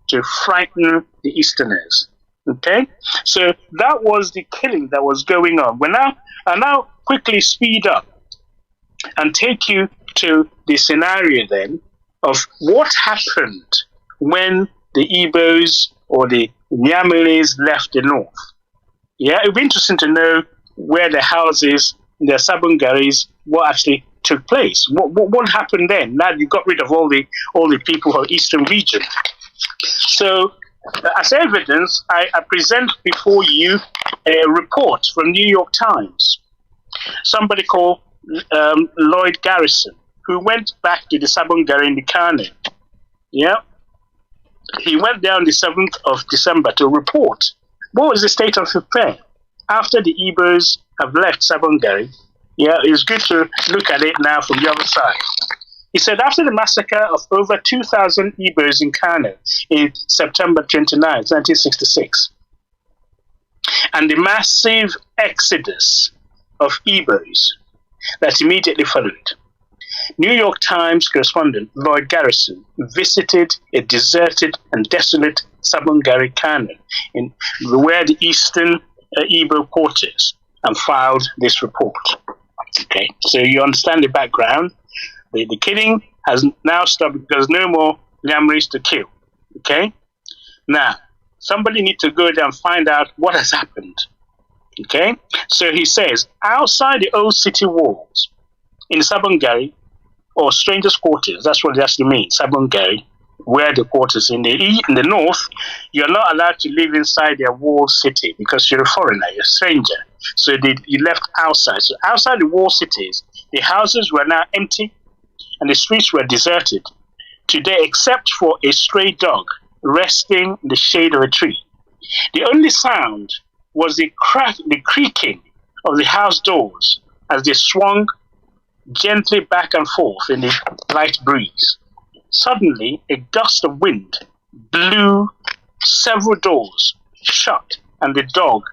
to frighten the Easterners. Okay, so that was the killing that was going on. I'll now quickly speed up and take you to the scenario then of what happened when the Igbos or the Nyamalis left the north. Yeah, it would be interesting to know where the houses, the Sabungaris, what actually took place. What happened then? Now you got rid of all the people of the eastern region. So, as evidence, I present before you a report from New York Times. Somebody called Lloyd Garrison, who went back to the Sabungari in the Kanu. Yeah, he went there on the 7th of December to report what was the state of affairs after the Igbos have left Sabungari. Yeah, it's good to look at it now from the other side. He said, after the massacre of over 2,000 Igbos in Kanu in September 29, 1966, and the massive exodus of Igbos that immediately followed, New York Times correspondent Lloyd Garrison visited a deserted and desolate Sabungari Kanu, where the eastern Igbo quarters, and filed this report. Okay, so you understand the background. The killing has now stopped because there's no more Nyamaris to kill. Okay? Now, somebody needs to go there and find out what has happened. Okay? So he says, outside the old city walls, in Sabungari, or strangers' quarters, that's what it actually means, Sabungari, where the quarters in the north, you're not allowed to live inside their walled city because you're a foreigner, you're a stranger. So you left outside. So outside the walled cities, the houses were now empty, and the streets were deserted today, except for a stray dog resting in the shade of a tree. The only sound was the creaking of the house doors as they swung gently back and forth in the light breeze. Suddenly, a gust of wind blew several doors shut, and the dog,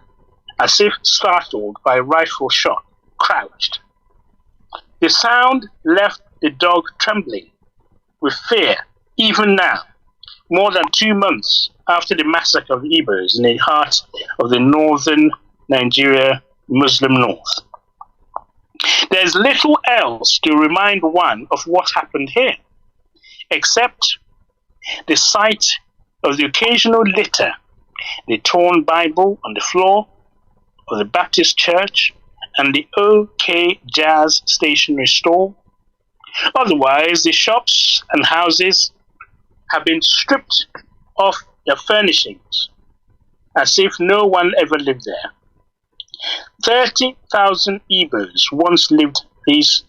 as if startled by a rifle shot, crouched. The sound left the dog trembling with fear, even now, more than 2 months after the massacre of the Igbos in the heart of the northern Nigeria Muslim North. There's little else to remind one of what happened here, except the sight of the occasional litter, the torn Bible on the floor of the Baptist church, and the OK Jazz stationery store. Otherwise, the shops and houses have been stripped of their furnishings, as if no one ever lived there. 30,000 Igbos once filled these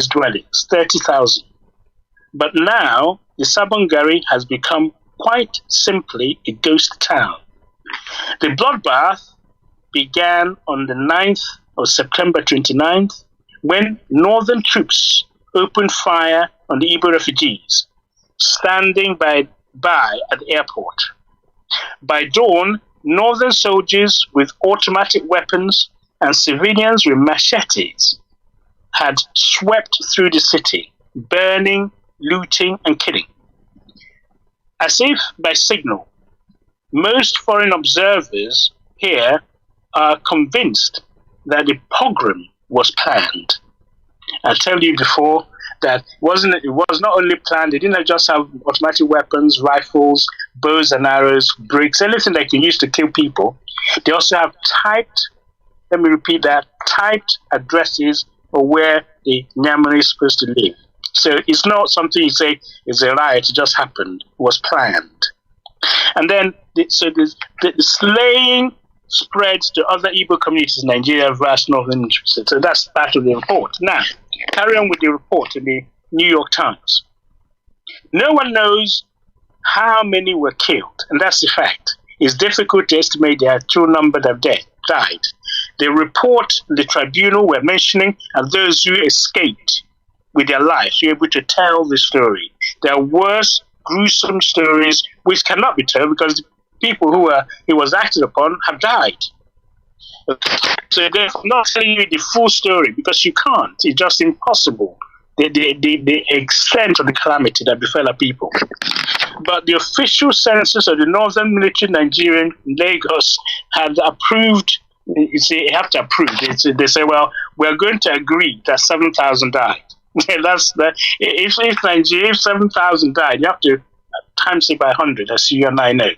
dwellings, 30,000. But now, the Sabungari has become quite simply a ghost town. The bloodbath began on the 9th of September 29th, when northern troops opened fire on the Igbo refugees standing by at the airport. By dawn, northern soldiers with automatic weapons and civilians with machetes had swept through the city, burning, looting, and killing. As if by signal, most foreign observers here are convinced that the pogrom was planned. I told you before that it was not only planned, they didn't just have automatic weapons, rifles, bows and arrows, bricks, anything they can use to kill people. They also have typed addresses of where the Nyamari is supposed to live. So it's not something you say is a riot, it just happened, it was planned. And then, the slaying spreads to other Igbo communities in Nigeria, vast northern interests. So that's part of the report. Now, carry on with the report in the New York Times. No one knows how many were killed, and that's the fact. It's difficult to estimate the actual number that died. The report, the tribunal were mentioning, and those who escaped with their lives were able to tell the story. There are worse, gruesome stories which cannot be told because the people who it was acted upon have died. So they're not telling you the full story because you can't. It's just impossible. The extent of the calamity that befell our people. but the official census of the Northern Military Nigerian in Lagos had approved. You see, you have to approve. They say, well, we're going to agree that 7,000 died. That's the if 7,000 died, you have to times it by 100, as you and I know.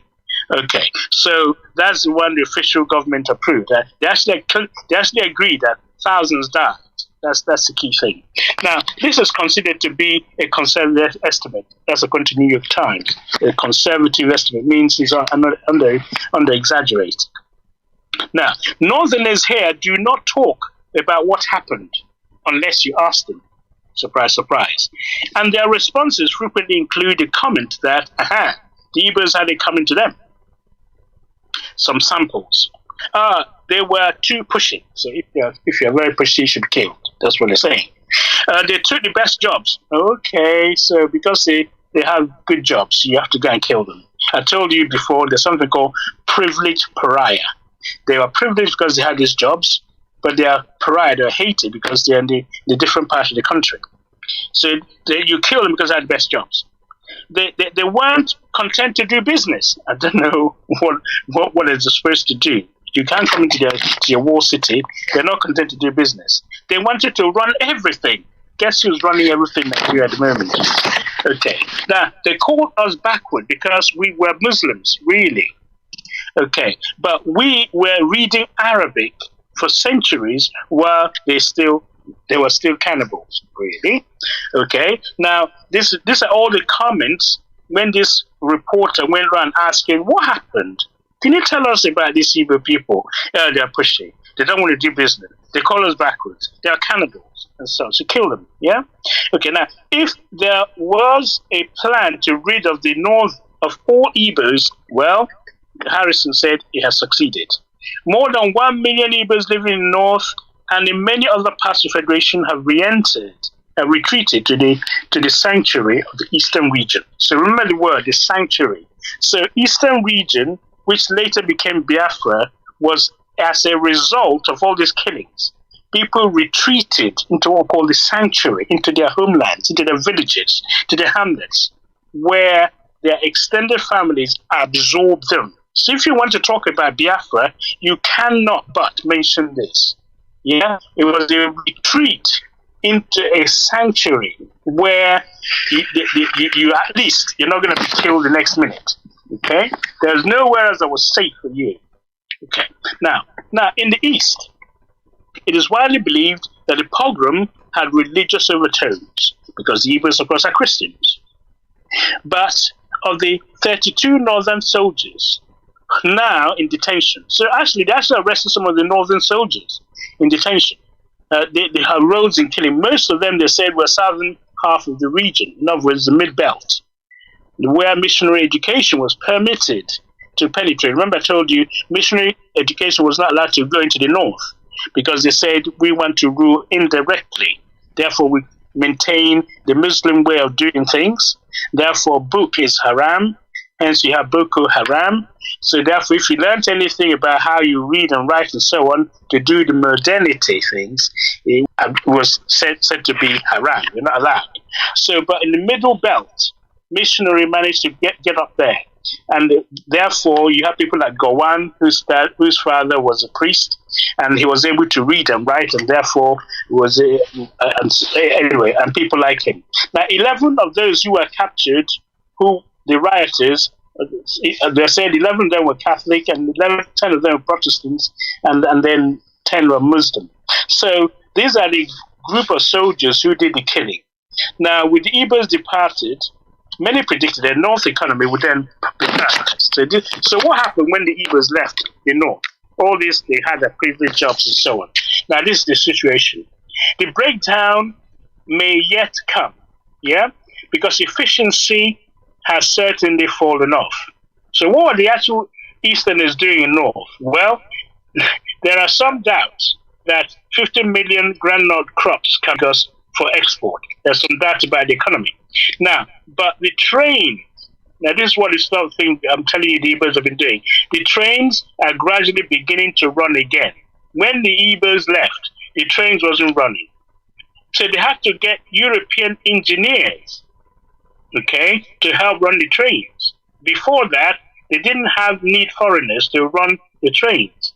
Okay, so that's the one the official government approved. They actually agreed that thousands died. That's the key thing. Now, this is considered to be a conservative estimate. That's according to New York Times. A conservative estimate means it's under exaggerated. Now, Northerners here do not talk about what happened unless you ask them. Surprise, surprise. And their responses frequently include a comment that, the Igbos had it coming to them. Some samples. They were too pushy. So if you're very pushy, you should be killed. That's what they're saying. They took the best jobs. Okay, so because they have good jobs, you have to go and kill them. I told you before, there's something called privileged pariah. They were privileged because they had these jobs, but they are pariah, they're hated because they're in the different part of the country. So you kill them because they had the best jobs. They weren't content to do business. I don't know what they're supposed to do. You can't come into your wall city. They're not content to do business. They wanted to run everything. Guess who's running everything in Nigeria at the moment? Okay. Now, they called us backward because we were Muslims, really. Okay. But we were reading Arabic for centuries while they were still cannibals, really. Okay. Now, these are all the comments when this reporter went around asking, what happened? Can you tell us about these Igbo people? They're pushy. They don't want to do business. They call us backwards. They are cannibals. And so kill them. Yeah? Okay, now, if there was a plan to rid of the north of all Igbos, well, Harrison said he has succeeded. More than 1 million Igbos living in the north and in many other parts of the Federation have retreated to the sanctuary of the Eastern region. So remember the word, the sanctuary. So Eastern region, which later became Biafra, was as a result of all these killings. People retreated into what we call the sanctuary, into their homelands, into their villages, to their hamlets, where their extended families absorbed them. So if you want to talk about Biafra, you cannot but mention this. Yeah, it was a retreat into a sanctuary where you at least, you're not going to be killed the next minute. Okay? There's nowhere else that was safe for you. Okay. Now, in the East, it is widely believed that the pogrom had religious overtones because the Igbos, of course, are Christians. But of the 32 northern soldiers now in detention, so actually, they actually arrested some of the northern soldiers in detention. They had roads in killing. Most of them, they said, were southern half of the region, in other words, the mid-belt, where missionary education was permitted to penetrate. Remember I told you missionary education was not allowed to go into the north because they said we want to rule indirectly. Therefore, we maintain the Muslim way of doing things. Therefore, book is haram. Hence, you have Boko Haram. So therefore, if you learned anything about how you read and write and so on to do the modernity things, it was said to be haram. You're not allowed. So, but in the middle belt, missionary managed to get up there. And therefore, you have people like Gowan, whose father was a priest, and he was able to read and write, and therefore was anyway, and people like him. Now, 11 of those who were captured, who the rioters, they said 11 of them were Catholic, and 10 of them were Protestants, and then 10 were Muslim. So these are the group of soldiers who did the killing. Now, with the Igbos departed, many predicted the North economy would then be paralyzed. So what happened when the Igbos left the North? All this, they had their privileged jobs and so on. Now, this is the situation. The breakdown may yet come, yeah? Because efficiency has certainly fallen off. So what are the actual Easterners doing in North? Well, there are some doubts that 50 million groundnut crops can go for export. There's some doubt about the economy. Now, but the train, now this is what is something I'm telling you the Igbos have been doing. The trains are gradually beginning to run again. When the Igbos left, the trains wasn't running. So they had to get European engineers okay, to help run the trains. Before that, they didn't have need foreigners to run the trains,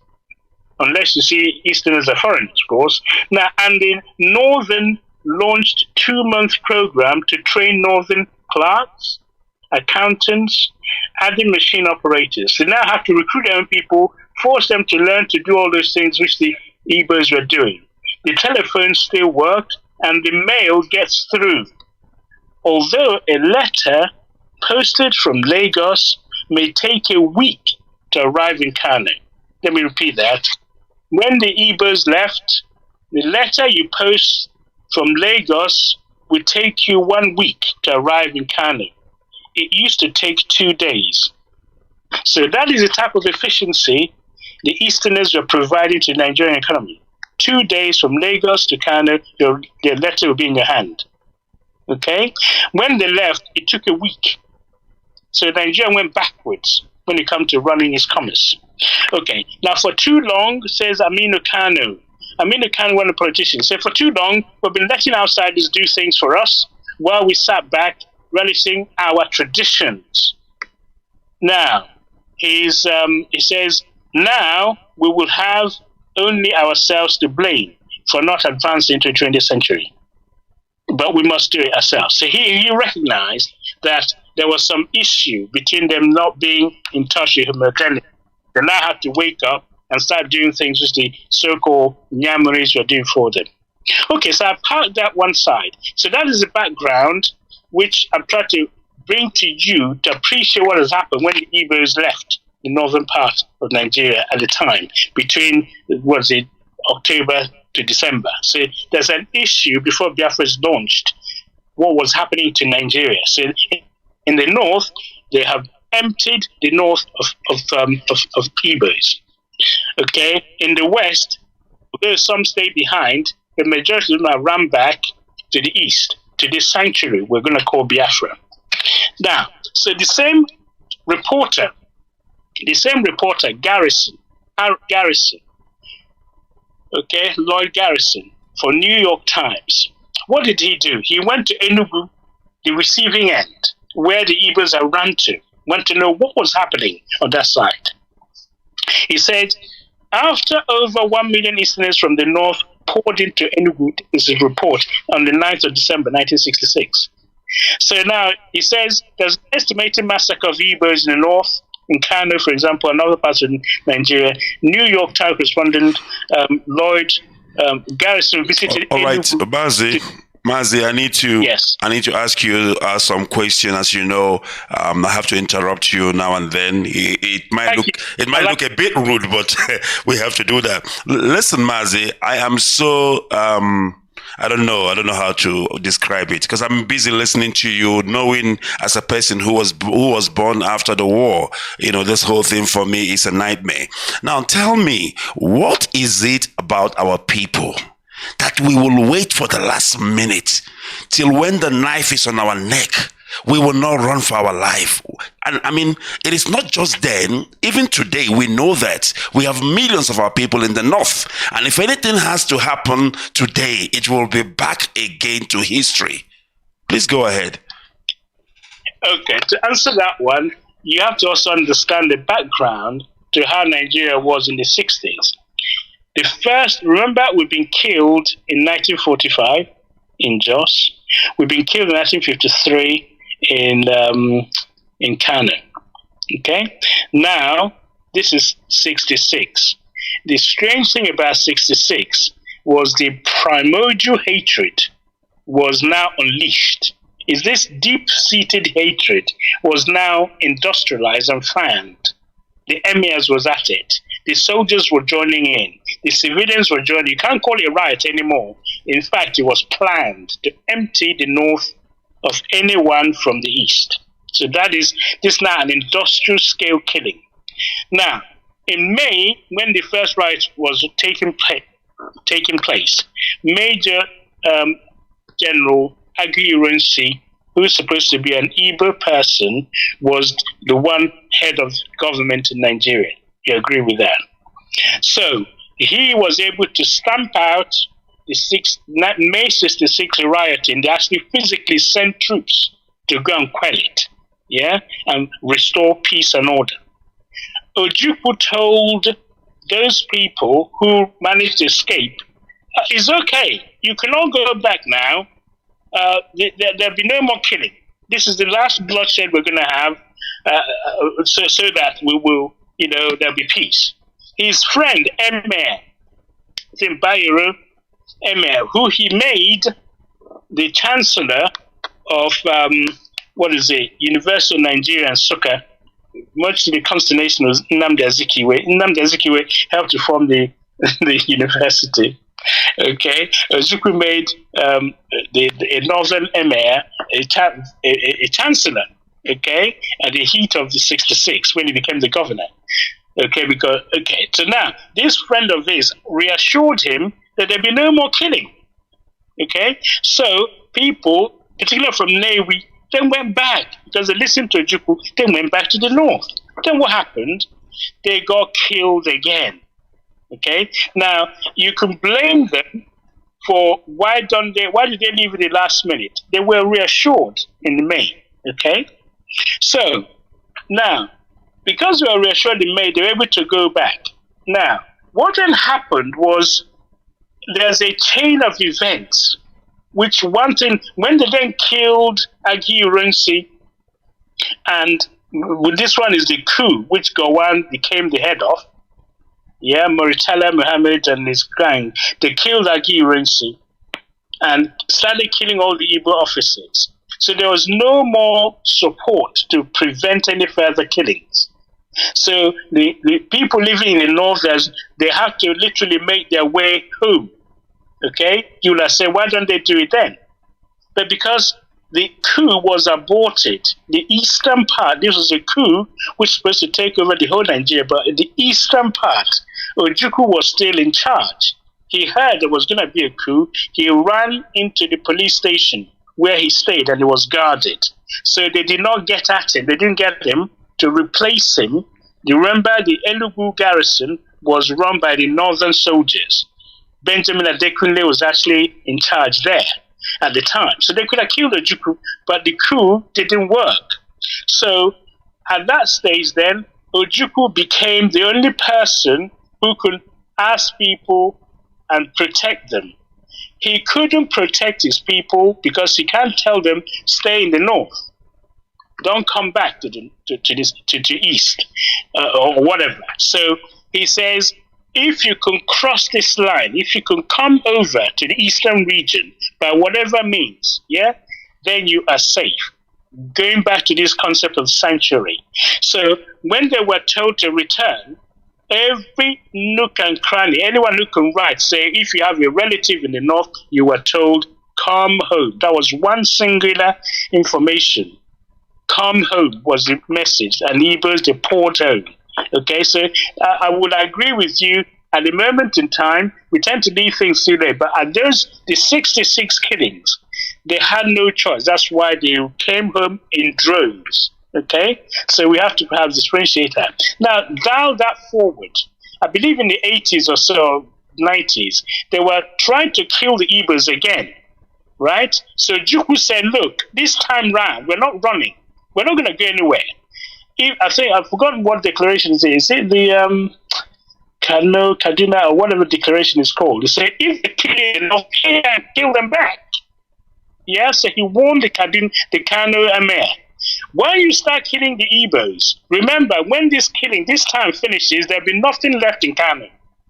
unless you see Easterners are foreigners, of course. Now, and the Northern launched 2-month program to train Northern clerks, accountants, adding machine operators. They now have to recruit their own people, force them to learn to do all those things which the Igbos were doing. The telephone still worked, and the mail gets through. Although a letter posted from Lagos may take a week to arrive in Kanu. Let me repeat that. When the Igbos left, the letter you post from Lagos would take you 1 week to arrive in Kanu. It used to take 2 days. So that is the type of efficiency the Easterners were providing to the Nigerian economy. 2 days from Lagos to Kanu, your letter will be in your hand. Okay? When they left, it took a week. So Nigeria went backwards when it comes to running its commerce. Okay, now for too long, says Aminu Kanu. Aminu Kanu, one of the politicians, said for too long, we've been letting outsiders do things for us while we sat back relishing our traditions. Now, he says, now we will have only ourselves to blame for not advancing into the 20th century. But we must do it ourselves. So he recognized that there was some issue between them not being in touch with modernity. They now have to wake up and start doing things which the so-called Nyamuris were doing for them. Okay, so I parked that one side. So that is the background which I'm trying to bring to you to appreciate what has happened when the Igbos left the northern part of Nigeria at the time, between, October to December. So there's an issue before Biafra is launched, what was happening to Nigeria. So in the north, they have emptied the north of Igbos. Okay, in the west, although some stay behind, the majority of them are run back to the east, to this sanctuary we're going to call Biafra. Now, so the same reporter, Garrison, okay, Lloyd Garrison, for New York Times. What did he do? He went to Enugu, the receiving end, where the Igbos are run to, went to know what was happening on that side. He said, after over 1 million Easterners from the north poured into Enugu, this is a report, on the 9th of December 1966. So now, he says, there's an estimated massacre of Igbos in the north, in Kanu, for example, and other parts of Nigeria. New York Times correspondent Lloyd Garrison visited. All right, Mazi, I need to ask you some questions. As you know, I have to interrupt you now and then. It might look a bit rude, but we have to do that. Listen, Mazi, I am so I don't know how to describe it, because I'm busy listening to you, knowing as a person who was born after the war, this whole thing for me is a nightmare. Now tell me, what is it about our people that we will wait for the last minute till when the knife is on our neck? We will not run for our life. And I mean, it is not just then. Even today, we know that we have millions of our people in the north. And if anything has to happen today, it will be back again to history. Please go ahead. Okay, to answer that one, you have to also understand the background to how Nigeria was in the 60s. Remember, we've been killed in 1945 in Jos. We've been killed in 1953 in Kanu. Okay? Now, this is 66. The strange thing about 66 was the primordial hatred was now unleashed. Is this deep-seated hatred was now industrialized and fanned. The emirs was at it. The soldiers were joining in. The civilians were joining. You can't call it a riot anymore. In fact, it was planned to empty the north of anyone from the east. So that is this now an industrial scale killing. Now, in May, when the first riot was taking place, Major General Aguirre, who's supposed to be an Igbo person, was the one head of government in Nigeria. You agree with that? So he was able to stamp out the May 66 rioting. They actually physically sent troops to go and quell it, and restore peace and order. Ojukwu told those people who managed to escape, it's okay, you can all go back now. There'll be no more killing. This is the last bloodshed we're going to have, so that we will, there'll be peace. His friend, Emir, Bayero Emir, who he made the chancellor of, University of Nigeria and Nsukka, much to the consternation was Nnamdi Azikiwe. Nnamdi Azikiwe helped to form the university. Okay, Ojukwu made a northern emir a chancellor. Okay, at the heat of the '66 when he became the governor. So now this friend of his reassured him that there'd be no more killing. Okay, so people, particularly from Newi, then went back because they listened to Ojukwu. Then went back to the north. Then what happened? They got killed again. Okay, now you can blame them for why did they leave at the last minute? They were reassured in May. Okay, so now because they were reassured in May, they were able to go back. Now, what then happened was there's a chain of events, which one thing, when they then killed Agi Urunsi, and this one is the coup, which Gowon became the head of, Muritala Muhammad and his gang, they killed Agi Urunsi and started killing all the Igbo officers. So there was no more support to prevent any further killings. So the people living in the north, they have to literally make their way home. Okay? You'll have said, why don't they do it then? But because the coup was aborted, the eastern part, this was a coup which was supposed to take over the whole Nigeria, but in the eastern part, Ojukwu was still in charge. He heard there was going to be a coup. He ran into the police station where he stayed and he was guarded. So they did not get at him. They didn't get him to replace him. You remember the Enugu garrison was run by the northern soldiers. Benjamin Adekunle was actually in charge there at the time. So they could have killed Ojukwu, but the coup didn't work. So at that stage then, Ojukwu became the only person who could ask people and protect them. He couldn't protect his people because he can't tell them, stay in the north. Don't come back to east or whatever. So he says, if you can cross this line, if you can come over to the eastern region by whatever means, then you are safe. Going back to this concept of sanctuary. So when they were told to return, every nook and cranny, anyone who can write, say, if you have a relative in the north, you were told, come home. That was one singular information. Come home was the message, and Igbos, they poured home. Okay, so I would agree with you. At the moment in time, we tend to leave things too late, but at the 66 killings, they had no choice. That's why they came home in droves. Okay, so we have to perhaps differentiate that. Now, dial that forward. I believe in the 80s or so, 90s, they were trying to kill the Igbos again, right? So Ojukwu said, look, this time round, we're not running. We're not going to go anywhere. I've forgotten what declaration it is. Is it the Kanu, Kaduna, or whatever declaration is called? They say, if they kill enough, kill them back. Yeah, so he warned the Kanu Emir. When you start killing the Igbos, remember, when this time finishes, there'll be nothing left in Kanu.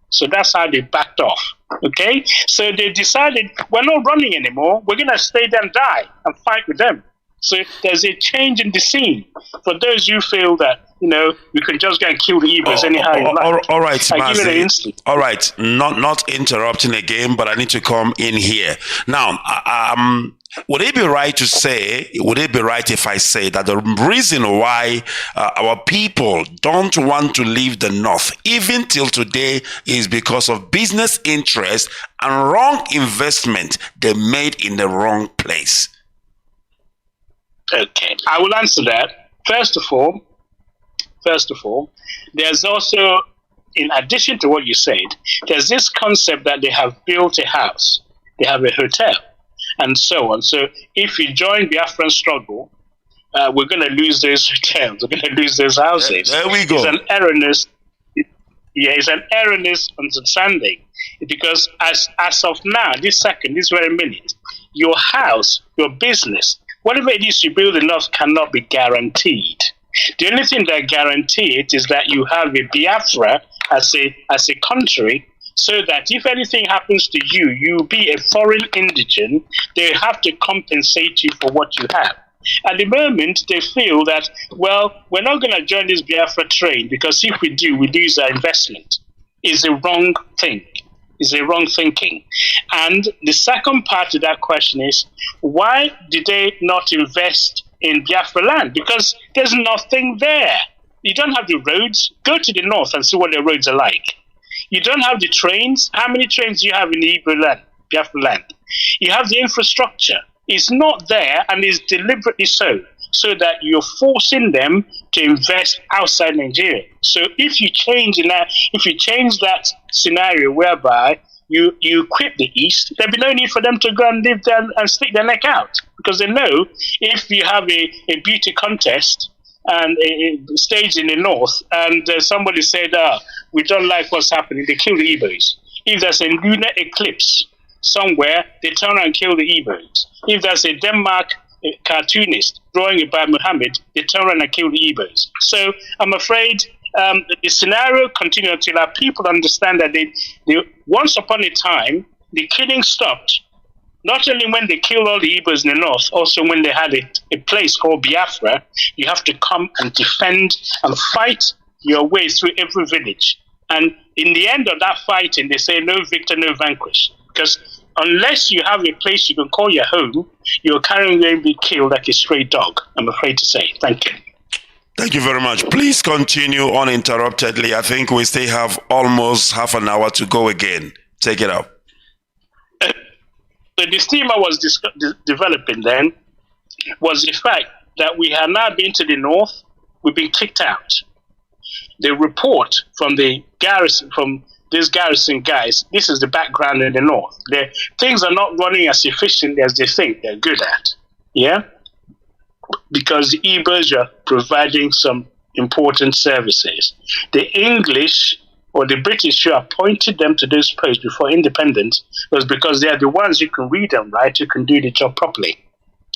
So that's how they backed off. Okay? So they decided, we're not running anymore. We're going to stay there and die and fight with them. So there's a change in the scene. For those who feel that, we can just go and kill the Igbos anyhow you like. All right, Mazi. All right, not interrupting again, but I need to come in here. Now, would it be right if I say that the reason why our people don't want to leave the north, even till today, is because of business interest and wrong investment they made in the wrong place? Okay, I will answer that. First of all, there's also, in addition to what you said, there's this concept that they have built a house, they have a hotel, and so on. So if you join Biafran struggle, we're going to lose those hotels, we're going to lose those houses. There we go. It's an erroneous, it's an erroneous understanding, because as of now, this very minute, your house, your business, whatever it is you build in North cannot be guaranteed. The only thing that guarantees it is that you have a Biafra as a country, so that if anything happens to you, you be a foreign indigent, they have to compensate you for what you have. At the moment, they feel that, well, we're not going to join this Biafra train, because if we do, we lose our investment. It's a wrong thing. It's a wrong thinking. And the second part to that question is, why did they not invest in Biafra land? Because there's nothing there. You don't have the roads. Go to the north and see what the roads are like. You don't have the trains. How many trains do you have in the Igbo land, Biafra land? You have the infrastructure. It's not there, and it's deliberately so that you're forcing them to invest outside Nigeria. So if you change that scenario whereby you quit the East, there'll be no need for them to go and live there and stick their neck out, because they know if you have a beauty contest and a stage in the north, and somebody said, we don't like what's happening, they kill the Igbos. If there's a lunar eclipse somewhere, they turn around and kill the Igbos. If there's a Denmark cartoonist drawing it by Muhammad, they turn around and kill the Igbos. So I'm afraid the scenario continues until our people understand that they once upon a time, the killing stopped. Not only when they killed all the Igbos in the north, also when they had a place called Biafra, you have to come and defend and fight your way through every village. And in the end of that fighting, they say no victor, no vanquish. Because unless you have a place you can call your home, you're carrying going to be killed like a stray dog, I'm afraid to say. Thank you. Thank you very much. Please continue uninterruptedly. I think we still have almost half an hour to go again. Take it up. So the theme I was developing then was the fact that we have now been to the north, we've been kicked out. The report from the garrison, from these garrison guys, this is the background in the north. Things are not running as efficiently as they think they're good at. Yeah? Because the Igbos are providing some important services. The English or the British who appointed them to those posts before independence was because they are the ones who can read and write, who can do the job properly.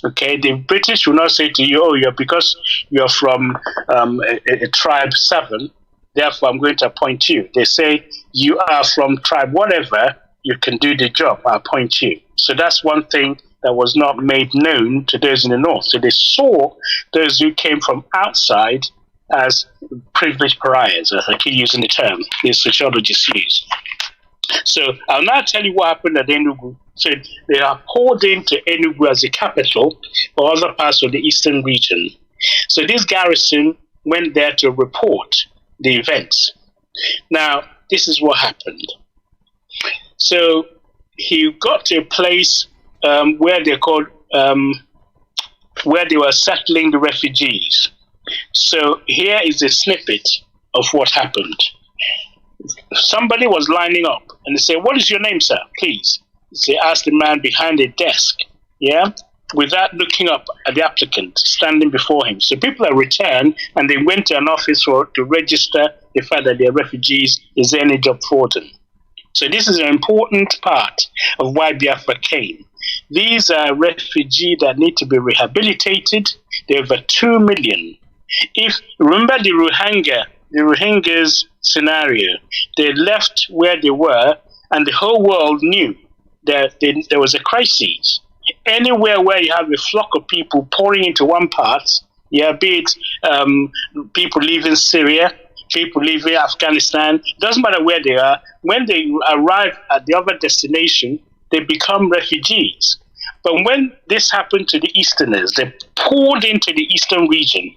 Okay, the British will not say to you, oh, because you're from a tribe 7, therefore I'm going to appoint you. They say, you are from tribe whatever, you can do the job, I appoint you. So that's one thing that was not made known to those in the north. So they saw those who came from outside as privileged pariahs, as I keep using the term the sociologists use. So I'll now tell you what happened at Enugu. So they are poured into Enugu as the capital or other parts of the eastern region. So this garrison went there to report the events. Now, this is what happened. So he got to a place where they called, where they were settling the refugees. So here is a snippet of what happened. Somebody was lining up and they said, what is your name, sir, please? They asked the man behind a desk, yeah, without looking up at the applicant standing before him. So people are returned and they went to an office to register the fact that they're refugees. Is there any job for them? So this is an important part of why Biafra came. These are refugees that need to be rehabilitated. There are over 2 million. If remember the Rohingyas scenario, they left where they were, and the whole world knew that there was a crisis. Anywhere where you have a flock of people pouring into one part, yeah, be it people leaving Syria, people leaving Afghanistan, doesn't matter where they are, when they arrive at the other destination, they become refugees. But when this happened to the Easterners, they poured into the Eastern region,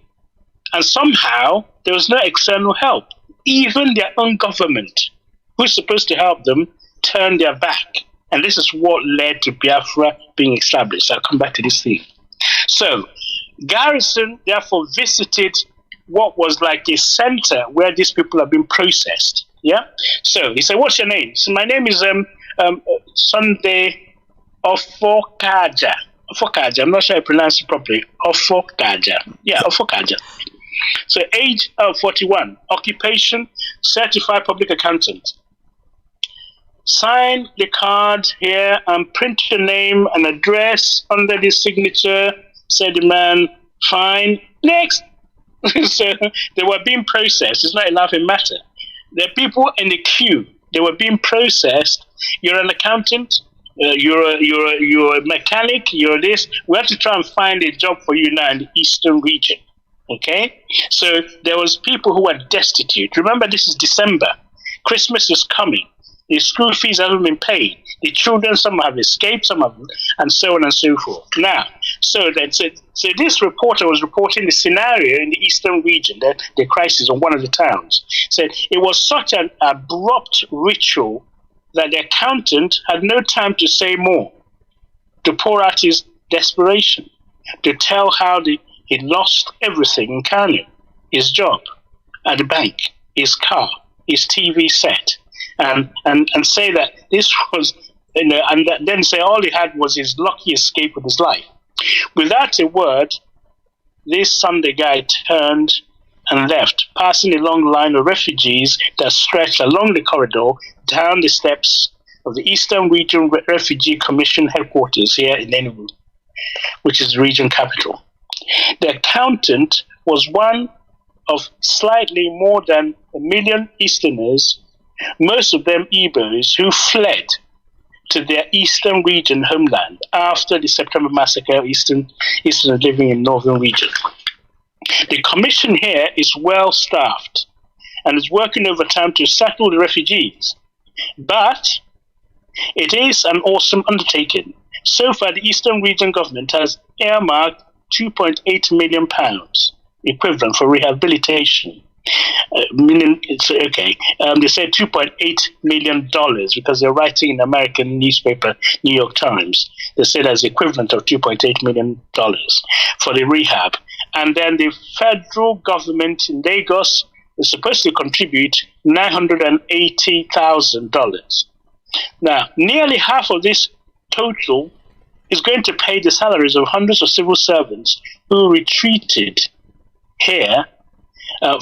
and somehow there was no external help. Even their own government, who's supposed to help them, turned their back. And this is what led to Biafra being established. I'll come back to this thing. So, Garrison therefore visited what was like a center where these people have been processed. Yeah. So he said, "What's your name?" So my name is Sunday Ofokaja. Ofokaja. I'm not sure I pronounced it properly. Ofokaja. Yeah, Ofokaja. So age 41, occupation, certified public accountant. Sign the card here and print your name and address under the signature, said the man. Fine. Next. So they were being processed. It's not a laughing matter. There are people in the queue. They were being processed. You're an accountant. You're a mechanic. You're this. We have to try and find a job for you now in the eastern region. Okay? So there was people who were destitute. Remember, this is December. Christmas is coming. The school fees haven't been paid. The children, some have escaped, some have, and so on and so forth. Now, so this reporter was reporting the scenario in the eastern region, the crisis of one of the towns. Said it was such an abrupt ritual that the accountant had no time to say more, to pour out his desperation, to tell how he lost everything in Kanu, his job at the bank, his car, his TV set. And say that this was, then say all he had was his lucky escape with his life. Without a word, this Sunday guy turned and left, passing a long line of refugees that stretched along the corridor down the steps of the Eastern Region Refugee Commission headquarters here in Enugu, which is the region capital. The accountant was one of slightly more than 1 million Easterners, most of them Igbos, who fled to their eastern region homeland after the September massacre of Easterners living in northern region. The commission here is well staffed and is working overtime to settle the refugees. But it is an awesome undertaking. So far, the Eastern Region government has earmarked £2.8 million equivalent for rehabilitation. Meaning, it's okay. They said $2.8 million because they're writing in the American newspaper, New York Times. They say that's the equivalent of $2.8 million for the rehab. And then the federal government in Lagos is supposed to contribute $980,000. Now, nearly half of this total is going to pay the salaries of hundreds of civil servants who retreated here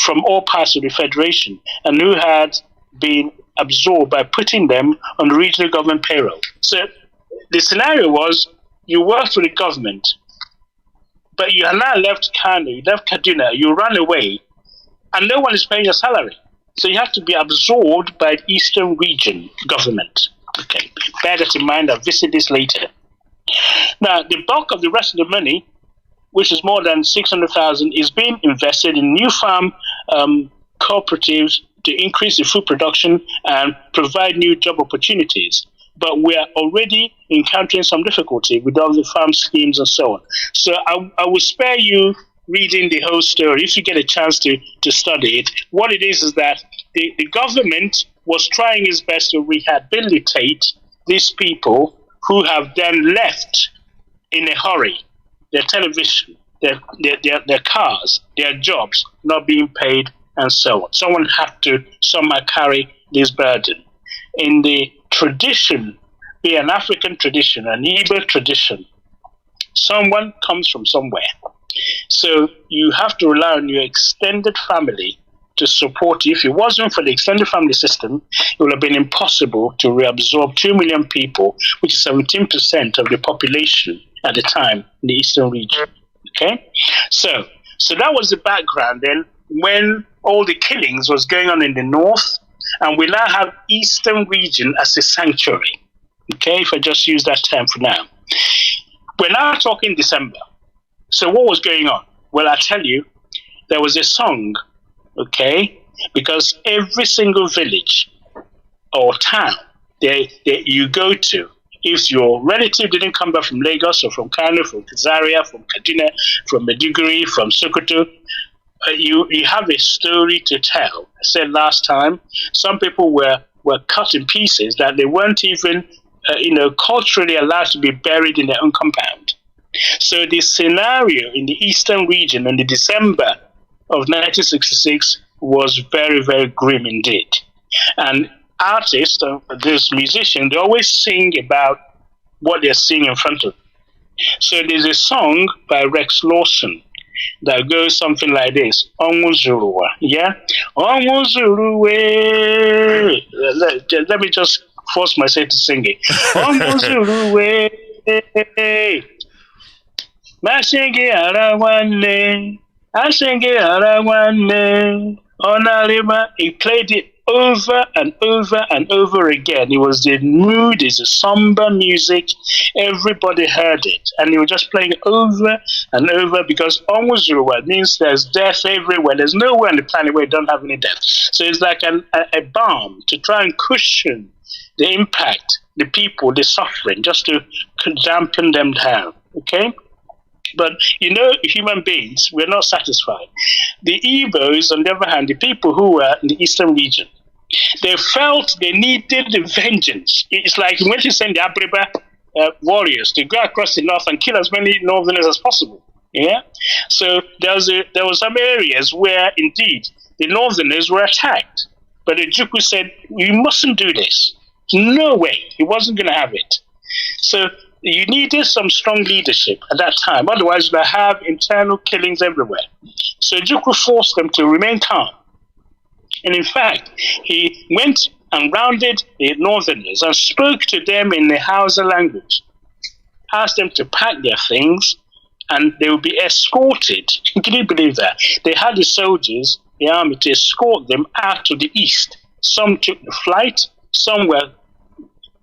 from all parts of the Federation and who had been absorbed by putting them on the regional government payroll. So the scenario was you worked for the government, but you have now left Kanu, you left Kaduna, you ran away, and no one is paying your salary. So you have to be absorbed by the Eastern Region government. Okay, bear that in mind. I'll visit this later. Now, the bulk of the rest of the money, which is more than 600,000, is being invested in new farm cooperatives to increase the food production and provide new job opportunities. But we are already encountering some difficulty with all the farm schemes and so on. So I will spare you reading the whole story if you get a chance to study it. What it is that the government was trying its best to rehabilitate these people who have then left in a hurry. Their television, their cars, their jobs not being paid, and so on. Someone had to somehow carry this burden. In the tradition, be an African tradition, an Igbo tradition, someone comes from somewhere. So you have to rely on your extended family to support you. If it wasn't for the extended family system, it would have been impossible to reabsorb 2 million people, which is 17% of the population at the time in the Eastern region. Okay? So that was the background then when all the killings was going on in the north, and we now have Eastern region as a sanctuary. Okay, if I just use that term for now. We're now talking December. So what was going on? Well, I tell you, there was a song, okay, because every single village or town that you go to, if your relative didn't come back from Lagos or from Kanu, from Zaria, from Kaduna, from Maiduguri, from Sokoto, you have a story to tell. I said last time, some people were cut in pieces that they weren't even culturally allowed to be buried in their own compound. So the scenario in the Eastern region in the December of 1966 was very, very grim indeed. And artists, those musicians, they always sing about what they're seeing in front of them. So there's a song by Rex Lawson that goes something like this. Onwuzuruwa. Yeah? Onwuzuruwe. Let me just force myself to sing it. Onwuzuruwe. Mashingi arawanne. Ashingi arawanne. Onalima. He played it over and over and over again. It was the mood, it's a somber music. Everybody heard it. And he was just playing it over and over because Onwuzuruwa means there's death everywhere. There's nowhere on the planet where you don't have any death. So it's like a balm to try and cushion the impact, the people, the suffering, just to dampen them down. Okay? But, human beings, we're not satisfied. The Igbos, on the other hand, the people who were in the eastern region, they felt they needed the vengeance. It's like when you send the Abriba warriors to go across the north and kill as many northerners as possible. Yeah? So there was some areas where, indeed, the northerners were attacked. But the Juku said, we mustn't do this. No way. He wasn't going to have it. So you needed some strong leadership at that time. Otherwise, you would have internal killings everywhere. So Juku forced them to remain calm. And in fact, he went and rounded the northerners and spoke to them in the Hausa language, asked them to pack their things, and they would be escorted. Can you believe that? They had the soldiers, the army, to escort them out to the east. Some took the flight, some were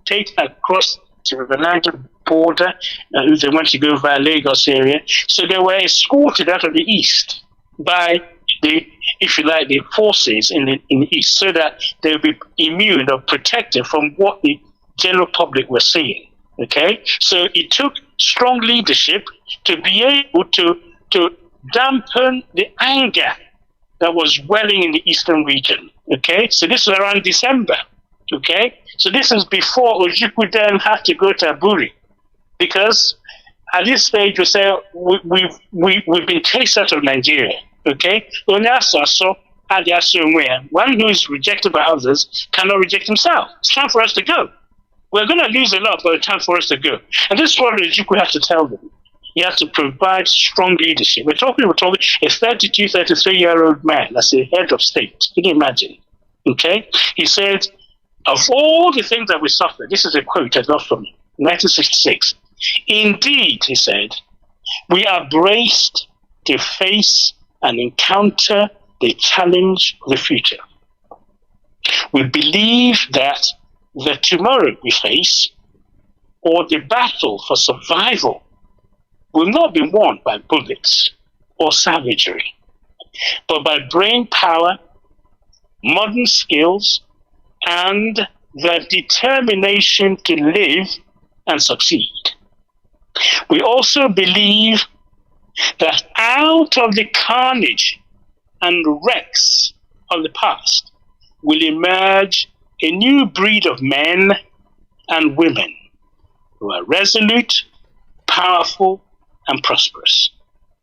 taken across to the Niger border, they went to go via Lagos area. So they were escorted out of the east by the, if you like, the forces in the east, so that they would be immune or protected from what the general public were seeing. Okay, so it took strong leadership to be able to dampen the anger that was welling in the eastern region. Okay, so this was around December. Okay, so this is before Ojukwu then had to go to Aburi, because at this stage we say we've been chased out of Nigeria. Okay, one who is rejected by others cannot reject himself. It's time for us to go. We're going to lose a lot, but it's time for us to go. And this is what Ojukwu has to tell them. He has to provide strong leadership. We're talking a 32, 33-year-old man as the head of state. Can you imagine? Okay, he said, of all the things that we suffered, this is a quote I got from 1966. Indeed, he said, we are braced to face and encounter the challenge of the future. We believe that the tomorrow we face, or the battle for survival, will not be won by bullets or savagery, but by brain power, modern skills, and the determination to live and succeed. We also believe that out of the carnage and wrecks of the past will emerge a new breed of men and women who are resolute, powerful, and prosperous.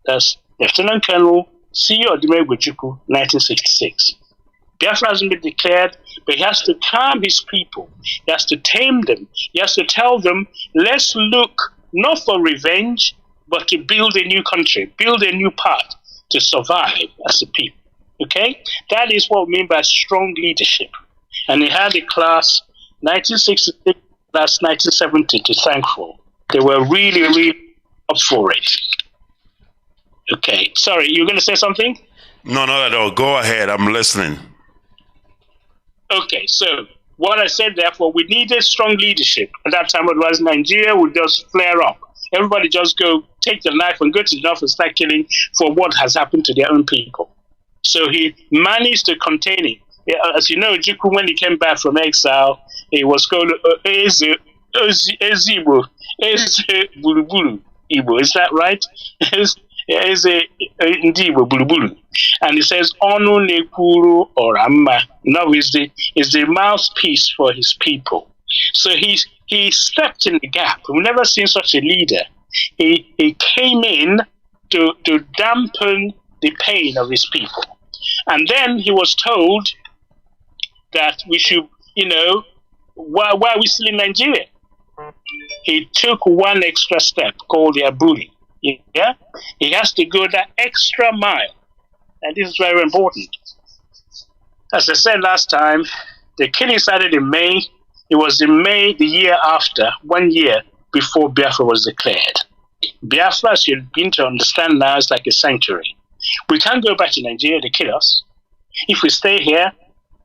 That's Lieutenant Colonel C. Odumegwu-Ojukwu, 1966. Biafra hasn't been declared, but he has to calm his people. He has to tame them. He has to tell them, let's look not for revenge, but to build a new country, build a new path to survive as a people. Okay? That is what we mean by strong leadership. And he had a class, 1966, that's 1970, to thank for. They were really, really up for it. Okay. Sorry, you were going to say something? No, not at all. Go ahead. I'm listening. Okay, so what I said, therefore, we needed strong leadership. At that time, otherwise Nigeria would just flare up. Everybody just go take the knife and go to the north and start killing for what has happened to their own people. So he managed to contain it. As you know, Ojukwu, when he came back from exile, he was called Eze Bulubulu Igbo. Is that right? Eze Ndibo Bulubulu. And he says, Onu Nekuru Orama. Now is the mouthpiece for his people. So he stepped in the gap. We've never seen such a leader. He came in to dampen the pain of his people. And then he was told that we should, why are we still in Nigeria? he took one extra step called the Aburi. Yeah? He has to go that extra mile. And this is very important. As I said last time, the killing started in May. It was in May the year after, 1 year before Biafra was declared. Biafra, as you begin to understand now, is like a sanctuary. We can't go back to Nigeria to kill us. If we stay here,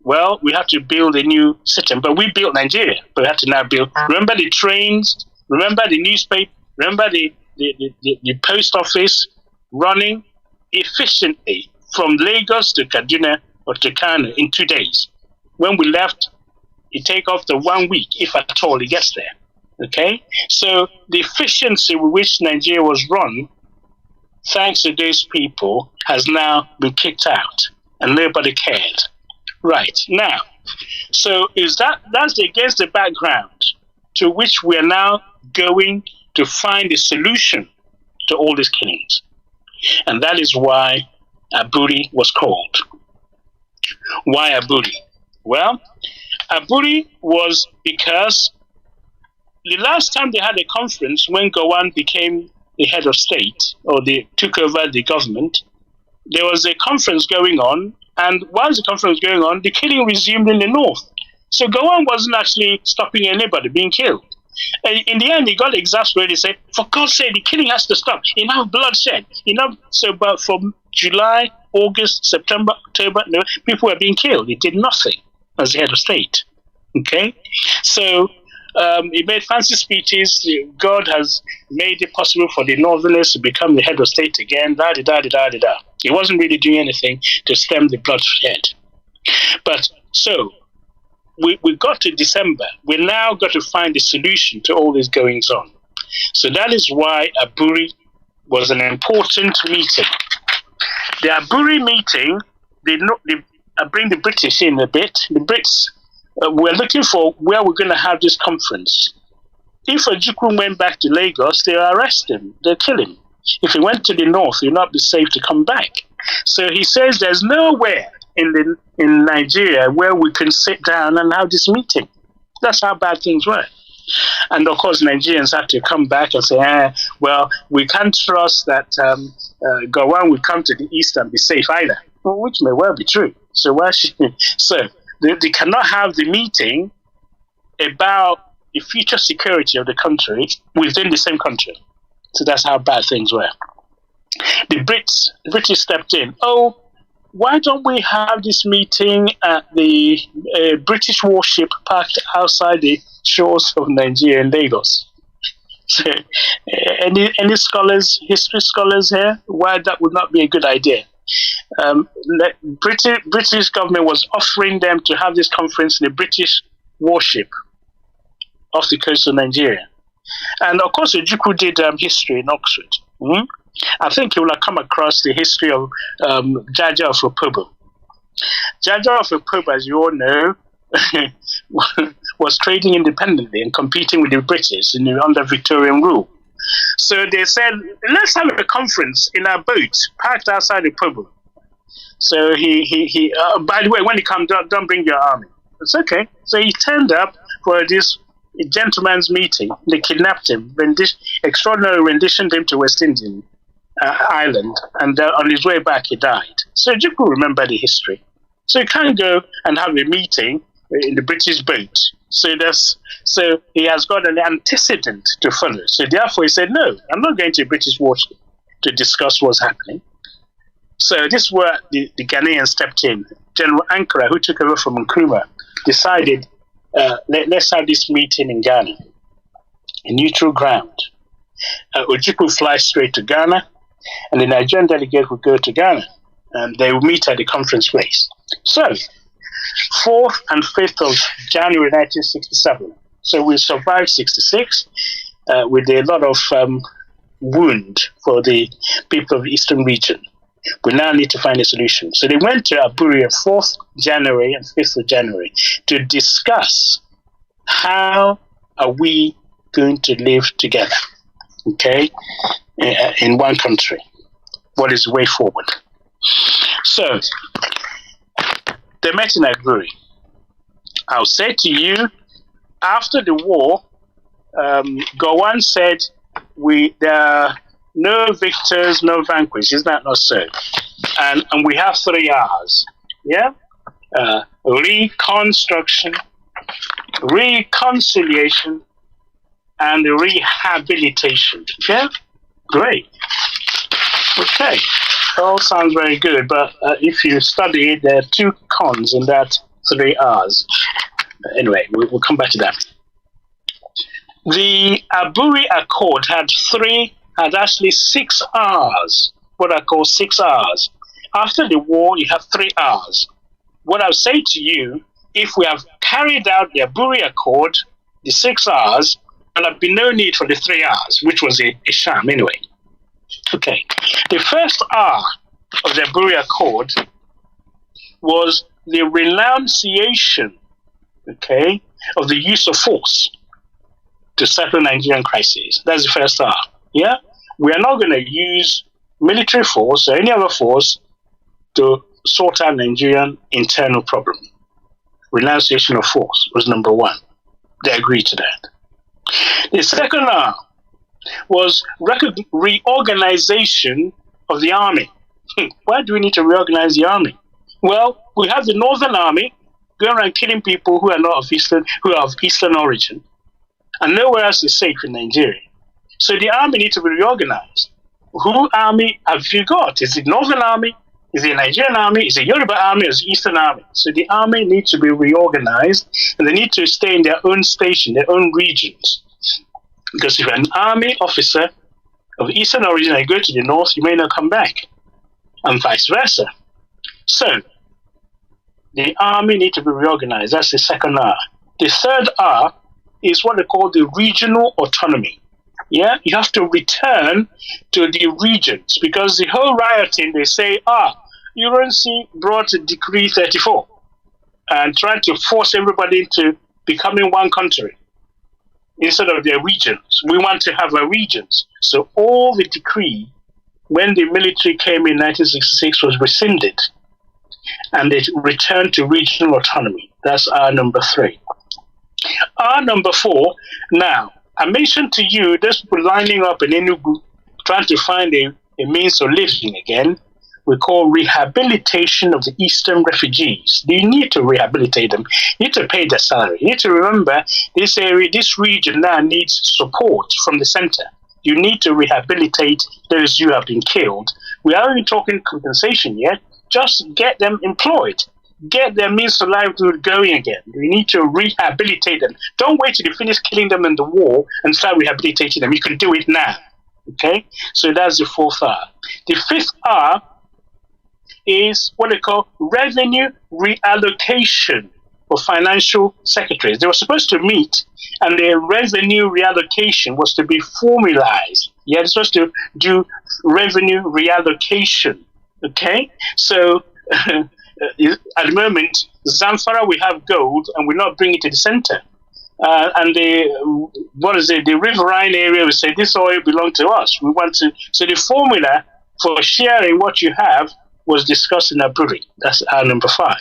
well, we have to build a new system. But we built Nigeria. But we have to now build. Remember the trains? Remember the newspaper? Remember the post office running efficiently from Lagos to Kaduna or to Kanu in 2 days. When we left, it take off to 1 week, if at all it gets there. Okay? So the efficiency with which Nigeria was run, thanks to those people, has now been kicked out, and nobody cared. Right. Now, so that's against the background to which we are now going to find a solution to all these killings. And that is why Aburi was called. Why Aburi? Well, Aburi was because the last time they had a conference when Gowon became the head of state, or they took over the government, there was a conference going on, and while the conference was going on, the killing resumed in the north. So Gowon wasn't actually stopping anybody being killed. And in the end, he got exasperated. He said, for God's sake, the killing has to stop. Enough bloodshed. Enough. So, but from July, August, September, October, people were being killed. He did nothing as the head of state. Okay? So, he made fancy speeches. God has made it possible for the Northerners to become the head of state again. He wasn't really doing anything to stem the bloodshed. But so we got to December. We now got to find a solution to all this goings on. So that is why Aburi was an important meeting. The Aburi meeting, I bring the British in a bit. The Brits we're looking for where we're going to have this conference. If Ojukwu went back to Lagos, they'll arrest him. They'll kill him. If he went to the north, he'll not be safe to come back. So he says there's nowhere in Nigeria where we can sit down and have this meeting. That's how bad things were. And of course, Nigerians had to come back and say, well, we can't trust that Gowon will come to the east and be safe either, which may well be true. So why should they cannot have the meeting about the future security of the country within the same country. So that's how bad things were. The British stepped in. Oh, why don't we have this meeting at the British warship parked outside the shores of Nigeria in Lagos? So, any scholars, history scholars here? Why that would not be a good idea? British government was offering them to have this conference in a British warship off the coast of Nigeria. And of course, Ojukwu did history in Oxford. I think he will have come across the history of Jaja of Opobo. Jaja of Opobo, as you all know, was trading independently and competing with the British under Victorian rule. So they said, let's have a conference in our boat parked outside Opobo. So he by the way, when he comes, don't bring your army. It's okay. So he turned up for this gentleman's meeting. They kidnapped him, extraordinary renditioned him to West Indian island, and on his way back he died. So you could remember the history. So you can't go and have a meeting in the British boat. So he has got an antecedent to follow. So therefore he said, no, I'm not going to a British warship to discuss what's happening. So this is where the Ghanaians stepped in. General Ankara, who took over from Nkrumah, decided, let's have this meeting in Ghana, a neutral ground. Ojukwu flies straight to Ghana, and the Nigerian delegate would go to Ghana, and they will meet at the conference place. So, 4th and 5th of January 1967. So we survived 66 with a lot of wound for the people of the Eastern region. We now need to find a solution. So they went to Aburi on 4th January and 5th of January to discuss how are we going to live together, okay, in one country. What is the way forward? So they met in Aburi. I'll say to you, after the war, Gowon said, there are no victors, no vanquished. Is that not so? And we have 3 R's. Yeah? Reconstruction, reconciliation, and rehabilitation. Yeah? Great. Okay. All sounds very good, but if you study it, there are 2 cons in that 3 R's. Anyway, we'll come back to that. The Aburi Accord had actually 6 R's, what I call 6 R's. After the war, you have 3 R's. What I'll say to you, if we have carried out the Aburi Accord, the 6 R's, there'll have been no need for the 3 R's, which was a sham anyway. Okay. The first R of the Aburi Accord was the renunciation, okay, of the use of force to settle Nigerian crises. That's the first R. Yeah? We are not going to use military force or any other force to sort out Nigerian internal problem. Renunciation of force was number 1. They agreed to that. The second R was reorganization of the army. Why do we need to reorganize the army? Well, we have the Northern Army going around killing people who are not of Eastern origin, and nowhere else is safe in Nigeria. So the army needs to be reorganized. Who army have you got? Is it Northern Army? Is it Nigerian Army? Is it Yoruba Army? Or is it Eastern Army? So the army needs to be reorganized, and they need to stay in their own station, their own regions. Because if you're an army officer of Eastern origin and you go to the north, you may not come back, and vice versa. So the army needs to be reorganized. That's the second R. The third R is what they call the regional autonomy. Yeah, you have to return to the regions, because the whole rioting, they say, UNC brought Decree 34 and tried to force everybody into becoming one country instead of their regions. We want to have our regions. So all the decree, when the military came in 1966, was rescinded, and they returned to regional autonomy. That's R number 3. R number 4, now, I mentioned to you, those people lining up in Enugu, trying to find a means of living again, we call rehabilitation of the Eastern refugees. You need to rehabilitate them. You need to pay their salary. You need to remember this area, this region now needs support from the center. You need to rehabilitate those who have been killed. We aren't even talking compensation yet. Just get them employed. Get their means of livelihood going again. We need to rehabilitate them. Don't wait till you finish killing them in the war and start rehabilitating them. You can do it now. Okay? So that's the 4th R. The 5th R is what they call revenue reallocation for financial secretaries. They were supposed to meet, and their revenue reallocation was to be formalized. Yeah, they're supposed to do revenue reallocation. Okay? So at the moment, Zamfara, we have gold, and we're not bringing it to the center. And the riverine area, we say this oil belongs to us. We want to. So the formula for sharing what you have was discussed in Aburi. That's R number 5.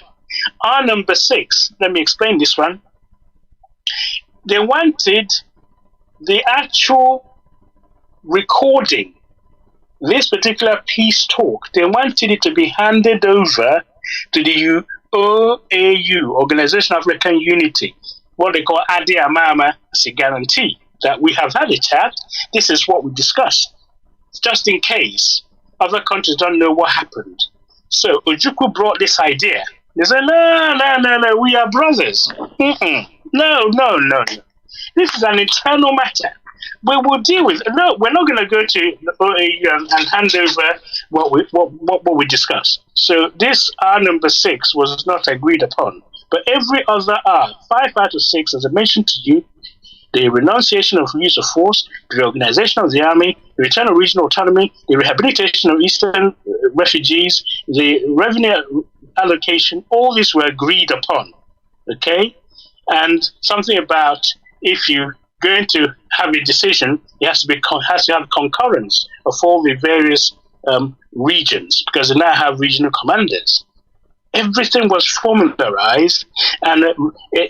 R number 6. Let me explain this one. They wanted the actual recording. This particular peace talk, they wanted it to be handed over to the OAU, Organization of African Unity, what they call Adi Amama, as a guarantee that we have had a chat. This is what we discussed, just in case other countries don't know what happened. So Ojukwu brought this idea. They said, no, we are brothers. No. This is an internal matter. We will deal with it. No, we're not going to go to the OAU and hand over what we discussed. So this R number 6 was not agreed upon. But every other R, 5 out of 6, as I mentioned to you, the renunciation of use of force, the reorganization of the army, the return of regional autonomy, the rehabilitation of Eastern refugees, the revenue allocation, all these were agreed upon. Okay? And something about if you're going to have a decision, it has to have concurrence of all the various regions, because they now have regional commanders. Everything was formularized, and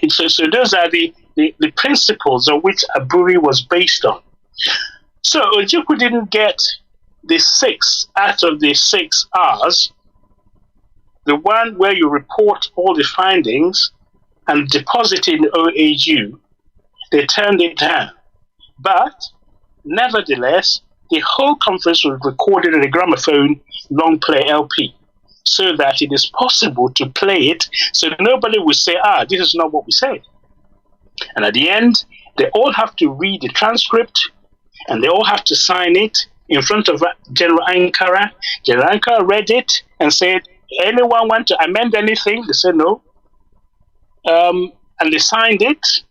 so those are the the principles of which Aburi was based on. So Ojukwu didn't get the 6 out of the 6 R's, the one where you report all the findings and deposit it in OAU. They turned it down. But nevertheless, the whole conference was recorded in a gramophone long play LP, so that it is possible to play it, so nobody will say, this is not what we said. And at the end, they all have to read the transcript, and they all have to sign it in front of General Ankara. General Ankara read it and said, anyone want to amend anything? They said no. And they signed it.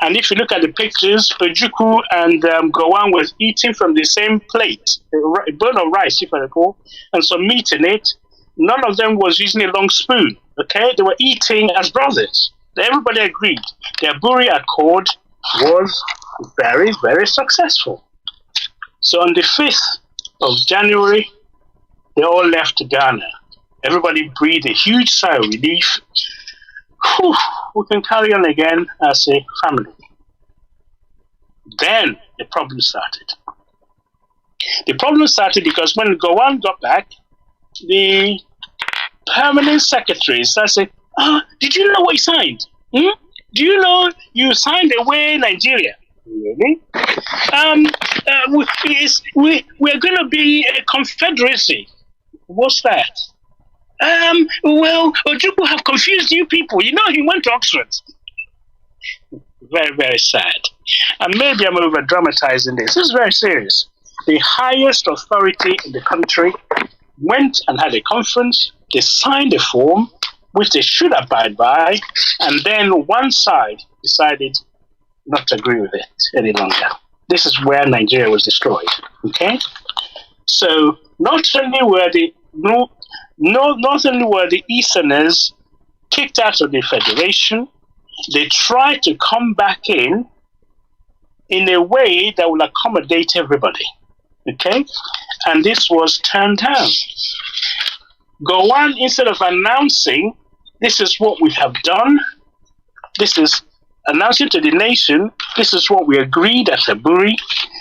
And if you look at the pictures, Ojukwu and Gowon was eating from the same plate, a bowl of rice, if I recall, and some meat in it. None of them was using a long spoon, okay? They were eating as brothers. Everybody agreed. The Aburi Accord was very, very successful. So on the 5th of January, they all left Ghana. Everybody breathed a huge sigh of relief. Whew, we can carry on again as a family. Then the problem started. The problem started because when Gowon got back, the permanent secretary started saying, did you know what you signed? Do you know you signed away Nigeria? Really? We're going to be a confederacy. What's that? Well, Ojukwu have confused you people. You know, he went to Oxford. Very, very sad. And maybe I'm over dramatizing this. This is very serious. The highest authority in the country went and had a conference. They signed a form, which they should abide by, and then one side decided not to agree with it any longer. This is where Nigeria was destroyed. Okay? So not only were the Easterners kicked out of the Federation, they tried to come back in a way that will accommodate everybody. Okay? And this was turned down. Gowon, instead of announcing, this is what we have done, this is announcing to the nation, this is what we agreed at Aburi,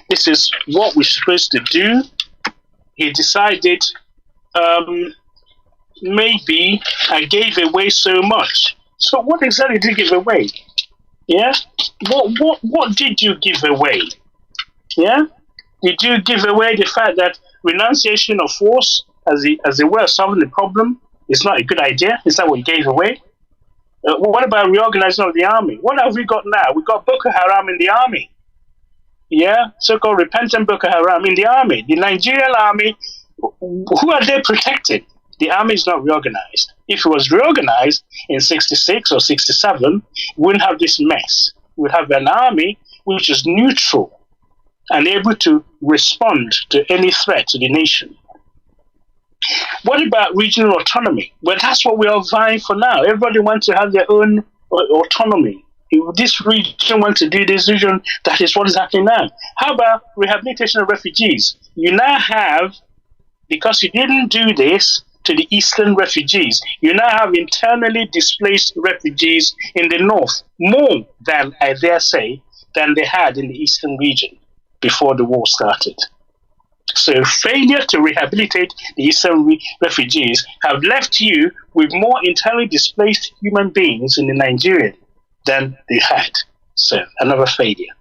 this is what we're supposed to do, he decided, maybe I gave away so much. So what exactly did you give away? Yeah? What did you give away? Yeah? Did you give away the fact that renunciation of force as a way of solving the problem is not a good idea? Is that what you gave away? What about reorganizing of the army? What have we got now? We've got Boko Haram in the army. Yeah? So-called repentant Boko Haram in the army. The Nigerian army, who are they protecting? The army is not reorganized. If it was reorganized in 66 or 67, we wouldn't have this mess. We would have an army which is neutral and able to respond to any threat to the nation. What about regional autonomy? Well, that's what we are vying for now. Everybody wants to have their own autonomy. If this region wants to do this region, that is what is happening now. How about rehabilitation of refugees? You now have, because you didn't do this to the eastern refugees, you now have internally displaced refugees in the north, more than, I dare say, than they had in the eastern region before the war started. So failure to rehabilitate the eastern refugees have left you with more internally displaced human beings in the Nigerian than they had. So another failure.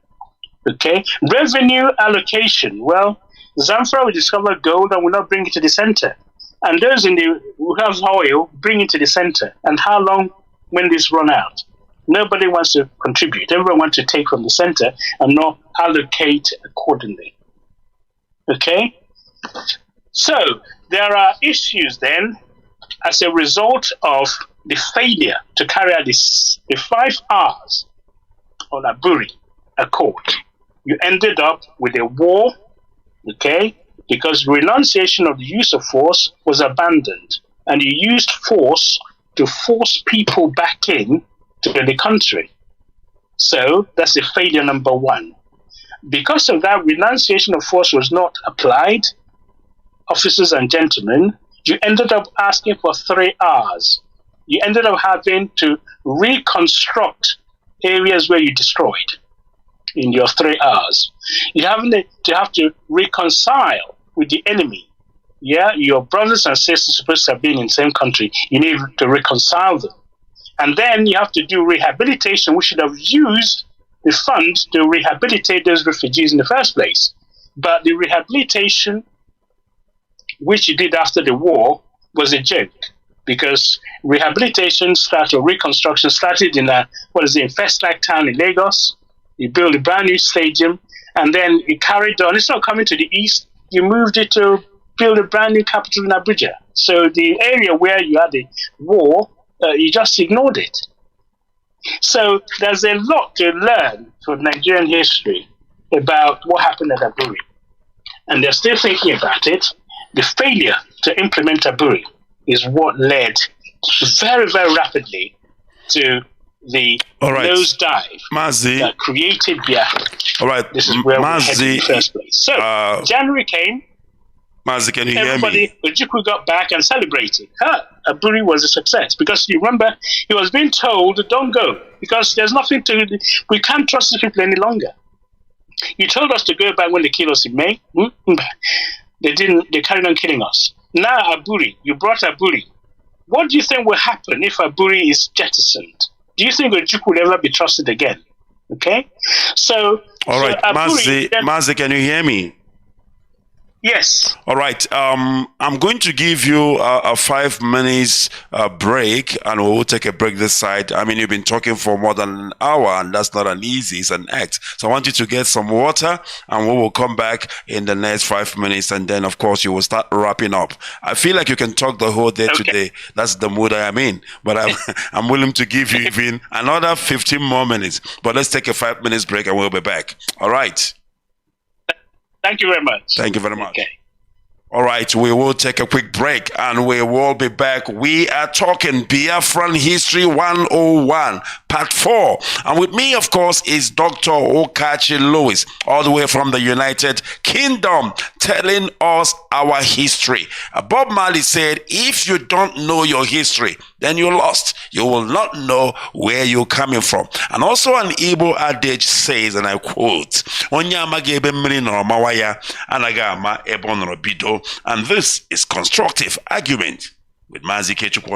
Okay? Revenue allocation. Well, Zamfara will discover gold and will not bring it to the center. And those who have oil bring it to the center. And how long when this run out? Nobody wants to contribute. Everyone wants to take from the center and not allocate accordingly. Okay? So there are issues then as a result of the failure to carry out the 5 R's on Aburi Accord. You ended up with a war, okay? Because renunciation of the use of force was abandoned, and you used force to force people back in to the country. So that's a failure number 1. Because of that, renunciation of force was not applied. Officers and gentlemen, you ended up asking for 3 R's. You ended up having to reconstruct areas where you destroyed in your 3 hours. You have to reconcile with the enemy. Yeah, your brothers and sisters supposed to have been in the same country. You need to reconcile them. And then you have to do rehabilitation. We should have used the funds to rehabilitate those refugees in the first place. But the rehabilitation, which you did after the war, was a joke. Because rehabilitation started, or reconstruction started in Festac town in Lagos. You built a brand new stadium, and then you carried on. It's not coming to the east. You moved it to build a brand new capital in Abuja. So the area where you had the war, you just ignored it. So there's a lot to learn from Nigerian history about what happened at Aburi. And they're still thinking about it. The failure to implement Aburi is what led very, very rapidly to the nosedive that created Biafra. All right, this is where we headed in the first place. So January came. Mazi, can you hear me? Everybody, Ojukwu got back and celebrated. Aburi was a success because you remember he was being told, "Don't go because there's nothing to. We can't trust these people any longer." You told us to go back when they killed us in May. They didn't. They carried on killing us. Now Aburi, you brought Aburi. What do you think will happen if Aburi is jettisoned? Do you think Ojukwu will ever be trusted again? Okay, so all right, Aburi, Mazi, can you hear me? Yes. All right. I'm going to give you a 5 minutes break, and we'll take a break this side. I mean, you've been talking for more than an hour, and that's not an easy, it's an act. So I want you to get some water, and we will come back in the next 5 minutes, and then, of course, you will start wrapping up. I feel like you can talk the whole day today. That's the mood I am in. But I'm willing to give you even another 15 more minutes. But let's take a 5 minutes break, and we'll be back. All right. Thank you very much. Thank you very much. Okay. All right, we will take a quick break and we will be back. We are talking Biafran History 101, Part 4. And with me, of course, is Dr. Okachi Lewis, all the way from the United Kingdom, telling us our history. Bob Marley said, if you don't know your history, then you're lost. You will not know where you're coming from. And also an Igbo adage says, and I quote, and this is Constructive Argument with Mazi Ikechukwu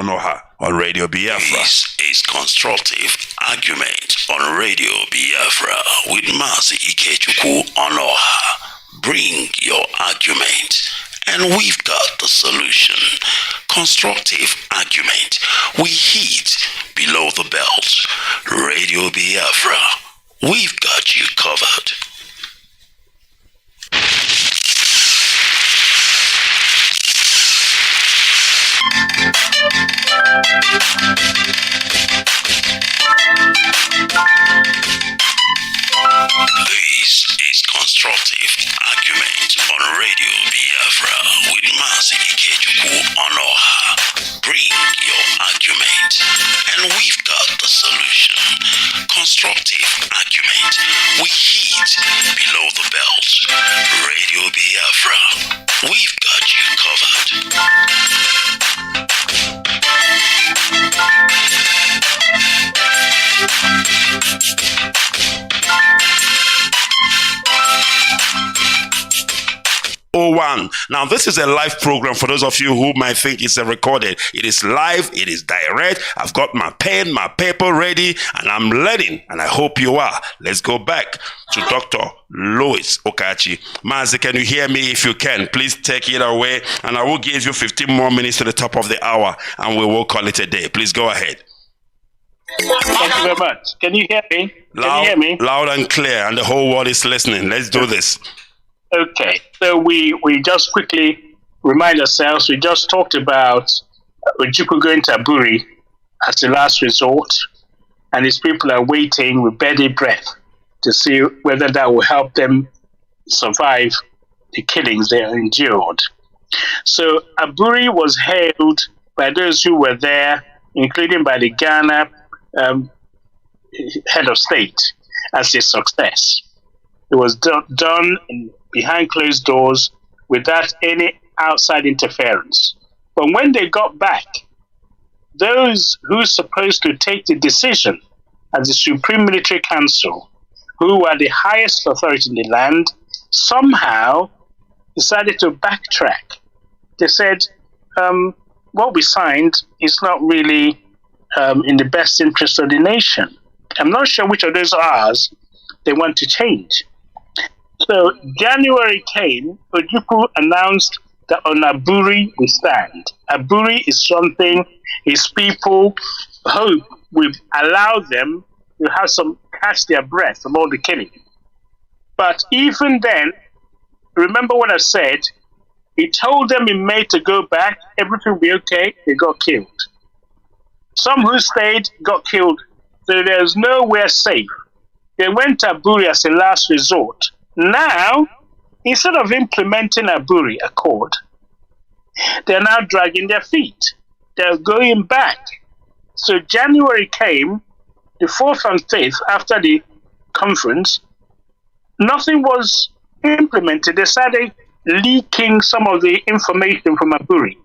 on Radio Biafra. This is Constructive Argument on Radio Biafra with Mazi Ikechukwu. Bring your argument, and we've got the solution. Constructive Argument. We hit below the belt. Radio Biafra. We've got you covered. This is Constructive Argument on Radio Biafra with Mazi Ikechukwu. Bring your argument, and we've got the solution. Constructive Argument. We hit below the belt. Radio Biafra. We've got you covered. Now, this is a live program for those of you who might think it's a recorded. It is live, it is direct. I've got my pen, my paper ready, and I'm learning, and I hope you are. Let's go back to Dr. Louis Okachi. Mazi, can you hear me? If you can, please take it away, and I will give you 15 more minutes to the top of the hour, and we will call it a day. Please go ahead. Thank you very much. Can you hear me? Can you hear me? Loud and clear, and the whole world is listening. Let's do this. Okay, so we just quickly remind ourselves, we just talked about Ojukwu going to Aburi as the last resort, and his people are waiting with bated breath to see whether that will help them survive the killings they endured. So Aburi was hailed by those who were there, including by the Ghana head of state, as a success. It was done behind closed doors without any outside interference. But when they got back, those who were supposed to take the decision as the Supreme Military Council, who were the highest authority in the land, somehow decided to backtrack. They said, what we signed is not really in the best interest of the nation. I'm not sure which of those R's they want to change. So January came, Ojukwu announced that on Aburi we stand. Aburi is something his people hope will allow them to have some catch their breath from all the killing. But even then, remember what I said, he told them in May to go back, everything will be okay, they got killed. Some who stayed got killed, so there's nowhere safe. They went to Aburi as a last resort. Now, instead of implementing Aburi Accord, they're now dragging their feet. They're going back. So January came, the 4th and 5th, after the conference, nothing was implemented. They started leaking some of the information from Aburi,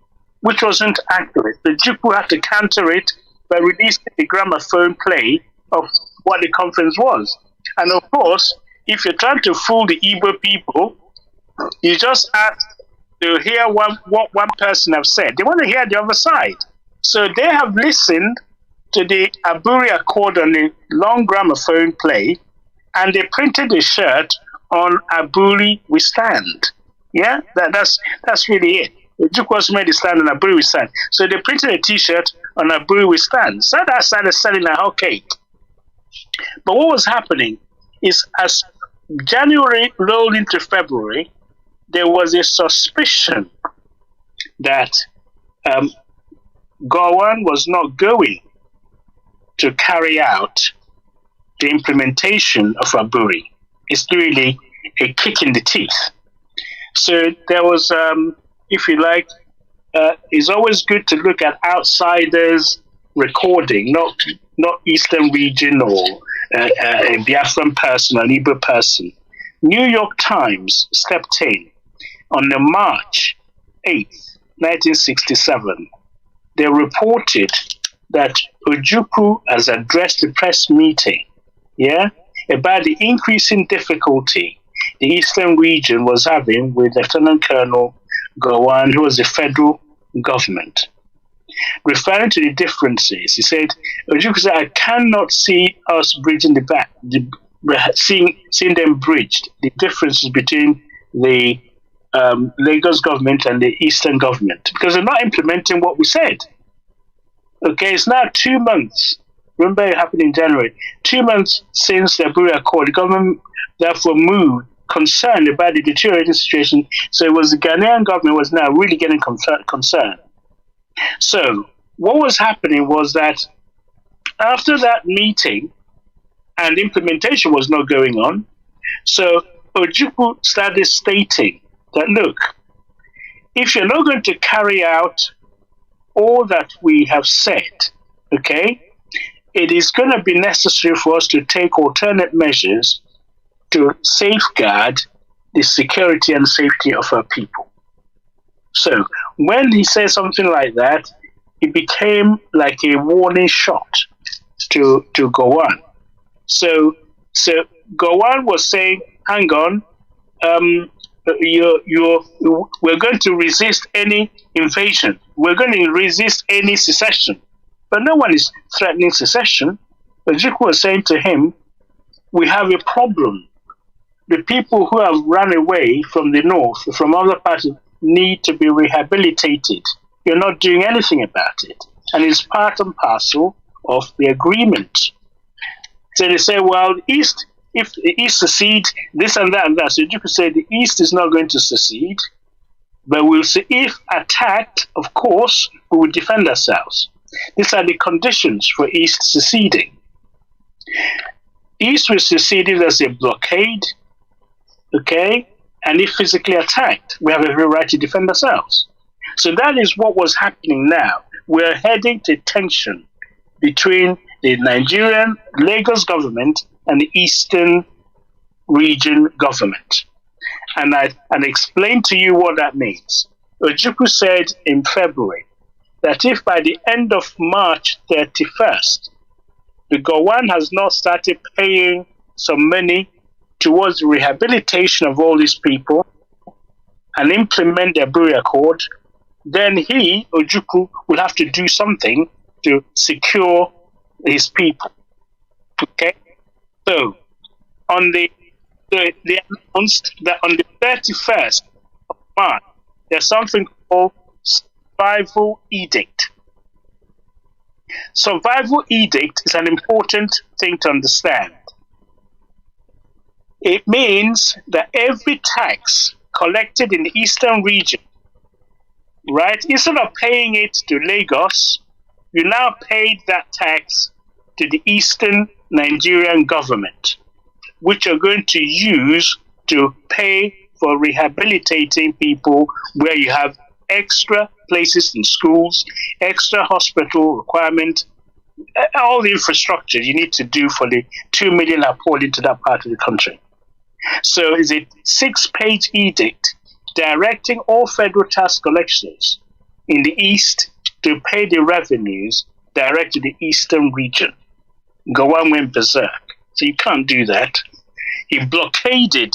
which wasn't accurate. The Ojukwu had to counter it by releasing the gramophone play of what the conference was. And of course, if you're trying to fool the Igbo people, you just ask to hear what one person have said. They want to hear the other side. So they have listened to the Aburi Accord on the long gramophone play, and they printed a shirt on Aburi We Stand. Yeah, that's really it. The Ojukwu was made a stand on Aburi We Stand. So they printed a T-shirt on Aburi We Stand. So that started selling a whole cake. But what was happening is as January rolled into February, there was a suspicion that Gowon was not going to carry out the implementation of Aburi. It's really a kick in the teeth. So there was, if you like, it's always good to look at outsiders' recording, not Eastern region or a Biafran person, an Igbo person. New York Times stepped in on the March 8th, 1967. They reported that Ojukwu has addressed the press meeting, about the increasing difficulty the Eastern region was having with Lieutenant Colonel Gowon, who was the federal government. Referring to the differences, he said, Ojukwu said, I cannot see us bridging seeing them bridged, the differences between the Lagos government and the Eastern government, because they're not implementing what we said. Okay, it's now 2 months. Remember, it happened in January. 2 months since the Aburi Accord, the government therefore moved, concerned about the deteriorating situation. So it was the Ghanaian government was now really getting concerned. So what was happening was that after that meeting, and implementation was not going on, so Ojukwu started stating that, look, if you're not going to carry out all that we have said, okay, it is going to be necessary for us to take alternate measures to safeguard the security and safety of our people. So when he said something like that, it became like a warning shot to Gowon. So Gowon was saying, hang on, we're going to resist any invasion. We're going to resist any secession. But no one is threatening secession. But Ojukwu was saying to him, we have a problem. The people who have run away from the north, from other parts, need to be rehabilitated. You're not doing anything about it. And it's part and parcel of the agreement. So they say, well, if the East secedes, this and that and that. So Ojukwu said the East is not going to secede, but we'll see if attacked, of course, we will defend ourselves. These are the conditions for East seceding. East will secede if there's a blockade, okay, and if physically attacked, we have every right to defend ourselves. So that is what was happening now. We're heading to tension between the Nigerian Lagos government and the Eastern region government. And I explained to you what that means. Ojukwu said in February that if by the end of March 31st, the Gowon has not started paying some money towards the rehabilitation of all these people and implement their Buri Accord, then he, Ojukwu, will have to do something to secure his people. Okay? So, they announced that on the 31st of March, there's something called Survival Edict. Survival Edict is an important thing to understand. It means that every tax collected in the eastern region, right, instead of paying it to Lagos, you now paid that tax to the eastern Nigerian government, which are going to use to pay for rehabilitating people where you have extra places in schools, extra hospital requirement, all the infrastructure you need to do for the 2 million are poured into that part of the country. So it's a 6-page edict directing all federal tax collectors in the east to pay the revenues direct to the eastern region. Gowon went berserk. So you can't do that. He blockaded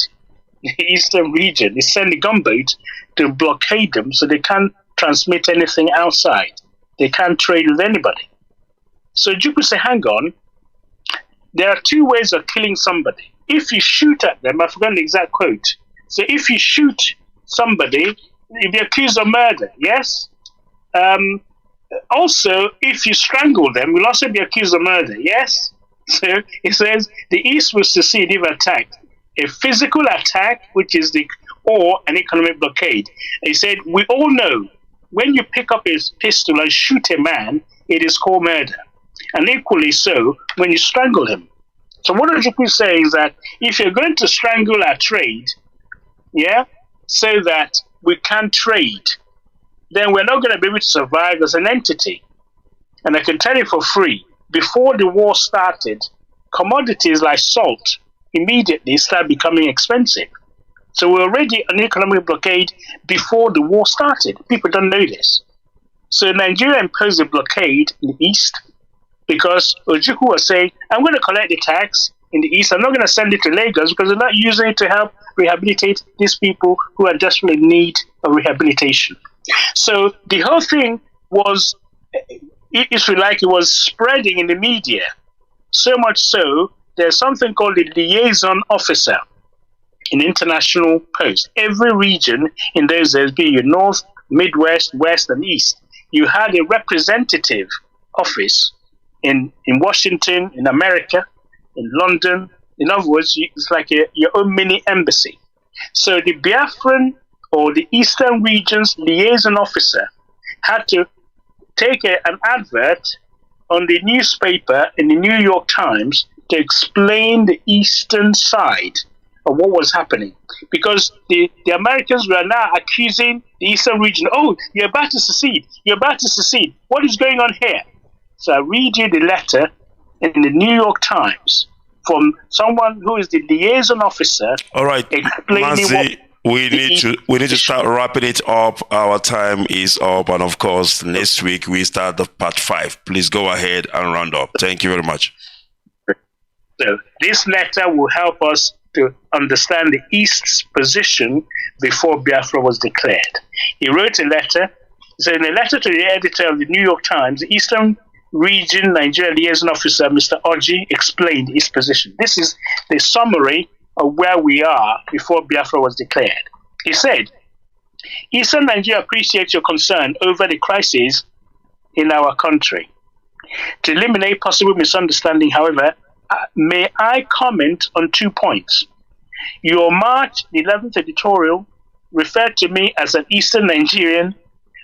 the eastern region. He sent a gunboat to blockade them so they can't transmit anything outside. They can't trade with anybody. So Ojukwu said, hang on, there are 2 ways of killing somebody. If you shoot at them, I forgot the exact quote. So if you shoot somebody, you'll be accused of murder, yes? Also, if you strangle them, you'll also be accused of murder, yes? So it says the East will succeed if attacked. A physical attack, which is or an economic blockade. He said, we all know when you pick up a pistol and shoot a man, it is called murder. And equally so when you strangle him. So what Ojukwu is saying is that if you're going to strangle our trade, so that we can't trade, then we're not going to be able to survive as an entity. And I can tell you for free, before the war started, commodities like salt immediately started becoming expensive. So we're already on an economic blockade before the war started. People don't know this. So Nigeria imposed a blockade in the east because Ojukwu was saying, I'm going to collect the tax in the east. I'm not going to send it to Lagos because they're not using it to help rehabilitate these people who are desperately in need of rehabilitation. So the whole thing was, if you like, it was spreading in the media. So much so, there's something called the liaison officer in international post. Every region in those days, be it North, Midwest, West, and East, you had a representative office in Washington, in America, in London. In other words, it's like your own mini embassy. So the Biafran or the Eastern region's liaison officer had to take an advert on the newspaper in the New York Times to explain the eastern side of what was happening. Because the Americans were now accusing the eastern region, oh, you're about to secede. You're about to secede. What is going on here? So I read you the letter in the New York Times from someone who is the liaison officer. All right, explaining Mazi, we need to start wrapping it up. Our time is up, and of course, next week we start the part 5. Please go ahead and round up. Thank you very much. So this letter will help us to understand the East's position before Biafra was declared. He wrote a letter. So in a letter to the editor of the New York Times, the Eastern Region Nigeria Liaison Officer, Mr. Oji, explained his position. This is the summary of where we are before Biafra was declared. He said, Eastern Nigeria appreciates your concern over the crisis in our country. To eliminate possible misunderstanding, however, may I comment on 2 points. Your March 11th editorial referred to me as an Eastern Nigerian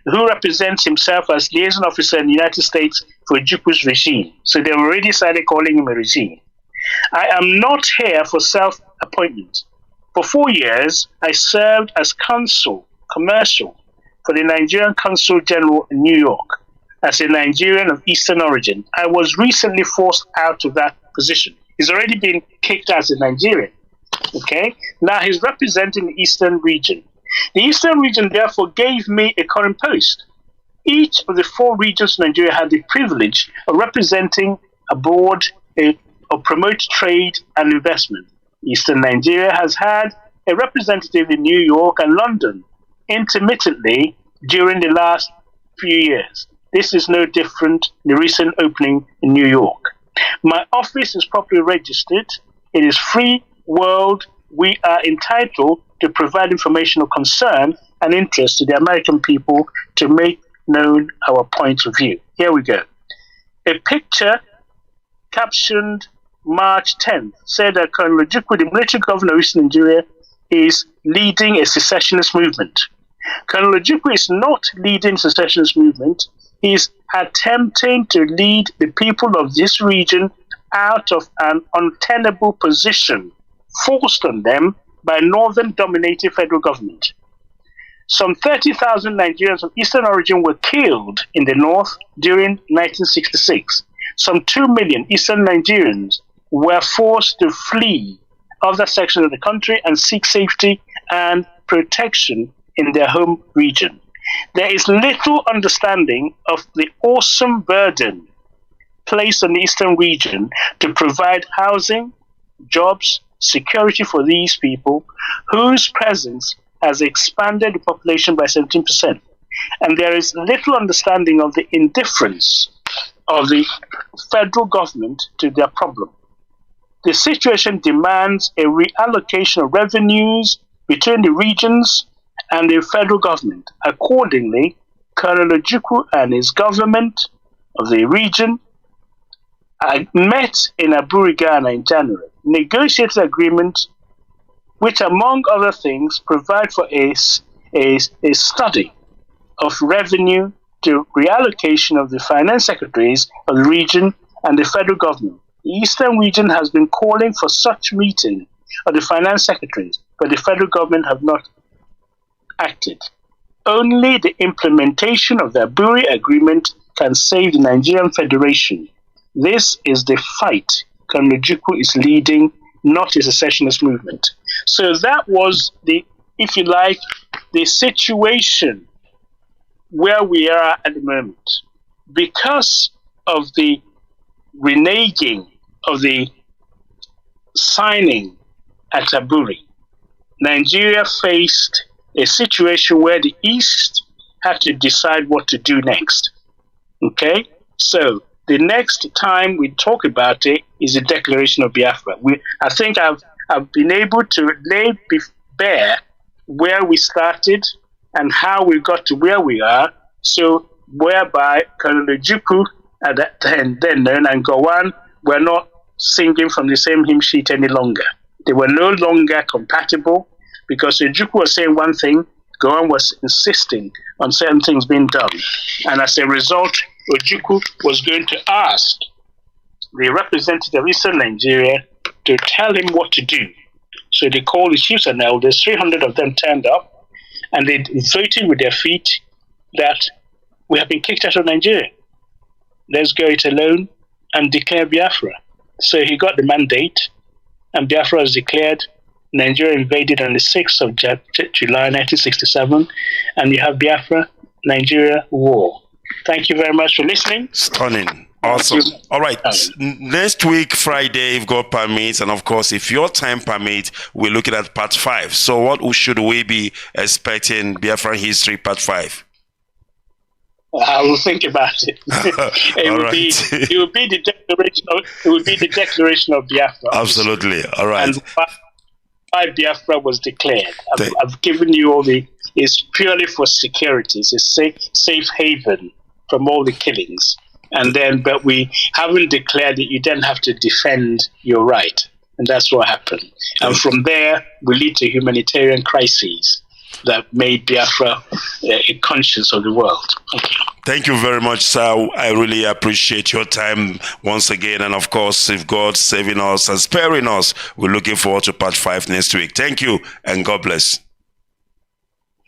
who represents himself as liaison officer in the United States for Ojukwu's regime. So they already started calling him a regime. I am not here for self-appointment. For 4 years, I served as consul, commercial, for the Nigerian Consul General in New York. As a Nigerian of Eastern origin, I was recently forced out of that position. He's already been kicked out as a Nigerian. Okay? Now he's representing the Eastern region. The Eastern region therefore gave me a current post. Each of the 4 regions in Nigeria had the privilege of representing abroad or promote trade and investment. Eastern Nigeria has had a representative in New York and London intermittently during the last few years. This is no different in the recent opening in New York. My office is properly registered. It is free world. We are entitled to provide information of concern and interest to the American people to make known our point of view. Here we go. A picture captioned March 10th said that Colonel Ojukwu, the military governor of Eastern Nigeria, is leading a secessionist movement. Colonel Ojukwu is not leading a secessionist movement. He is attempting to lead the people of this region out of an untenable position forced on them by northern-dominated federal government. Some 30,000 Nigerians of Eastern origin were killed in the north during 1966. Some 2 million Eastern Nigerians were forced to flee other sections of the country and seek safety and protection in their home region. There is little understanding of the awesome burden placed on the Eastern region to provide housing, jobs, security for these people, whose presence has expanded the population by 17%. And there is little understanding of the indifference of the federal government to their problem. The situation demands a reallocation of revenues between the regions and the federal government. Accordingly, Colonel Ojukwu and his government of the region met in Aburi, Ghana in January, negotiated an agreement which, among other things, provide for a study of revenue to reallocation of the finance secretaries of the region and the federal government. The Eastern region has been calling for such meeting of the finance secretaries, but the federal government have not acted. Only the implementation of the Aburi Agreement can save the Nigerian Federation. This is the fight Colonel Ojukwu is leading, not a secessionist movement. So that was the, if you like, the situation where we are at the moment. Because of the reneging of the signing at Aburi, Nigeria faced a situation where the East had to decide what to do next. Okay? So the next time we talk about it is the Declaration of Biafra. I think I've been able to lay bare where we started and how we got to where we are. So whereby Colonel Ojukwu at that time, then and Gowon were not singing from the same hymn sheet any longer. They were no longer compatible because Ojukwu was saying one thing, Gowon was insisting on certain things being done. And as a result, Ojukwu was going to ask the representative of Eastern Nigeria to tell him what to do. So they called the chiefs and elders, 300 of them turned up, and they voted with their feet that we have been kicked out of Nigeria. Let's go it alone and declare Biafra. So he got the mandate, and Biafra was declared. Nigeria invaded on the 6th of July 1967, and you have Biafra, Nigeria war. Thank you very much for listening. Stunning. Awesome. All right. Next week, Friday, if God permits, and of course, if your time permits, we're looking at part 5. So what should we be expecting Biafran history part 5? I will think about it. It would be the declaration of Biafra. Absolutely. All right. And why Biafra was declared. I've given you all the. It's purely for security. It's a safe haven from all the killings. And then, but we haven't declared that you then have to defend your right. And that's what happened. And from there, we lead to humanitarian crises that made Biafra a conscience of the world. Okay. Thank you very much, sir. I really appreciate your time once again. And of course, if God's saving us and sparing us, we're looking forward to part 5 next week. Thank you, and God bless.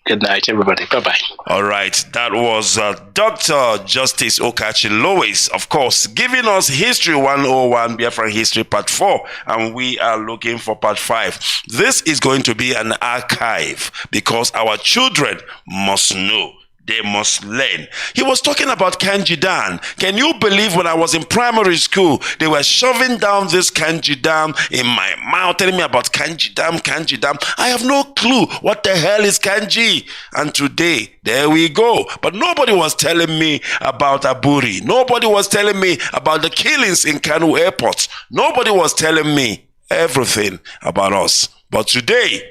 Good night, everybody. Bye-bye. All right. That was Dr. Justice Okachi Lois, of course, giving us History 101, Biafran History Part 4. And we are looking for Part 5. This is going to be an archive because our children must know they must learn. He was talking about Kanjidan. Can you believe when I was in primary school, they were shoving down this Kanjidan in my mouth, telling me about Kanjidan. I have no clue what the hell is Kanji. And today, there we go. But nobody was telling me about Aburi. Nobody was telling me about the killings in Kanu airport. Nobody was telling me everything about us. But today,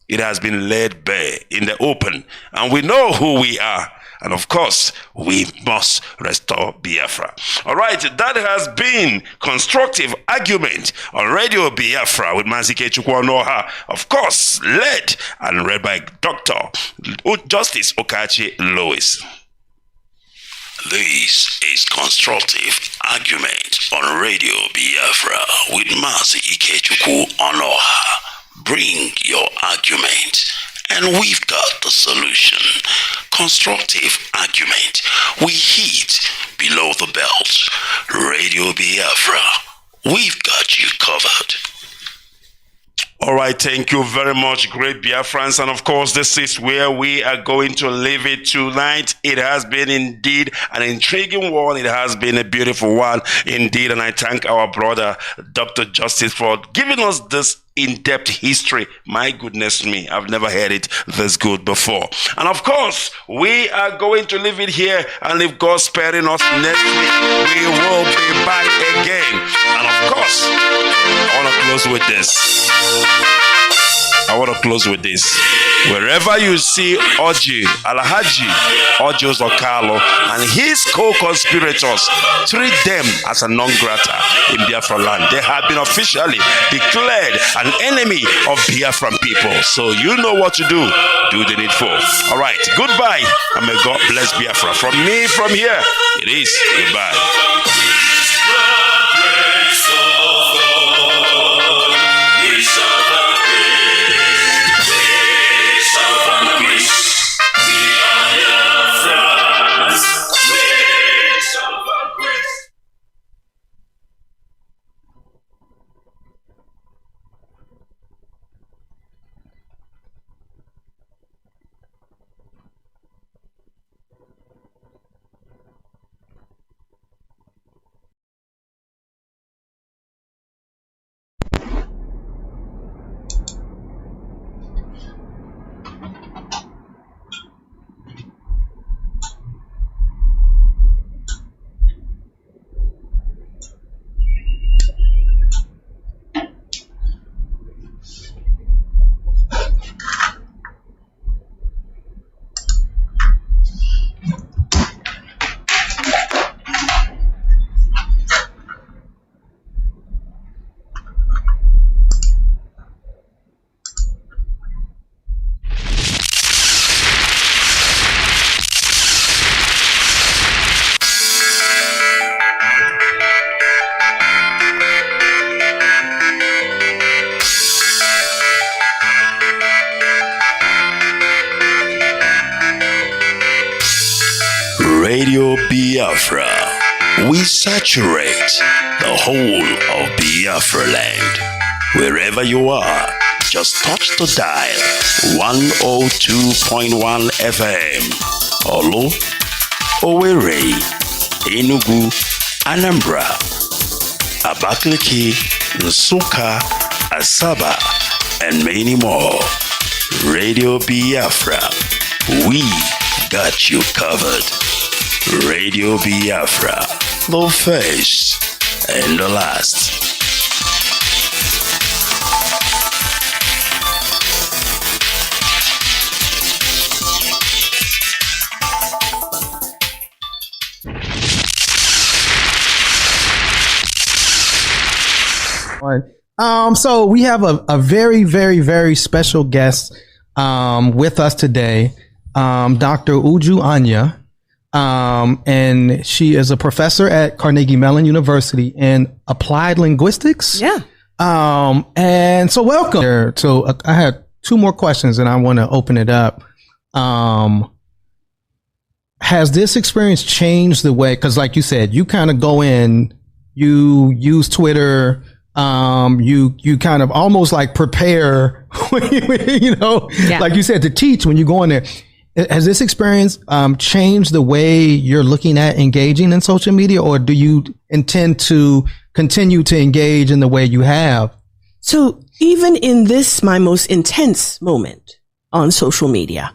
it has been laid bare in the open, and we know who we are. And of course, we must restore Biafra. All right, that has been constructive argument on Radio Biafra with Mazi Ikechukwu. Of course, led and read by Dr. Justice Okachi Lois. This is constructive argument on Radio Biafra with Mazi Ikechukwu. Bring your argument, and we've got the solution. Constructive argument. We hit below the belt. Radio Biafra. We've got you covered. All right, thank you very much, great Biafrans. And of course, this is where we are going to leave it tonight. It has been indeed an intriguing one. It has been a beautiful one indeed. And I thank our brother, Dr. Justice, for giving us this in-depth history. My goodness me, I've never heard it this good before. And of course, we are going to leave it here, and if God's sparing us next week, we will be back again. And of course, I want to close with this. Wherever you see Alhaji Oji Okalo and his co-conspirators, treat them as a non-grata in Biafra land. They have been officially declared an enemy of Biafran people. So you know what to do. Do the needful. All right. Goodbye. And may God bless Biafra. From me, from here, it is goodbye. Radio Biafra. We saturate the whole of Biafra land. Wherever you are, just touch the dial 102.1 FM. Olu, Owerri, Enugu, Anambra, Abakaliki, Nsukka, Asaba, and many more. Radio Biafra. We got you covered. Radio Biafra, the first and the last. So we have a very, very, very special guest with us today, Dr. Uju Anya. And she is a professor at Carnegie Mellon University in applied linguistics. Yeah. And so welcome. So I had two more questions and I want to open it up. Has this experience changed the way, because like you said, you kind of go in, you use Twitter, you kind of almost like prepare, like you said, to teach when you go in there. Has this experience changed the way you're looking at engaging in social media, or do you intend to continue to engage in the way you have? So even in this, my most intense moment on social media,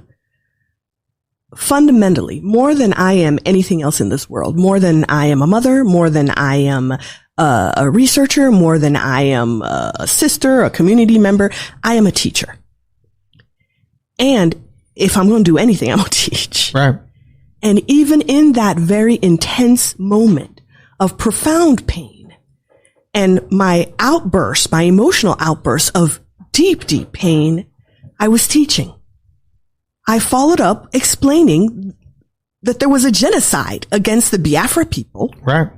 fundamentally, more than I am anything else in this world, more than I am a mother, more than I am a researcher, more than I am a sister, a community member, I am a teacher. And if I'm going to do anything, I'm going to teach. Right. And even in that very intense moment of profound pain and my outburst, my emotional outburst of deep, deep pain, I was teaching. I followed up explaining that there was a genocide against the Biafra people. Right.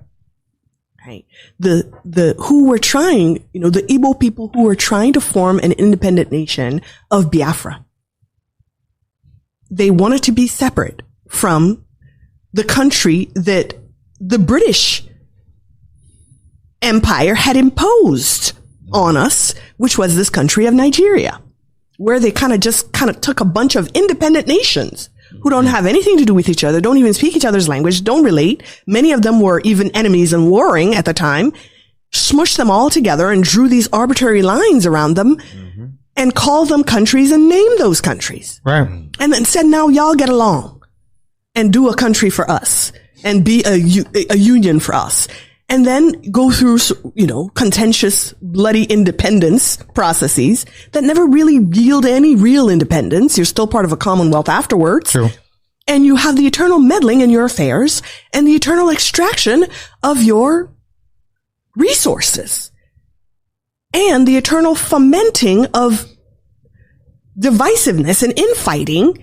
Right. Who were trying, the Igbo people who were trying to form an independent nation of Biafra. They wanted to be separate from the country that the British Empire had imposed on us, which was this country of Nigeria, where they kind of took a bunch of independent nations who don't have anything to do with each other, don't even speak each other's language, don't relate. Many of them were even enemies and warring at the time, smushed them all together and drew these arbitrary lines around them. And call them countries and name those countries. Right. And then said, now y'all get along and do a country for us and be a union for us. And then go through, contentious, bloody independence processes that never really yield any real independence. You're still part of a commonwealth afterwards. True. And you have the eternal meddling in your affairs and the eternal extraction of your resources. And the eternal fomenting of divisiveness and infighting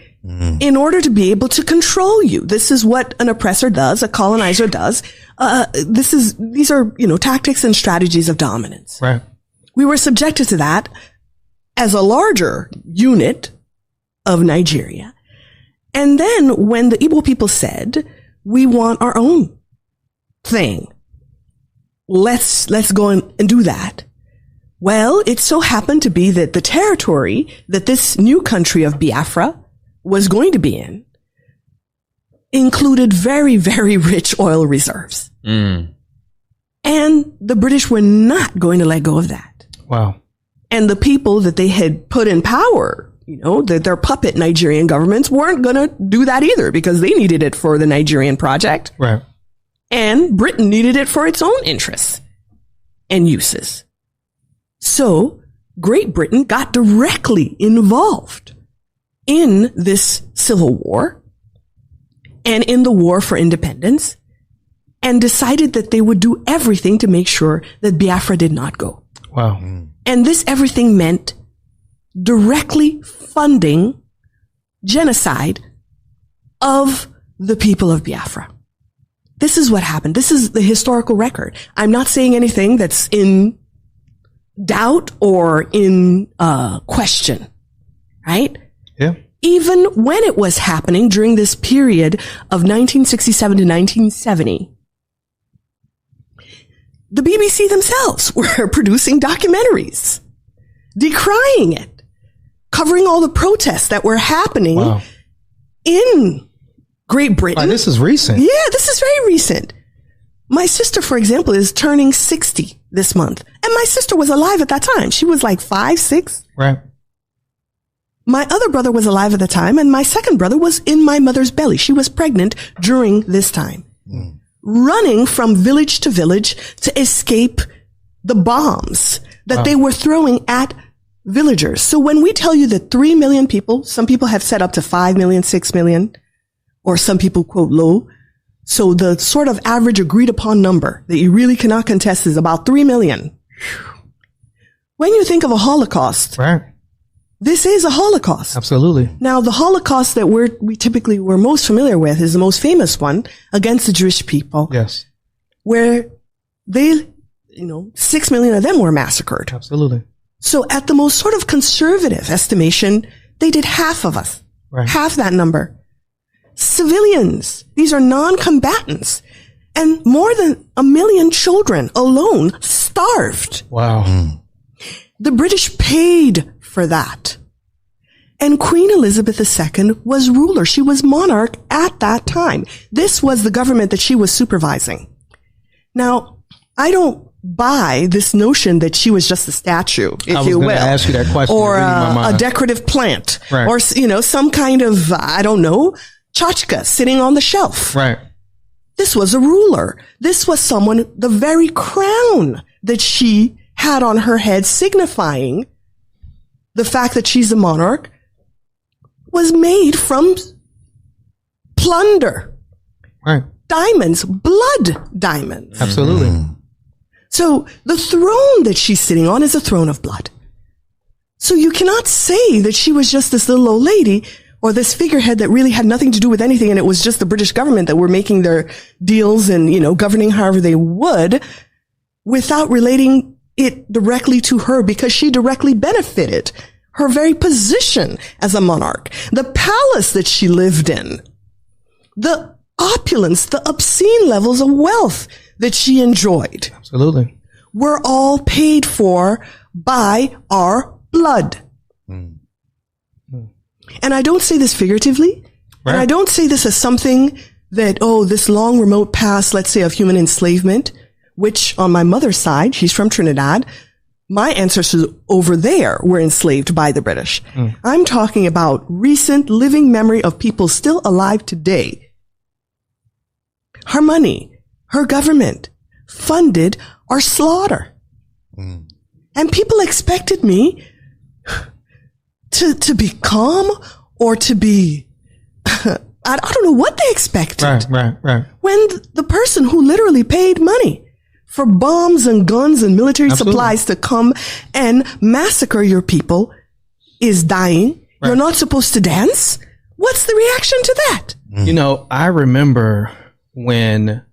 in order to be able to control you. This is what an oppressor does, a colonizer does. These are, tactics and strategies of dominance. Right. We were subjected to that as a larger unit of Nigeria. And then when the Igbo people said, we want our own thing, let's go and do that. Well, it so happened to be that the territory that this new country of Biafra was going to be in included very, very rich oil reserves. And the British were not going to let go of that. Wow. And the people that they had put in power, their puppet Nigerian governments weren't going to do that either because they needed it for the Nigerian project. Right. And Britain needed it for its own interests and uses. So Great Britain got directly involved in this civil war and in the war for independence and decided that they would do everything to make sure that Biafra did not go. Wow. And this everything meant directly funding genocide of the people of Biafra. This is what happened. This is the historical record. I'm not saying anything that's in doubt or in question, right? Yeah. Even when it was happening during this period of 1967 to 1970, the BBC themselves were producing documentaries decrying it, covering all the protests that were happening in Great Britain. This is recent. Yeah, this is very recent. My sister, for example, is turning 60 this month. And my sister was alive at that time. She was like 5, 6. Right. My other brother was alive at the time. And my second brother was in my mother's belly. She was pregnant during this time. Running from village to village to escape the bombs that they were throwing at villagers. So when we tell you that 3 million people, some people have said up to 5 million, 6 million, or some people quote low. So the sort of average agreed upon number that you really cannot contest is about 3 million. When you think of a Holocaust, right, this is a Holocaust. Absolutely. Now, the Holocaust that we typically were most familiar with is the most famous one against the Jewish people. Yes. Where they, 6 million of them were massacred. Absolutely. So at the most sort of conservative estimation, they did half of us. Right. Half that number. Civilians. These are non-combatants. And more than 1 million children alone starved. Wow. The British paid for that. And Queen Elizabeth II was ruler. She was monarch at that time. This was the government that she was supervising. Now, I don't buy this notion that she was just a statue, if you will. Ask you that question, or a decorative plant, right. Or, some kind of, I don't know, tchotchke sitting on the shelf. Right. This was a ruler. This was someone, the very crown that she had on her head, signifying the fact that she's a monarch, was made from plunder. Right. Diamonds, blood diamonds. Absolutely. So the throne that she's sitting on is a throne of blood. So you cannot say that she was just this little old lady or this figurehead that really had nothing to do with anything, and it was just the British government that were making their deals and, governing however they would, without relating it directly to her, because she directly benefited her very position as a monarch, the palace that she lived in, the opulence, the obscene levels of wealth that she enjoyed. Absolutely. Were all paid for by our blood. And I don't say this figuratively. Right. And I don't say this as something that, this long remote past, let's say, of human enslavement, which on my mother's side, she's from Trinidad, my ancestors over there were enslaved by the British. I'm talking about recent living memory of people still alive today. Her money, her government funded our slaughter. And people expected me to be calm or to be, I don't know what they expected. Right. When the person who literally paid money for bombs and guns and military supplies to come and massacre your people is dying. Right. You're not supposed to dance. What's the reaction to that? I remember when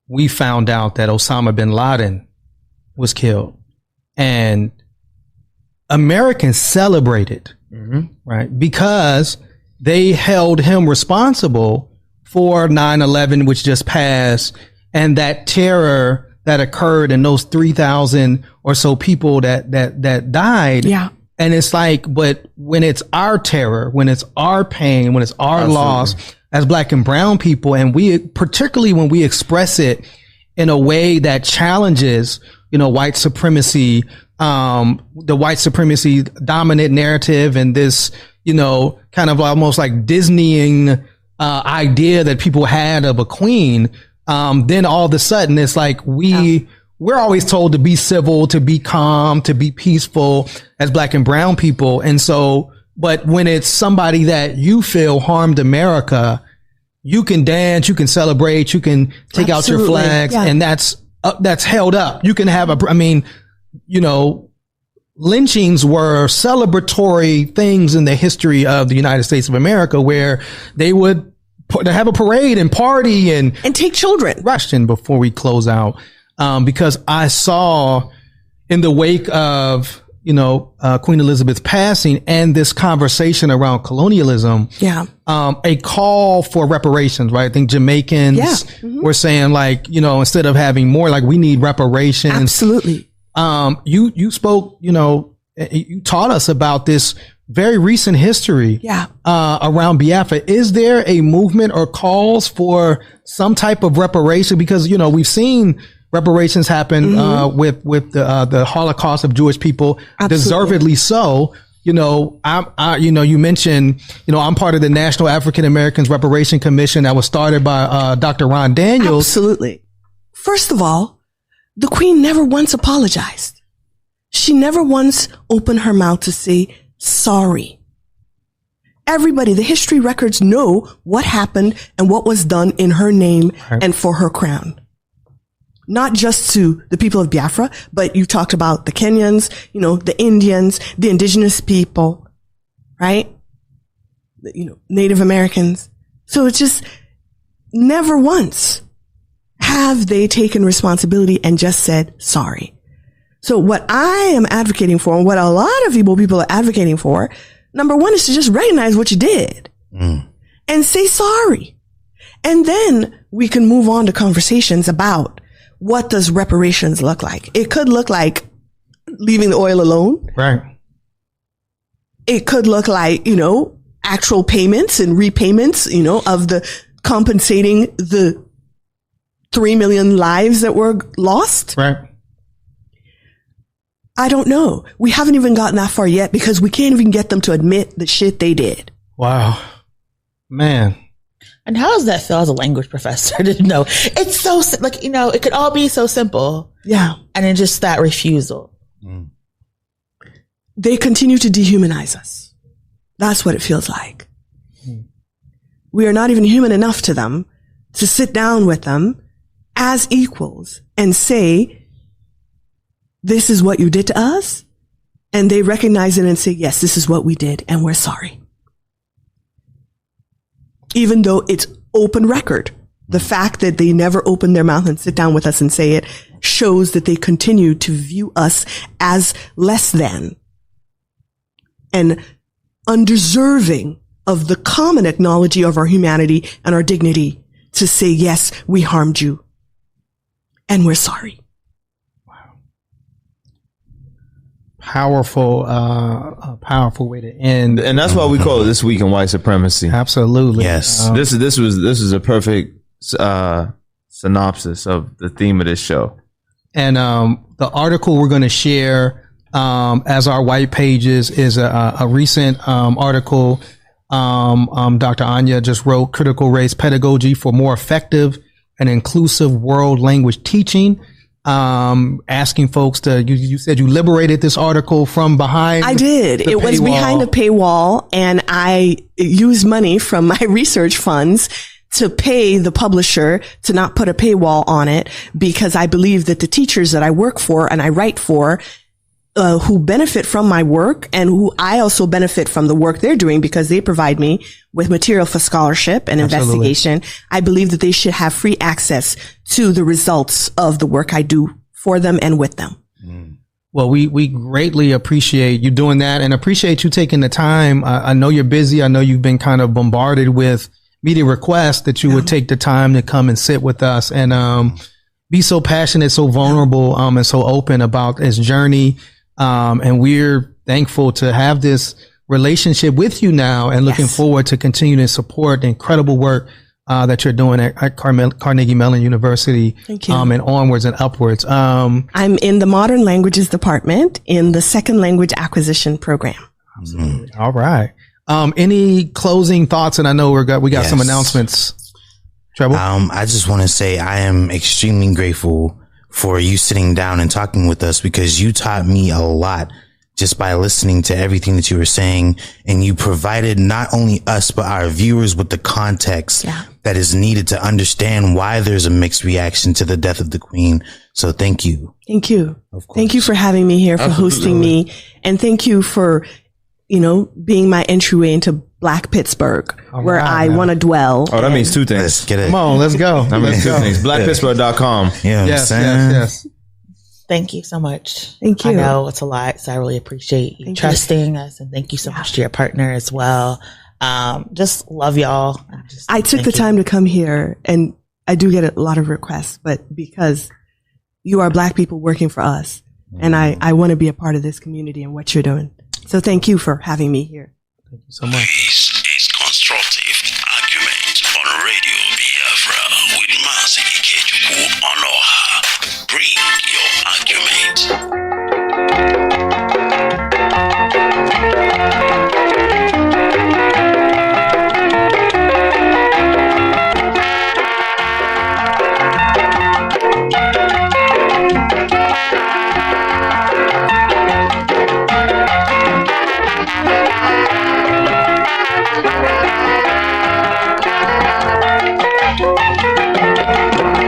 we found out that Osama bin Laden was killed, and Americans celebrated, right? Because they held him responsible for 9/11, which just passed, and that terror that occurred, and those 3,000 or so people that died. Yeah. And it's like, but when it's our terror, when it's our pain, when it's our loss as Black and brown people, and we, particularly when we express it in a way that challenges, white supremacy, the white supremacy dominant narrative, and this, kind of almost like Disneying idea that people had of a queen, then all of a sudden it's like we're always told to be civil, to be calm, to be peaceful as Black and brown people. And so, but when it's somebody that you feel harmed America, you can dance, you can celebrate, you can take out your flags, and that's held up. You can have lynchings were celebratory things in the history of the United States of America, where they would have a parade and party and take children. Question before we close out, because I saw in the wake of, Queen Elizabeth's passing and this conversation around colonialism, a call for reparations, right? I think Jamaicans were saying, like, instead of having more, like, we need reparations. Absolutely. You spoke, you taught us about this very recent history around Biafra. Is there a movement or calls for some type of reparation? Because, we've seen reparations happen with the Holocaust of Jewish people. Absolutely. Deservedly so. You mentioned, I'm part of the National African Americans Reparation Commission that was started by Dr. Ron Daniels. Absolutely. First of all, the Queen never once apologized. She never once opened her mouth to say sorry. Everybody, the history records know what happened and what was done in her name and for her crown. Not just to the people of Biafra, but you talked about the Kenyans, the Indians, the indigenous people, right? Native Americans. So it's just never once have they taken responsibility and just said sorry. So what I am advocating for, and what a lot of people are advocating for, number one is to just recognize what you did and say sorry. And then we can move on to conversations about what does reparations look like. It could look like leaving the oil alone. Right. It could look like, actual payments and repayments, of the compensating the 3 million lives that were lost. Right. I don't know. We haven't even gotten that far yet because we can't even get them to admit the shit they did. Wow. Man. And how does that feel as a language professor to know? It's so, it could all be so simple. Yeah. And then just that refusal. They continue to dehumanize us. That's what it feels like. We are not even human enough to them to sit down with them as equals and say, this is what you did to us. And they recognize it and say, yes, this is what we did. And we're sorry. Even though it's open record, the fact that they never open their mouth and sit down with us and say it shows that they continue to view us as less than and undeserving of the common acknowledgement of our humanity and our dignity to say, yes, we harmed you and we're sorry. Powerful, a powerful way to end, and that's why we call it This Week in White Supremacy. Absolutely, yes. This is a perfect synopsis of the theme of this show. And the article we're going to share as our white pages is a recent article. Dr. Anya just wrote "Critical Race Pedagogy for More Effective and Inclusive World Language Teaching." Asking folks to, you said you liberated this article from behind. I did. It was behind a paywall, and I used money from my research funds to pay the publisher to not put a paywall on it, because I believe that the teachers that I work for and I write for, who benefit from my work and who I also benefit from the work they're doing because they provide me with material for scholarship and investigation. I believe that they should have free access to the results of the work I do for them and with them. Well, we greatly appreciate you doing that and appreciate you taking the time. I know you're busy. I know you've been kind of bombarded with media requests that you would take the time to come and sit with us and be so passionate, so vulnerable, and so open about his journey. And we're thankful to have this relationship with you now and looking forward to continuing to support the incredible work that you're doing at Carnegie Mellon University. Thank you. And onwards and upwards. I'm in the Modern Languages Department in the Second Language Acquisition Program. Absolutely. All right. Any closing thoughts? And I know we got some announcements. Treble? I just want to say I am extremely grateful for you sitting down and talking with us, because you taught me a lot just by listening to everything that you were saying. And you provided not only us, but our viewers with the context that is needed to understand why there's a mixed reaction to the death of the Queen. So thank you. Thank you. Thank you for having me here, for hosting me. And thank you for, being my entryway into Black Pittsburgh, where I want to dwell. Oh, that means two things. Let's get it. Come on, let's go. That means two things. BlackPittsburgh.com. Yeah, yes. Thank you so much. Thank you. I know it's a lot, so I really appreciate you trusting us, and thank you so much to your partner as well. Just love y'all. I took the time to come here, and I do get a lot of requests, but because you are Black people working for us, and I want to be a part of this community and what you're doing. So thank you for having me here. Thank you so much. This is Constructive Argument on Radio Biafra with Mazi Onoha. Bring your argument.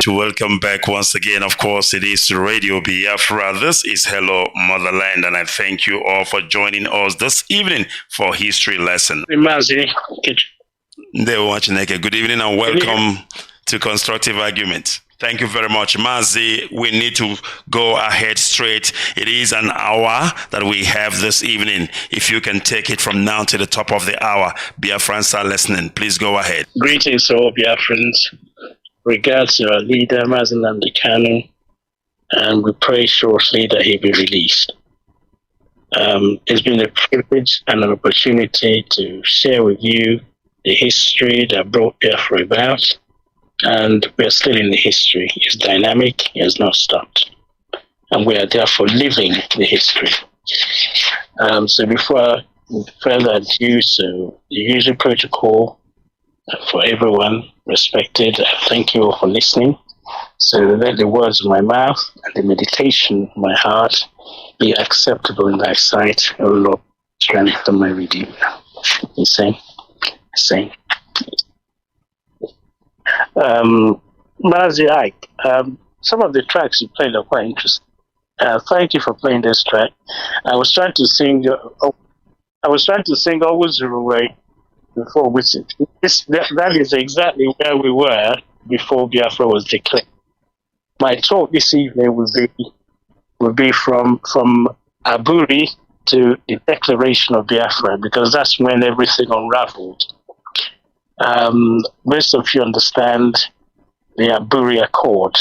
To welcome back once again, of course, it is Radio Biafra. This is Hello Motherland, and I thank you all for joining us this evening for History Lesson. Mazi. Good evening and welcome to Constructive Argument. Thank you very much, Mazi. We need to go ahead straight. It is an hour that we have this evening. If you can take it from now to the top of the hour, Biafrans are listening. Please go ahead. Greetings to all Biafrans. Regards to our leader, Nnamdi Kanu, and we pray shortly that he be released. It's been a privilege and an opportunity to share with you the history that brought Biafra about. And we're still in the history. It's dynamic, it has not stopped. And we are therefore living the history. So before further ado, so the usual protocol for everyone respected. Thank you all for listening. So let the words of my mouth and the meditation of my heart be acceptable in thy sight, O Lord, strength of my Redeemer. You sing. Mazi, some of the tracks you played are quite interesting. Thank you for playing this track. I was trying to sing Always Away before, which that is exactly where we were before Biafra was declared. My talk this evening will be from Aburi to the declaration of Biafra, because that's when everything unraveled. Most of you understand the Aburi Accord.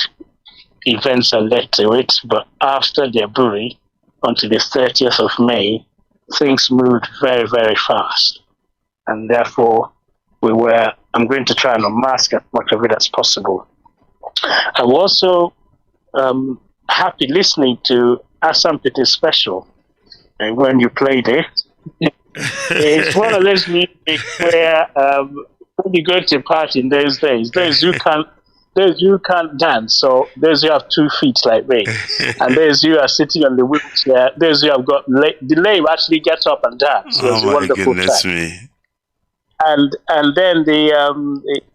Events that led to it, but after the Aburi, until the 30th of May, things moved very, very fast. And therefore, I'm going to try and unmask as much of it as possible. I was also happy listening to Assam Pity Special, and when you played it. It's one of those music where when you go to a party in those days, those who can't dance, so those who have 2 feet like me, and those who are sitting on the wheelchair, those who have got delay actually get up and dance. So it's a wonderful time. And then the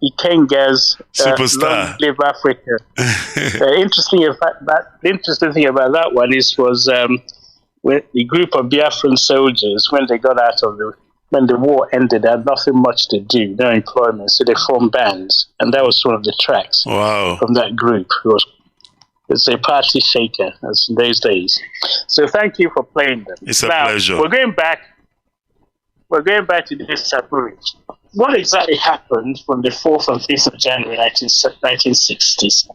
Ikenga's Superstar. Long Live Africa. The interesting thing about that one was when the group of Biafran soldiers, when they got out of when the war ended, they had nothing much to do, no employment, so they formed bands, and that was one of the tracks from that group. It's a party shaker, as in those days. So thank you for playing them. It's a pleasure. We're going back to this Aburi. What exactly happened from the 4th and 5th of January 1960s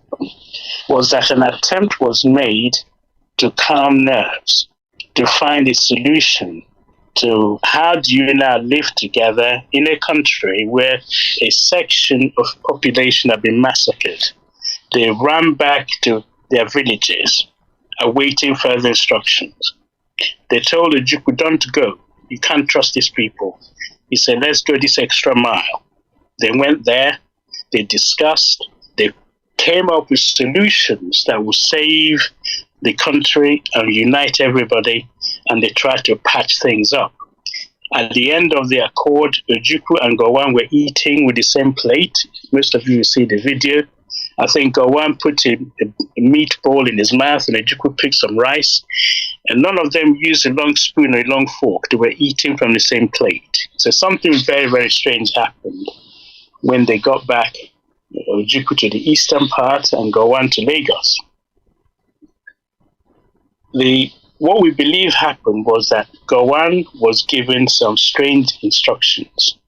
was that an attempt was made to calm nerves, to find a solution to how do you now live together in a country where a section of population have been massacred. They ran back to their villages, awaiting further instructions. They told Ojukwu, don't go. You can't trust these people. He said, let's go this extra mile. They went there, they discussed, they came up with solutions that will save the country and unite everybody, and they tried to patch things up. At the end of the accord, Ojukwu and Gowon were eating with the same plate. Most of you will see the video. I think Gowon put a meatball in his mouth and Ojukwu picked some rice. And none of them used a long spoon or a long fork. They were eating from the same plate. So something very, very strange happened when they got back, Ojukwu to the eastern part and Gowon to Lagos. What we believe happened was that Gowon was given some strange instructions.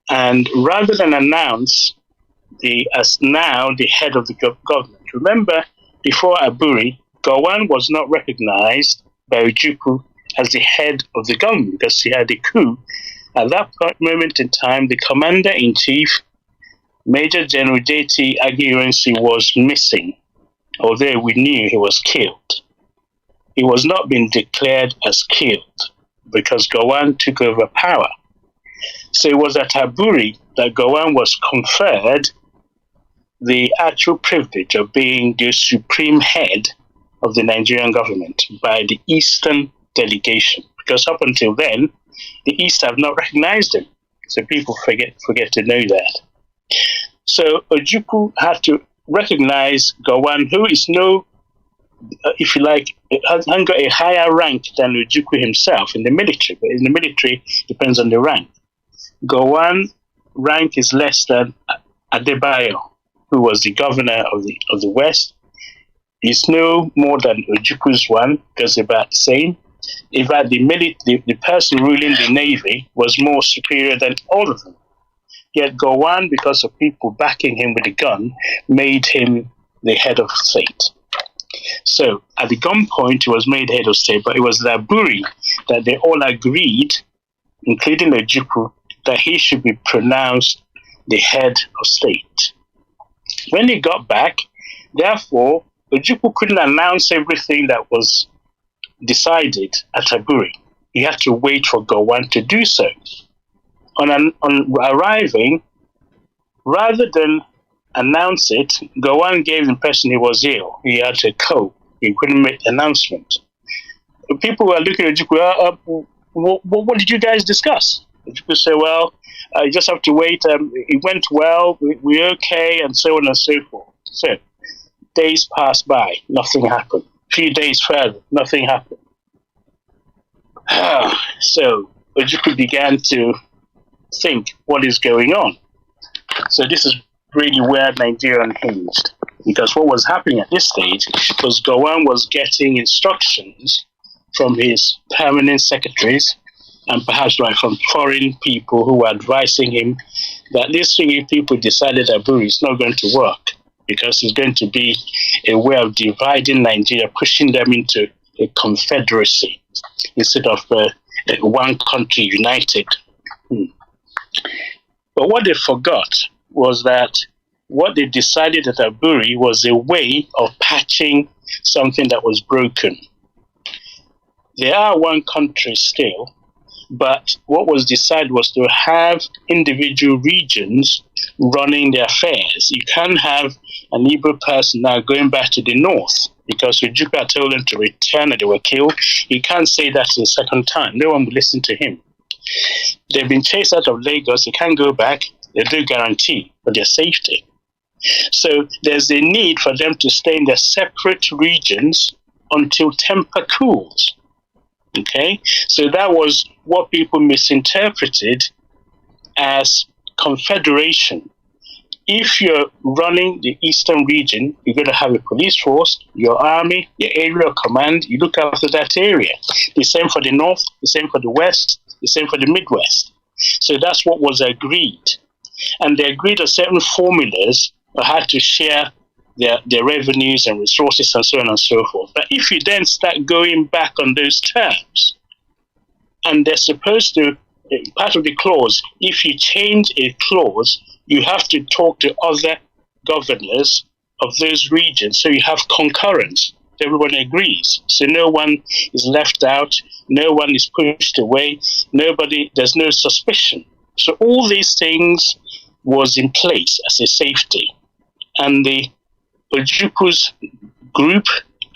And rather than announce as now the head of the government, remember, before Aburi, Gowon was not recognized by Ojukwu as the head of the government because he had a coup. At that moment in time, the commander-in-chief, Major General J.T. Aguiyi was missing, although we knew he was killed. He was not being declared as killed because Gowon took over power. So it was at Aburi that Gowon was conferred the actual privilege of being the supreme head of the Nigerian government by the Eastern delegation. Because up until then, the East have not recognized him. So people forget to know that. So Ojukwu had to recognize Gowon, who is if you like, has got a higher rank than Ojukwu himself in the military, but in the military depends on the rank. Gowon rank is less than Adebayo, who was the governor of the West. He's no more than Ojukwu's one, because they're about the same. In fact, the person ruling the Navy was more superior than all of them. Yet Gowon, because of people backing him with a gun, made him the head of state. So at the gunpoint, he was made head of state, but it was the Aburi that they all agreed, including Ojukwu, that he should be pronounced the head of state. When he got back, therefore, Ojukwu couldn't announce everything that was decided at Aburi. He had to wait for Gowon to do so. On arriving, rather than announce it, Gowon gave the impression he was ill. He had a cold. He couldn't make the announcement. People were looking at Ojukwu, what did you guys discuss? Ojukwu said, well, you just have to wait. It went well, we're okay, and so on and so forth. So, days passed by, nothing happened. A few days further, nothing happened. So, Ojukwu began to think, what is going on? So this is really where Nigeria unhinged. Because what was happening at this stage was Gowon was getting instructions from his permanent secretaries and perhaps from foreign people who were advising him that these three people decided that Aburi is not going to work because it's going to be a way of dividing Nigeria, pushing them into a confederacy instead of one country united. But what they forgot was that what they decided at Aburi was a way of patching something that was broken. They are one country still, but what was decided was to have individual regions running their affairs. You can't have an Igbo person now going back to the north because Ojukwu told them to return and they were killed. You can't say that a second time. No one will listen to him. They've been chased out of Lagos. They can't go back. There's no guarantee for their safety. So there's a need for them to stay in their separate regions until temper cools. Okay? So that was what people misinterpreted as confederation. If you're running the eastern region, you're going to have a police force, your army, your area of command, you look after that area. The same for the north, the same for the west, the same for the Midwest. So that's what was agreed. And they agreed on certain formulas on how to share their revenues and resources and so on and so forth. But if you then start going back on those terms, and they're supposed to, part of the clause, if you change a clause, you have to talk to other governors of those regions so you have concurrence. Everyone agrees. So no one is left out, no one is pushed away, there's no suspicion. So all these things was in place as a safety. And the Ojukwu's group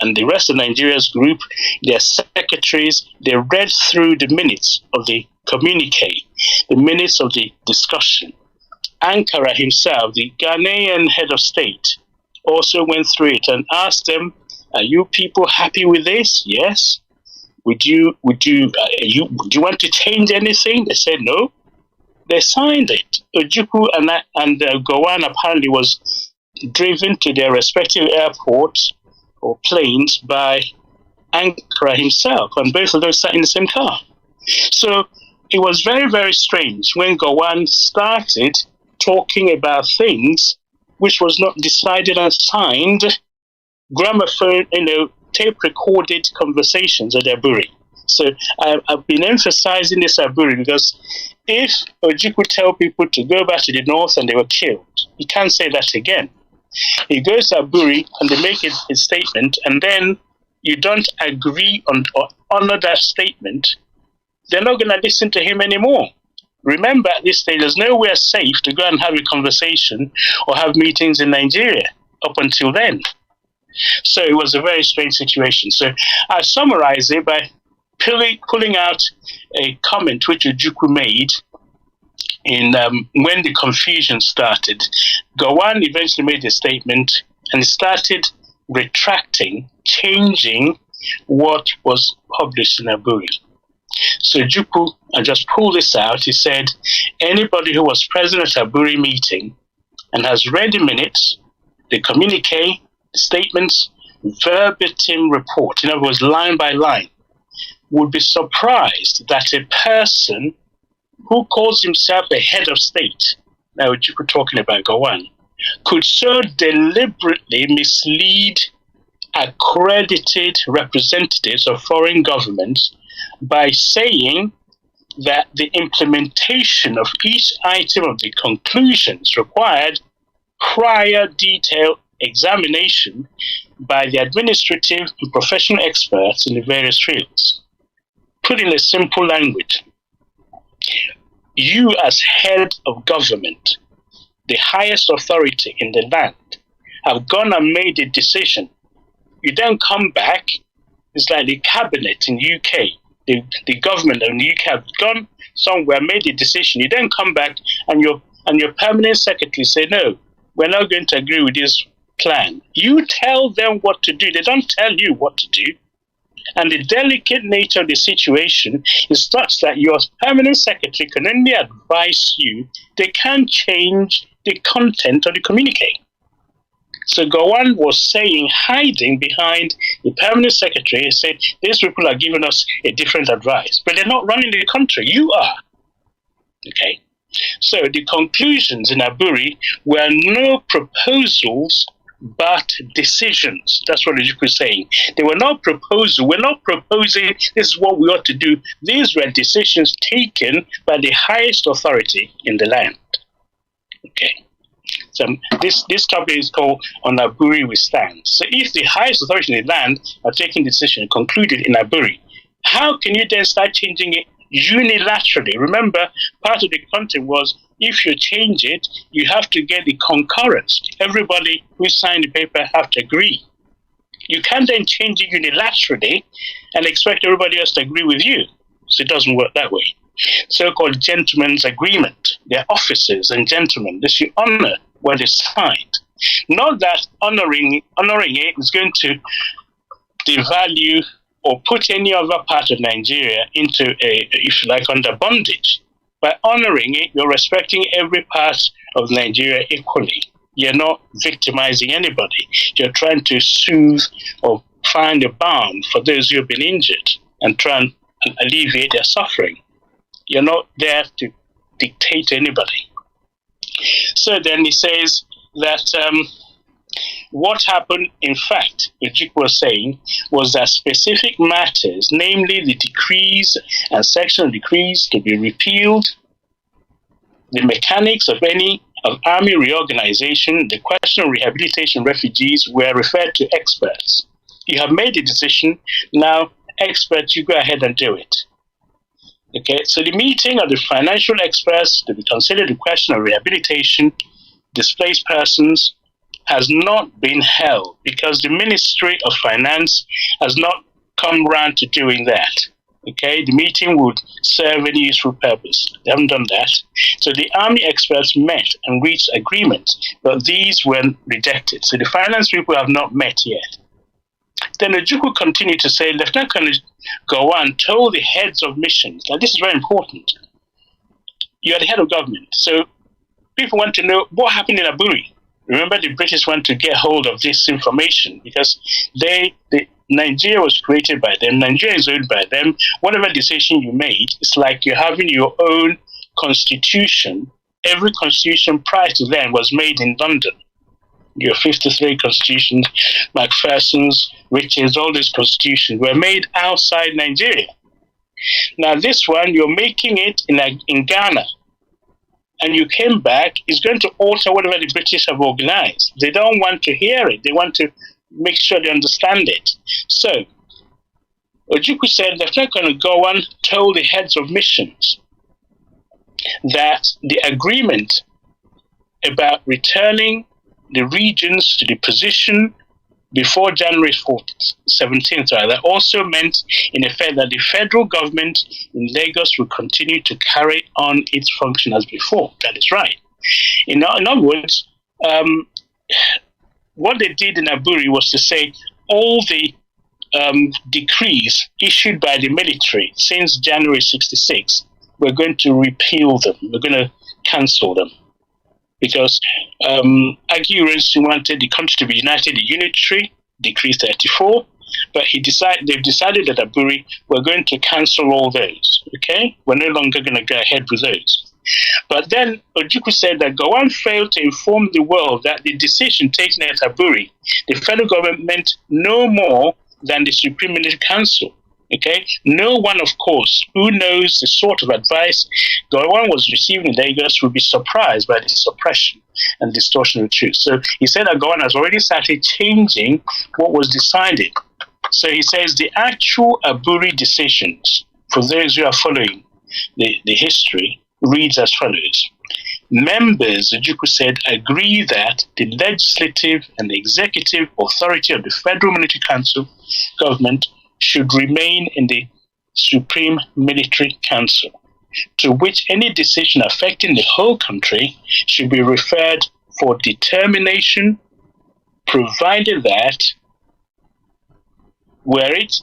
and the rest of Nigeria's group, their secretaries, they read through the minutes of the communique, the minutes of the discussion. Ankara himself, the Ghanaian head of state, also went through it and asked them, are you people happy with this? Yes. Would you want to change anything? They said no. They signed it. Ojukwu and Gowon apparently was driven to their respective airports or planes by Ankara himself, and both of those sat in the same car. So it was very, very strange when Gowon started talking about things which was not decided and signed, gramophone, tape-recorded conversations at Aburi. So I've been emphasizing this Aburi because if Ojukwu tell people to go back to the north and they were killed, he can't say that again. He goes to Aburi and they make a statement, and then you don't agree on or honor that statement, they're not going to listen to him anymore. Remember, at this stage, there's nowhere safe to go and have a conversation or have meetings in Nigeria up until then. So it was a very strange situation. So I summarize it by pulling out a comment which Ojukwu made in when the confusion started. Gowon eventually made a statement and started retracting, changing what was published in Aburi. So Ojukwu, I just pulled this out, he said, anybody who was present at Aburi meeting and has read the minutes, the communique, the statements, verbatim report, in other words, line by line, would be surprised that a person who calls himself a head of state, now Ojukwu talking about Gowon, could so deliberately mislead accredited representatives of foreign governments by saying that the implementation of each item of the conclusions required prior detailed examination by the administrative and professional experts in the various fields. Put in a simple language, you as head of government, the highest authority in the land, have gone and made a decision. You then come back, it's like the cabinet in the UK, the government in the UK have gone somewhere, made a decision. You then come back and your permanent secretary say, no, we're not going to agree with this plan. You tell them what to do. They don't tell you what to do. And the delicate nature of the situation is such that your permanent secretary can only advise you. They can't change the content of the communique. So Gowon was saying, hiding behind the permanent secretary, said, these people are giving us a different advice. But they're not running the country. You are. Okay. So the conclusions in Aburi were no proposals, but decisions. That's what Ojukwu is saying. They were not proposals. We're not proposing this is what we ought to do. These were decisions taken by the highest authority in the land. Okay. So this topic is called On Aburi We Stand. So if the highest authority in the land are taking decision concluded in Aburi, how can you then start changing it unilaterally? Remember, part of the content was if you change it, you have to get the concurrence. Everybody who signed the paper have to agree. You can't then change it unilaterally and expect everybody else to agree with you. So it doesn't work that way. So-called gentleman's agreement. They're officers and gentlemen. They should honor what is signed. Not that honoring it is going to devalue or put any other part of Nigeria into a, if you like, under bondage. By honoring it, you're respecting every part of Nigeria equally. You're not victimizing anybody. You're trying to soothe or find a balm for those who have been injured and try and alleviate their suffering. You're not there to dictate to anybody. So then he says that what happened, in fact, Ojukwu was saying, was that specific matters, namely the decrees and section of decrees to be repealed, the mechanics of army reorganization, the question of rehabilitation refugees were referred to experts. You have made a decision, now experts, you go ahead and do it. Okay, so the meeting of the financial experts to be considered the question of rehabilitation, displaced persons, has not been held because the Ministry of Finance has not come round to doing that. Okay, the meeting would serve any useful purpose. They haven't done that. So the army experts met and reached agreement, but these were rejected. So the finance people have not met yet. Then Ojukwu continued to say, Lieutenant Colonel Gowon told the heads of missions, now this is very important, you are the head of government, so people want to know what happened in Aburi. Remember, the British want to get hold of this information because Nigeria was created by them, Nigeria is owned by them. Whatever decision you made, it's like you're having your own constitution. Every constitution prior to then was made in London. Your 53 constitutions, Macpherson's, Richards, all these constitutions were made outside Nigeria. Now this one, you're making it in Ghana. And you came back, it's going to alter whatever the British have organized. They don't want to hear it. They want to make sure they understand it. So, Ojukwu said Lieutenant Colonel Gowon told the heads of missions that the agreement about returning the regions to the position before January 17th, that also meant, in effect, that the federal government in Lagos will continue to carry on its function as before. That is right. In other words, what they did in Aburi was to say all the decrees issued by the military since January 66, we're going to repeal them. We're going to cancel them. Because Aguirre wanted the country to be united and unitary, Decree 34, but they've decided at Aburi, we're going to cancel all those, okay? We're no longer going to go ahead with those. But then Ojukwu said that Gowon failed to inform the world that the decision taken at Aburi, the federal government meant no more than the Supreme Military Council. Okay, no one, of course, who knows the sort of advice Gowon was receiving in Lagos would be surprised by the suppression and distortion of the truth. So he said that Gowon has already started changing what was decided. So he says the actual Aburi decisions, for those who are following the history, reads as follows. Members, Ojukwu said, agree that the legislative and the executive authority of the Federal Military Council government should remain in the Supreme Military Council, to which any decision affecting the whole country should be referred for determination, provided that, were it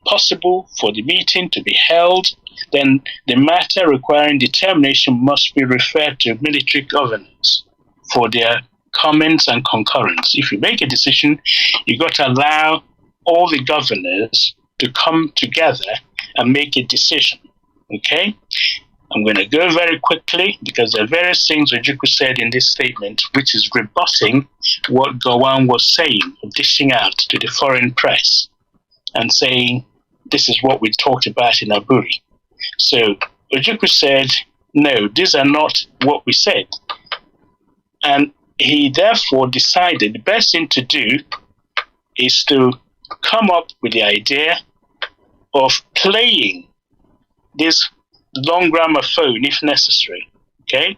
possible for the meeting to be held, then the matter requiring determination must be referred to military governors for their comments and concurrence. If you make a decision, you got to allow all the governors to come together and make a decision. Okay? I'm going to go very quickly because there are various things Ojukwu said in this statement which is rebutting what Gowon was saying, dishing out to the foreign press and saying, this is what we talked about in Aburi. So Ojukwu said, no, these are not what we said. And he therefore decided the best thing to do is to come up with the idea of playing this long gramophone if necessary, okay?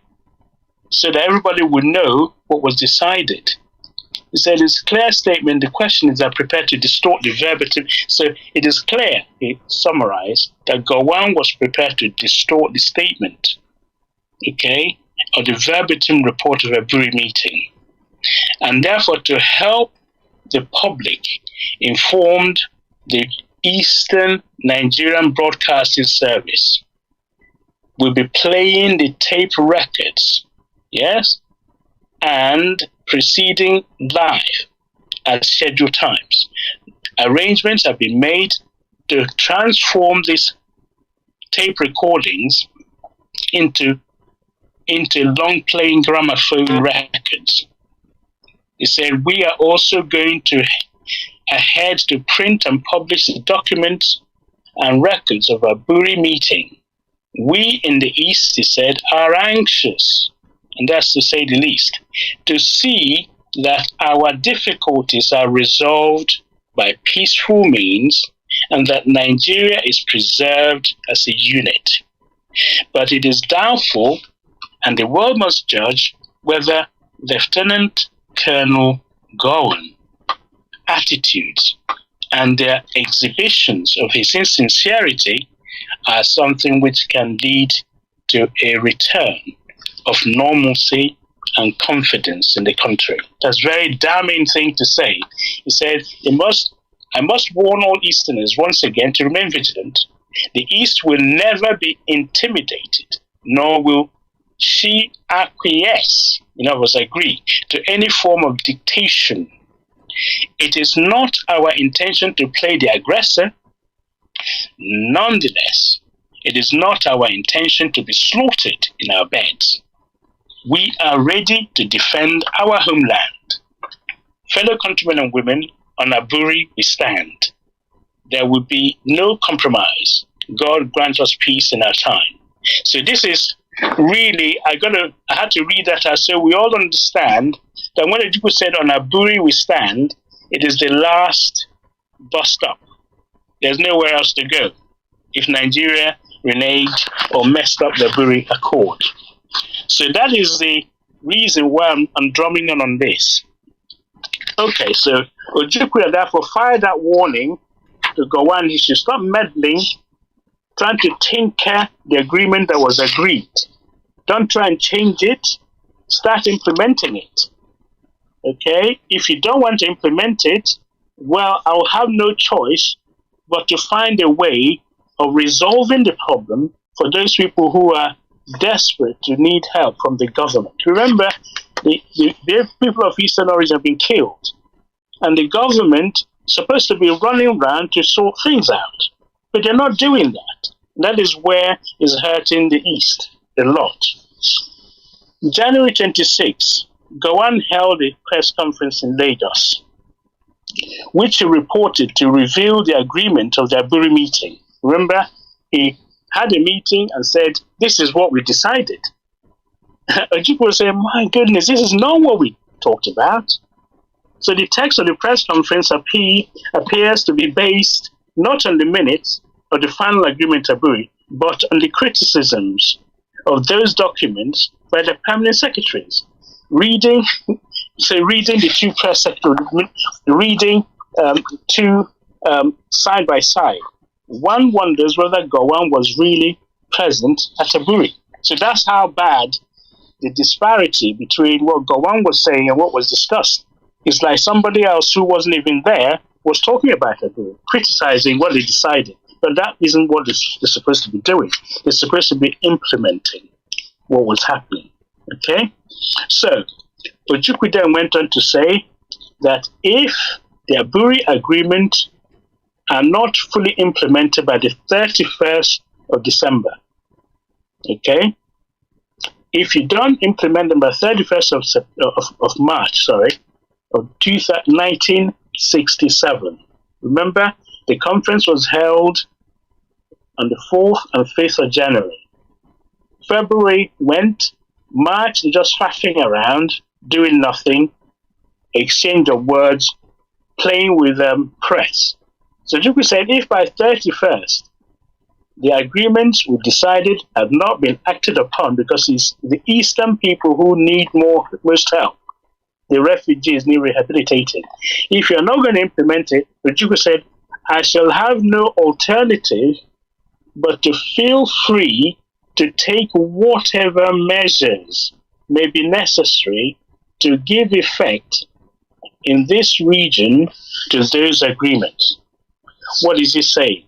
So that everybody would know what was decided. He said it's a clear statement, the questions are prepared to distort the verbatim. So it is clear, he summarized, that Gowon was prepared to distort the statement, okay, of the verbatim report of a Aburi meeting. And therefore to help the public informed the Eastern Nigerian Broadcasting Service will be playing the tape records, yes, and proceeding live at scheduled times. Arrangements have been made to transform these tape recordings into long-playing gramophone records. He said, we are also going to ahead to print and publish the documents and records of our Aburi meeting. We in the East, he said, are anxious, and that's to say the least, to see that our difficulties are resolved by peaceful means and that Nigeria is preserved as a unit. But it is doubtful, and the world must judge, whether Lieutenant Colonel Gowon attitudes and their exhibitions of his insincerity are something which can lead to a return of normalcy and confidence in the country. That's a very damning thing to say. He said, I must warn all Easterners once again to remain vigilant. The East will never be intimidated, nor will she acquiesce, in other words, agree, to any form of dictation. It is not our intention to play the aggressor. Nonetheless, it is not our intention to be slaughtered in our beds. We are ready to defend our homeland. Fellow countrymen and women, on Aburi we stand. There will be no compromise. God grant us peace in our time. So this is really, I had to read that out so we all understand that when the people said on Aburi we stand, it is the last bus stop. There's nowhere else to go if Nigeria reneged or messed up the Aburi Accord. So that is the reason why I'm drumming on this. Okay, so Ojukwu therefore fired that warning to Gowon. He should stop meddling, trying to tinker the agreement that was agreed. Don't try and change it. Start implementing it. Okay? If you don't want to implement it, well, I'll have no choice but to find a way of resolving the problem for those people who are desperate to need help from the government. Remember, the people of Eastern origin have been killed, and the government is supposed to be running around to sort things out, but they're not doing that. That is where it's hurting the East a lot. January 26, Gowon held a press conference in Lagos, which he reported to reveal the agreement of the Aburi meeting. Remember, he had a meeting and said, this is what we decided. Ojukwu was saying, my goodness, this is not what we talked about. So the text of the press conference appears to be based not on the minutes of the final agreement of Aburi, but on the criticisms of those documents by the permanent secretaries. Reading the two press secretaries, reading two side by side, one wonders whether Gowon was really present at Aburi. So that's how bad the disparity between what Gowon was saying and what was discussed. It's like somebody else who wasn't even there was talking about Aburi, criticizing what they decided. But that isn't what they're supposed to be doing. They're supposed to be implementing what was happening. Okay? So, Ojukwu then went on to say that if the Aburi agreement are not fully implemented by the 31st of December, okay? If you don't implement them by 31st of March, of 1967, remember, the conference was held on the 4th and 5th of January. February went, March just faffing around, doing nothing, exchange of words, playing with press. So Ojukwu said if by 31st the agreements we decided have not been acted upon because it's the eastern people who need most help, the refugees need rehabilitating. If you're not going to implement it, Ojukwu said, I shall have no alternative but to feel free to take whatever measures may be necessary to give effect in this region to those agreements. What is he saying?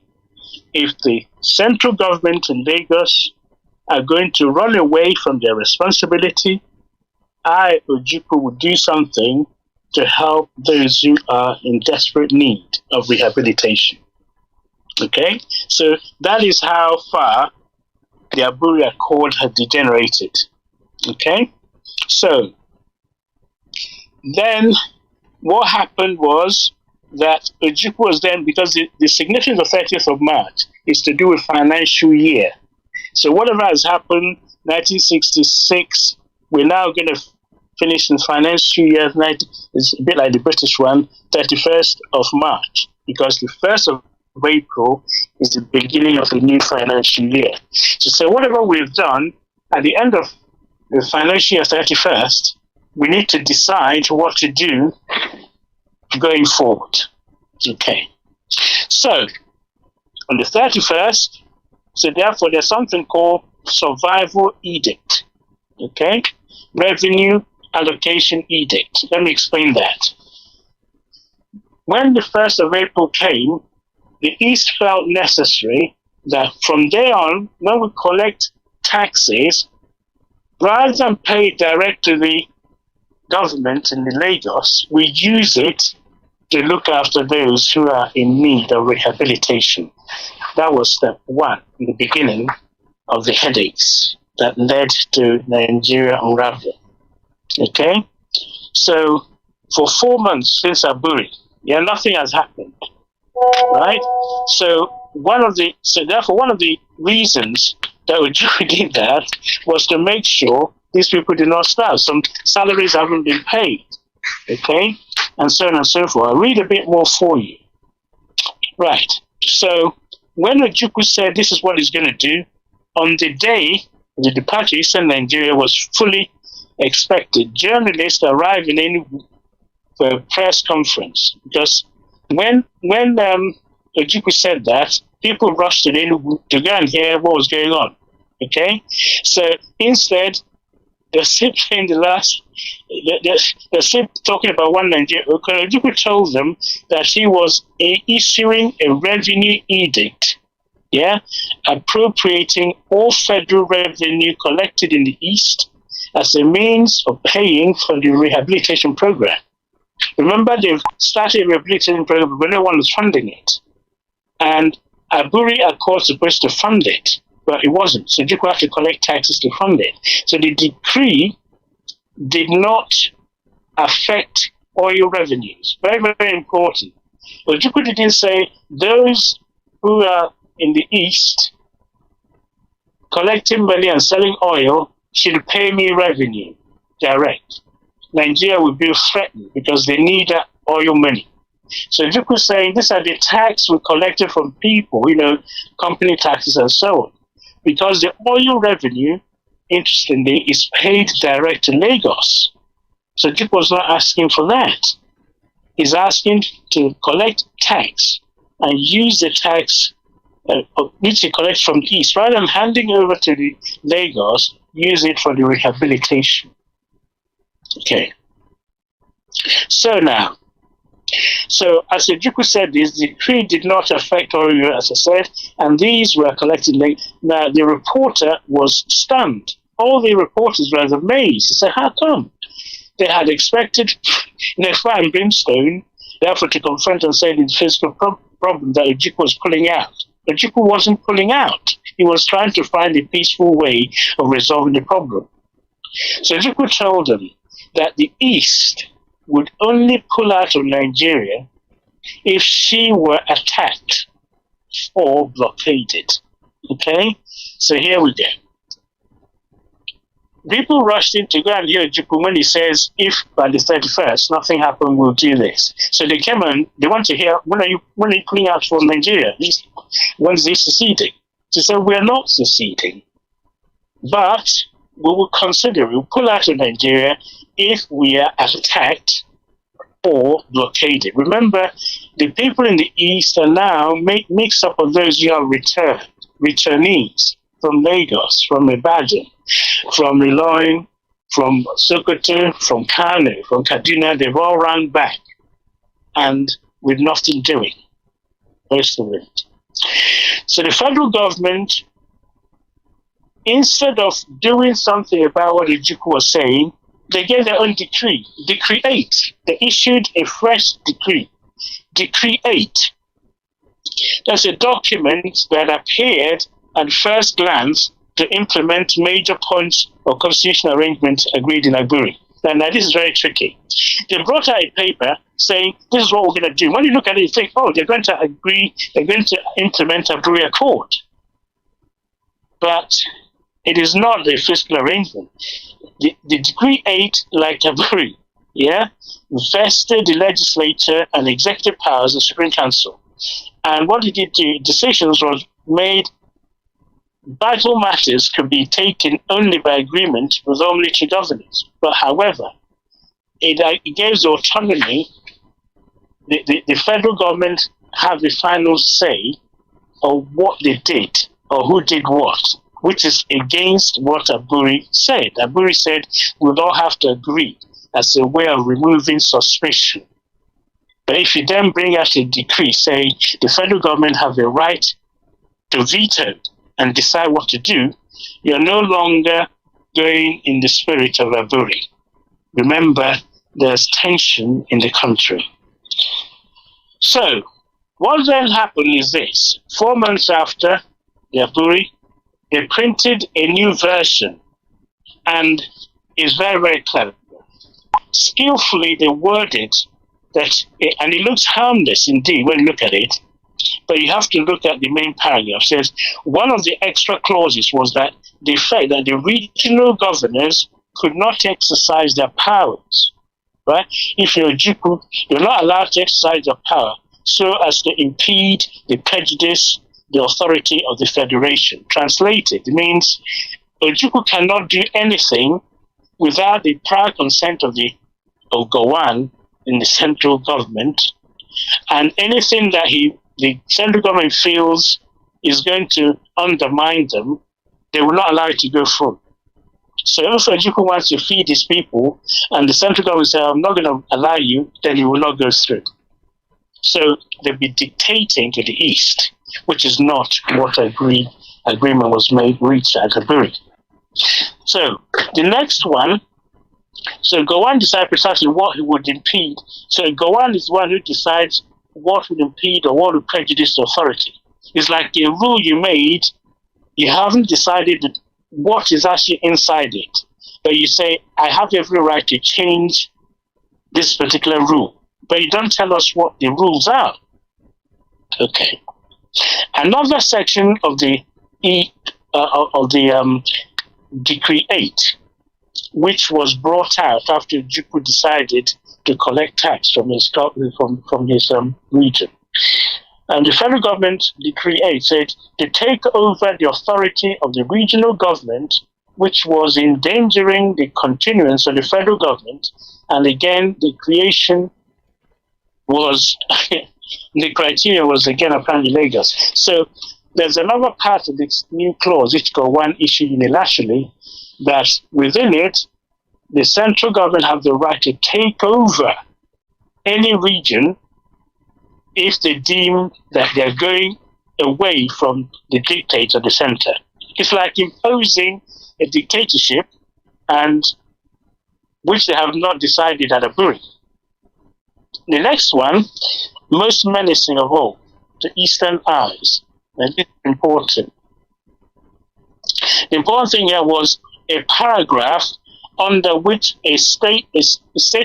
If the central government in Lagos are going to run away from their responsibility, I, Ojukwu, will do something to help those who are in desperate need of rehabilitation. Okay? So that is how far the Aburi Accord had degenerated. Okay? So then what happened was that Ojukwu was then, because the significance of 30th of March is to do with financial year. So whatever has happened, 1966, we're now going to finish in financial year, it's a bit like the British one, 31st of March, because the 1st of April is the beginning of the new financial year. So whatever we've done, at the end of the financial year 31st, we need to decide what to do going forward. Okay. So, on the 31st, so therefore there's something called Survival Edict. Okay? Revenue Allocation Edict. Let me explain that. When the 1st of April came, the East felt necessary that from there on, when we collect taxes, rather than pay direct to the government in the Lagos, we use it to look after those who are in need of rehabilitation. That was step one, in the beginning of the headaches that led to Nigeria unraveling. Okay? So, for 4 months since Aburi, nothing has happened. Right? So, therefore, one of the reasons that Ojukwu did that was to make sure these people did not starve. Some salaries haven't been paid. Okay? And so on and so forth. I'll read a bit more for you. Right. So, when Ojukwu said this is what he's going to do, on the day the departure of Eastern Nigeria was fully expected, journalists arrived in Enugu for a press conference. Because when Ojukwu said that, people rushed to Enugu to go and hear what was going on. Okay? So, instead, they're simply they're still talking about one Nigeria. Ojukwu told them that he was issuing a revenue edict, appropriating all federal revenue collected in the East as a means of paying for the rehabilitation program. Remember, they've started a rehabilitation program, but no one was funding it. And Aburi Accord is supposed to fund it. but it wasn't. So Ojukwu had to collect taxes to fund it. So the decree did not affect oil revenues. Very, very important. Ojukwu didn't say those who are in the East collecting money and selling oil should pay me revenue direct. Nigeria will be threatened because they need that oil money. So Ojukwu is saying these are the tax we collected from people, company taxes and so on. Because the oil revenue, interestingly, is paid direct to Lagos. So Ojukwu was not asking for that. He's asking to collect tax and use the tax which he collects from the East, rather than handing over to the Lagos, use it for the rehabilitation. Okay. So now, as Ojukwu said, this decree did not affect oil, as I said, and these were collected late. Now, the reporter was stunned. All the reporters were amazed. He said, how come? They had expected fire and brimstone, therefore to confront and say the fiscal problem that Ojukwu was pulling out. Ojukwu wasn't pulling out. He was trying to find a peaceful way of resolving the problem. So Ojukwu told them that the East would only pull out of Nigeria if she were attacked or blockaded. Okay? So here we go. People rushed in to go and hear Ojukwu when he says, if by the 31st nothing happened, we'll do this. So they came and they want to hear, when are you pulling out from Nigeria? When's this seceding? So said, we're not seceding, but we will consider, we'll pull out of Nigeria if we are attacked or blockaded. Remember, the people in the East are now mixed up of those who have returnees from Lagos, from Ibadan, from Ilorin, from Sokoto, from Kanu, from Kaduna. They've all run back and with nothing doing, most of it. So the federal government, instead of doing something about what Ojukwu was saying, they gave their own decree, Decree 8. They issued a fresh decree, Decree 8. That's a document that appeared at first glance to implement major points of constitutional arrangement agreed in Agburi. Now this is very tricky. They brought out a paper saying, this is what we're going to do. When you look at it, you think, oh, they're going to agree, they're going to implement Agburi Accord. But it is not a fiscal arrangement. The Decree 8, like Agburi, vested the legislature and executive powers of the Supreme Council. And what it did, the decisions was made. Vital matters could be taken only by agreement with only two governors. But however, it gives autonomy. The federal government have the final say of what they did or who did what, which is against what Agburi said. Agburi said we'll all have to agree as a way of removing suspicion. But if you then bring out a decree saying the federal government have the right to veto and decide what to do, you're no longer going in the spirit of Agburi. Remember, there's tension in the country. So, what then happened is this. 4 months after the Agburi, they printed a new version, and it's very, very clever. Skillfully, they worded that, and it looks harmless indeed when you look at it, but you have to look at the main paragraph. It says one of the extra clauses was that the fact that the regional governors could not exercise their powers, right? If you're Ojukwu, you're not allowed to exercise your power so as to impede the prejudice, the authority of the federation. Translated, it means Ojukwu cannot do anything without the prior consent of Gowon in the central government, and anything that the central government feels is going to undermine them, they will not allow it to go through. So if Ojukwu wants to feed his people, and the central government says, I'm not going to allow you, then it will not go through. So they'll be dictating to the East, which is not what agreement was reached at Agburi. So the next one, so Gowon decided precisely what he would impede. So Gowon is the one who decides what would impede or what would prejudice the authority. It's like a rule you made You haven't decided what is actually inside it. But you say, I have every right to change this particular rule. But you don't tell us what the rules are. Okay. Another section of the Decree 8, which was brought out after Ojukwu decided to collect tax from his region. And the federal government, Decree 8, said to take over the authority of the regional government, which was endangering the continuance of the federal government. And again, the creation was, the criteria was again apparently Lagos. So there's another part of this new clause, which got one issued unilaterally, that within it, the central government have the right to take over any region if they deem that they're going away from the dictates of the center. It's like imposing a dictatorship, and which they have not decided at Aburi. The next one, most menacing of all, the Eastern Eyes. And this is important. The important thing here was a paragraph under which a state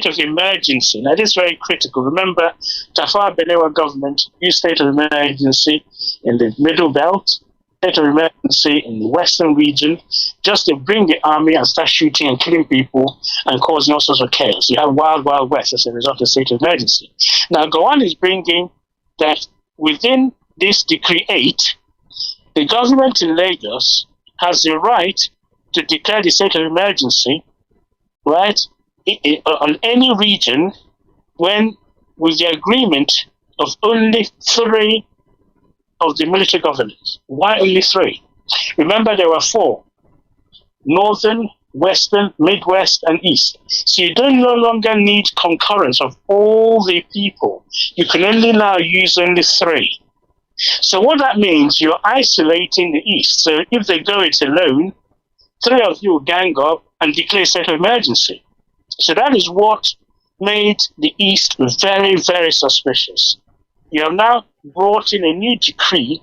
of emergency. Now, this is very critical. Remember, Tafawa Balewa government used state of emergency in the Middle Belt, state of emergency in the Western region, just to bring the army and start shooting and killing people and causing all sorts of chaos. You have Wild Wild West as a result of state of emergency. Now, Gowon is bringing that within this Decree 8, the government in Lagos has the right to declare the state of emergency, right, on any region when, with the agreement of only 3 of the military governors. Why only 3? Remember, there were 4: Northern, Western, Midwest, and East. So you don't no longer need concurrence of all the people. You can only now use only 3. So what that means, you're isolating the East. So if they go it alone, 3 of you will gang up and declare state of emergency. So that is what made the East very, very suspicious. You have now brought in a new decree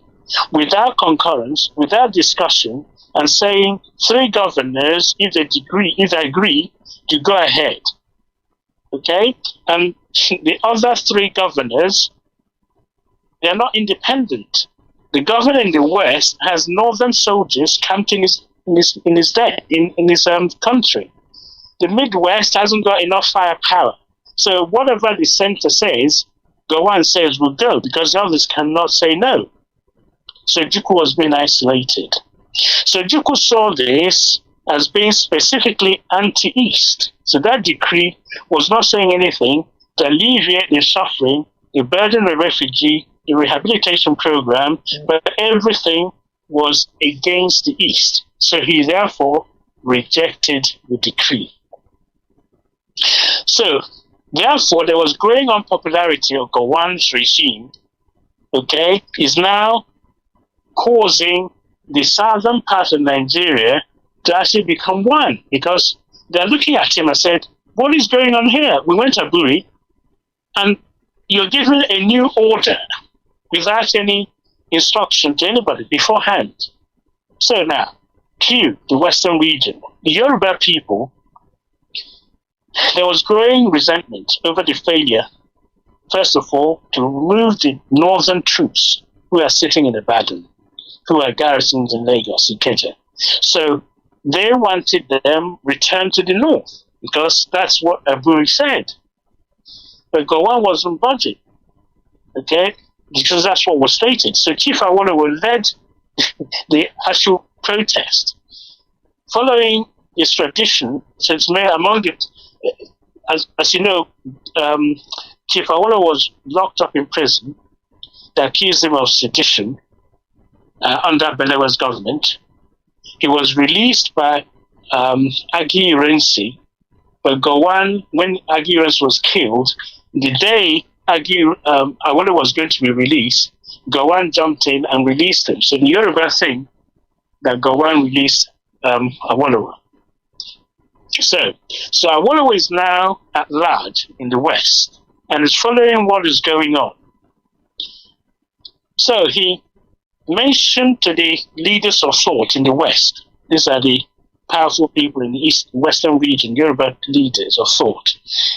without concurrence, without discussion, and saying 3 governors, if they agree, to go ahead. Okay? And the other 3 governors, they are not independent. The governor in the West has northern soldiers camped in his country. The Midwest hasn't got enough firepower. So whatever the center says, Gowon says will go, because the others cannot say no. So Ojukwu was being isolated. So Ojukwu saw this as being specifically anti-East. So that decree was not saying anything to alleviate the suffering, the burden of refugee, the rehabilitation program, but everything was against the East. So he therefore rejected the decree. So therefore, there was growing unpopularity of Gowon's regime, okay, is now causing the southern part of Nigeria to actually become one, because they're looking at him and said, what is going on here? We went to Aburi, and you're given a new order without any instruction to anybody beforehand. So now, Q, the Western region, the Yoruba people, there was growing resentment over the failure, first of all, to remove the northern troops who are sitting in Ibadan, who are garrisoned in Lagos, Ikeja. So they wanted them returned to the north, because that's what Aburi said. But Gowon wasn't budging, okay, because that's what was stated. So Chief Awolowo led the actual protest. Following his tradition, so it's made among it, as you know, Chief Awolowo was locked up in prison. They accused him of sedition under Balewa's government. He was released by Agi Irensi, but Gowon, when Agi Irensi was killed, the day Awolowo was going to be released, Gowon jumped in and released him. So the Yoruba thing that Gowon released Awolowo. So Awolowo is now at large in the West and is following what is going on. So he mentioned to the leaders of thought in the West. These are the powerful people in the Western region, Yoruba leaders of thought.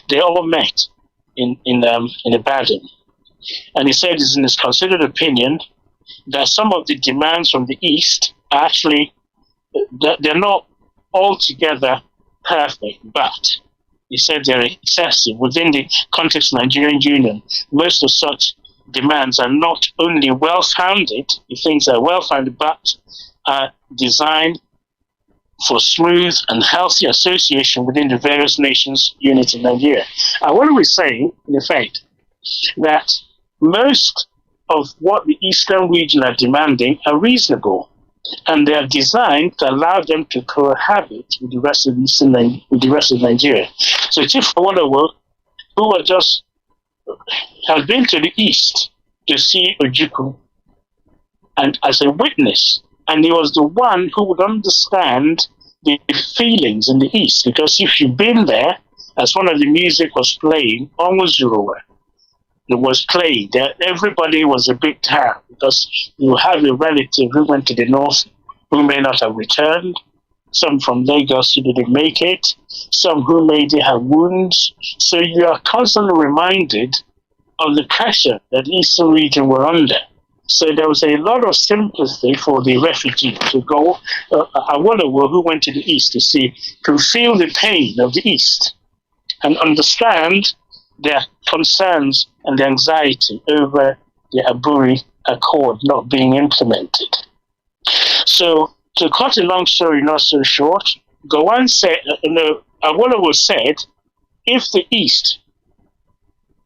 They all met in Ibadan. And he said it's in his considered opinion that some of the demands from the East are actually, they're not altogether perfect, but he said they're excessive. Within the context of the Nigerian Union, most of such demands are not only well-founded, he thinks they're well-founded, but are designed for smooth and healthy association within the various nations units in Nigeria. And what are we saying, in effect, that most of what the Eastern region are demanding are reasonable, and they are designed to allow them to cohabit with the rest of Nigeria. So Chief Awolowo, who has been to the East to see Ojukwu, and as a witness, and he was the one who would understand the feelings in the East, because if you've been there, as one of the music was playing, Onwuzuruwe, it was played, everybody was a big town, because you have a relative who went to the north who may not have returned, some from Lagos who didn't make it, some who maybe have wounds. So you are constantly reminded of the pressure that the Eastern region were under. So there was a lot of sympathy for the refugee to go. Awolowo, who went to the East to feel the pain of the East and understand their concerns and the anxiety over the Aburi Accord not being implemented. So, to cut a long story not so short, Gowon said, Awolowo said, if the East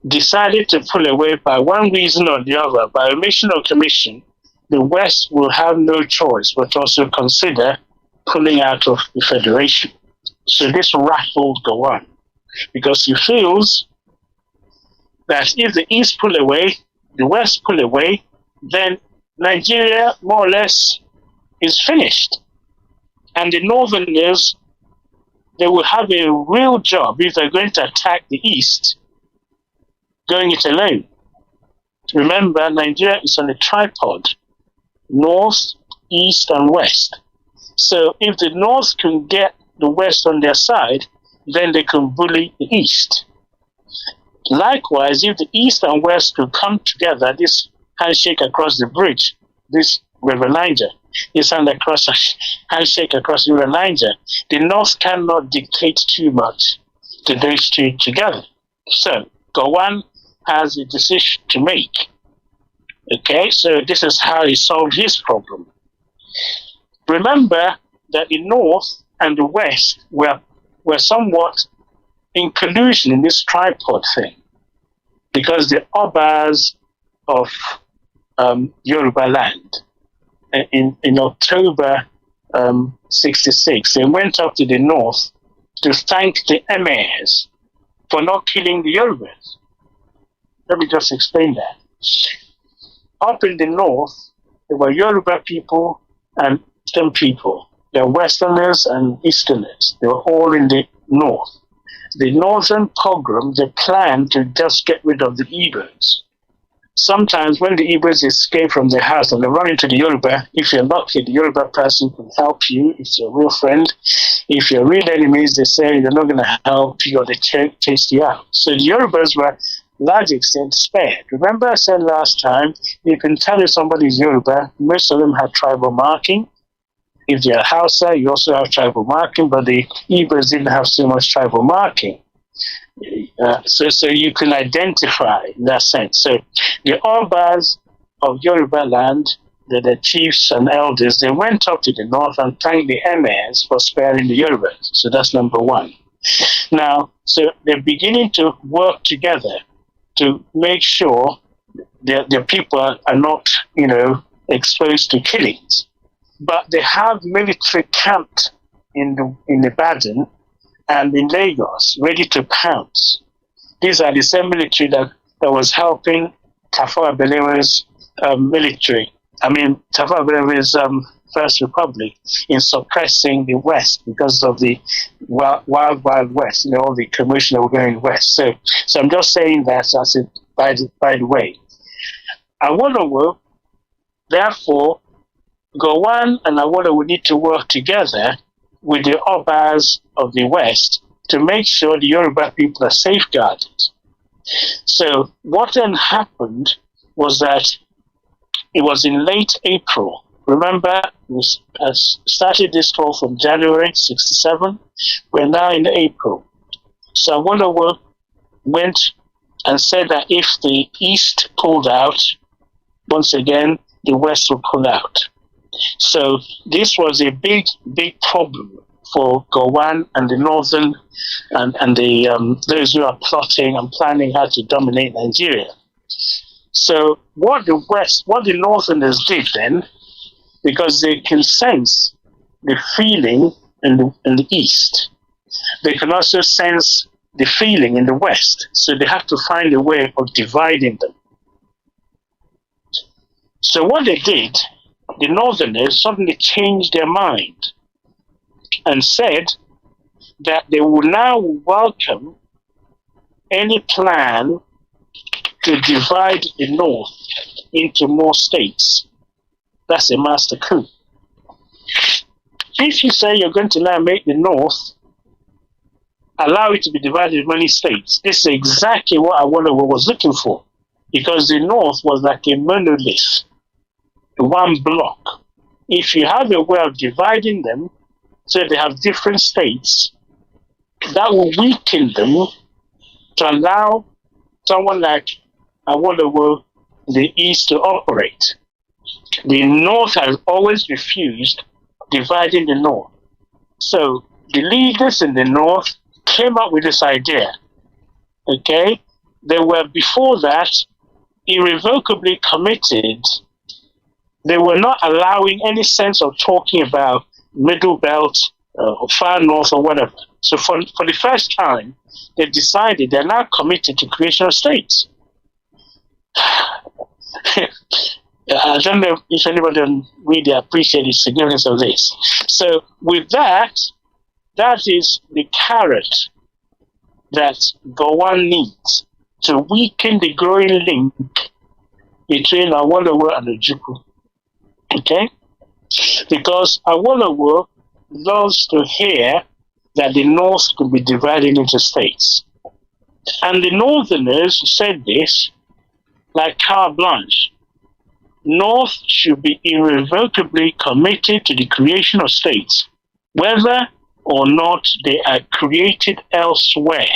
decided to pull away by one reason or the other, by omission or commission, the West will have no choice but also consider pulling out of the Federation. So this rattled Gowon, because he feels that if the East pull away, the West pull away, then Nigeria more or less is finished. And the Northerners, they will have a real job if they're going to attack the East, going it alone. Remember, Nigeria is on a tripod, North, East, and West. So if the North can get the West on their side, then they can bully the East. Likewise, if the East and West could come together, this handshake across the bridge, this River Niger, this handshake across the River Niger, the North cannot dictate too much to those two together. So Gowon has a decision to make. Okay, so this is how he solved his problem. Remember that the North and the West were somewhat in collusion in this tripod thing, because the Obas of Yoruba land in October 66, they went up to the North to thank the emirs for not killing the Yorubas. Let me just explain that. Up in the North, there were Yoruba people and Eastern people. There were Westerners and Easterners. They were all in the North. The Northern pogrom, they planned to just get rid of the Igbos. Sometimes when the Igbos escape from their house and they run into the Yoruba, if you're lucky, the Yoruba person can help you. If you're a real friend. If you're real enemies, they say they're not going to help you or they chase you out. So the Yorubas were, large extent, spared. Remember I said last time, you can tell if somebody is Yoruba, most of them have tribal marking. If they're Hausa, you also have tribal marking, but the Igbos didn't have so much tribal marking. So you can identify in that sense. So the Obas of Yoruba land, the chiefs and elders, they went up to the north and thanked the emirs for sparing the Yorubas. So that's number one. Now, so they're beginning to work together to make sure their people are not, exposed to killings. But they have military camped in Ibadan and in Lagos, ready to pounce. These are the same military that was helping Tafawa Balewa's military. Tafawa Balewa's First Republic in suppressing the West because of the wild West, all the commotion that were going west. So I'm just saying that by the way. Awolowo Therefore, Gowon and Awolowo would need to work together with the Obas of the West to make sure the Yoruba people are safeguarded. So what then happened was that it was in late April. Remember, we started this call from January 67. We're now in April. So Awolowo went and said that if the East pulled out, once again, the West will pull out. So this was a big, big problem for Gowon and the Northern and the those who are plotting and planning how to dominate Nigeria. So what the Northerners did then, because they can sense the feeling in the East, they can also sense the feeling in the West. So they have to find a way of dividing them. So what they did, the Northerners suddenly changed their mind and said that they would now welcome any plan to divide the North into more states. That's a master coup. If you say you're going to now make the North, allow it to be divided in many states, this is exactly what Awolowo was looking for, because the North was like a monolith, one block. If you have a way of dividing them so they have different states, that will weaken them to allow someone like Awolowo, the East, to operate. The North has always refused dividing the North. So the leaders in the North came up with this idea. Okay? They were, before that, irrevocably committed. They were not allowing any sense of talking about Middle Belt or Far North or whatever. So for the first time, they decided they're now committed to creation of states. I don't know if anybody really appreciates the significance of this. So with that, that is the carrot that Gowon needs to weaken the growing link between Awolowo and Ojukwu. Okay? Because Awolowo loves to hear that the North could be divided into states. And the Northerners said this like carte blanche. North should be irrevocably committed to the creation of states, whether or not they are created elsewhere.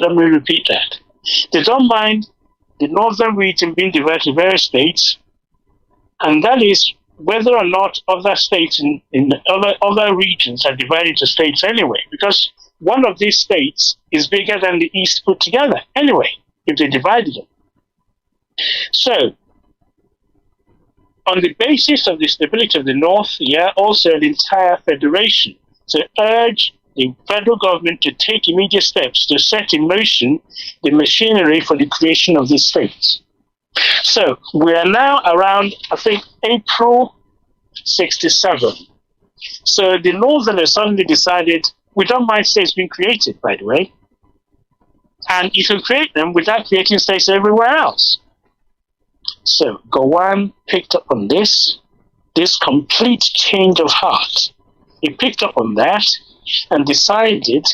Let me repeat that. They don't mind the northern region being divided into various states, and that is whether or not other states in other regions are divided into states anyway, because one of these states is bigger than the East put together anyway, if they divided them. So, on the basis of the stability of the North, also the entire federation, to urge the federal government to take immediate steps to set in motion the machinery for the creation of these states. So we are now around, I think, April 67. So the Northerners suddenly decided, we don't mind states being created, by the way, and you can create them without creating states everywhere else. So Gowon picked up on this complete change of heart. He picked up on that and decided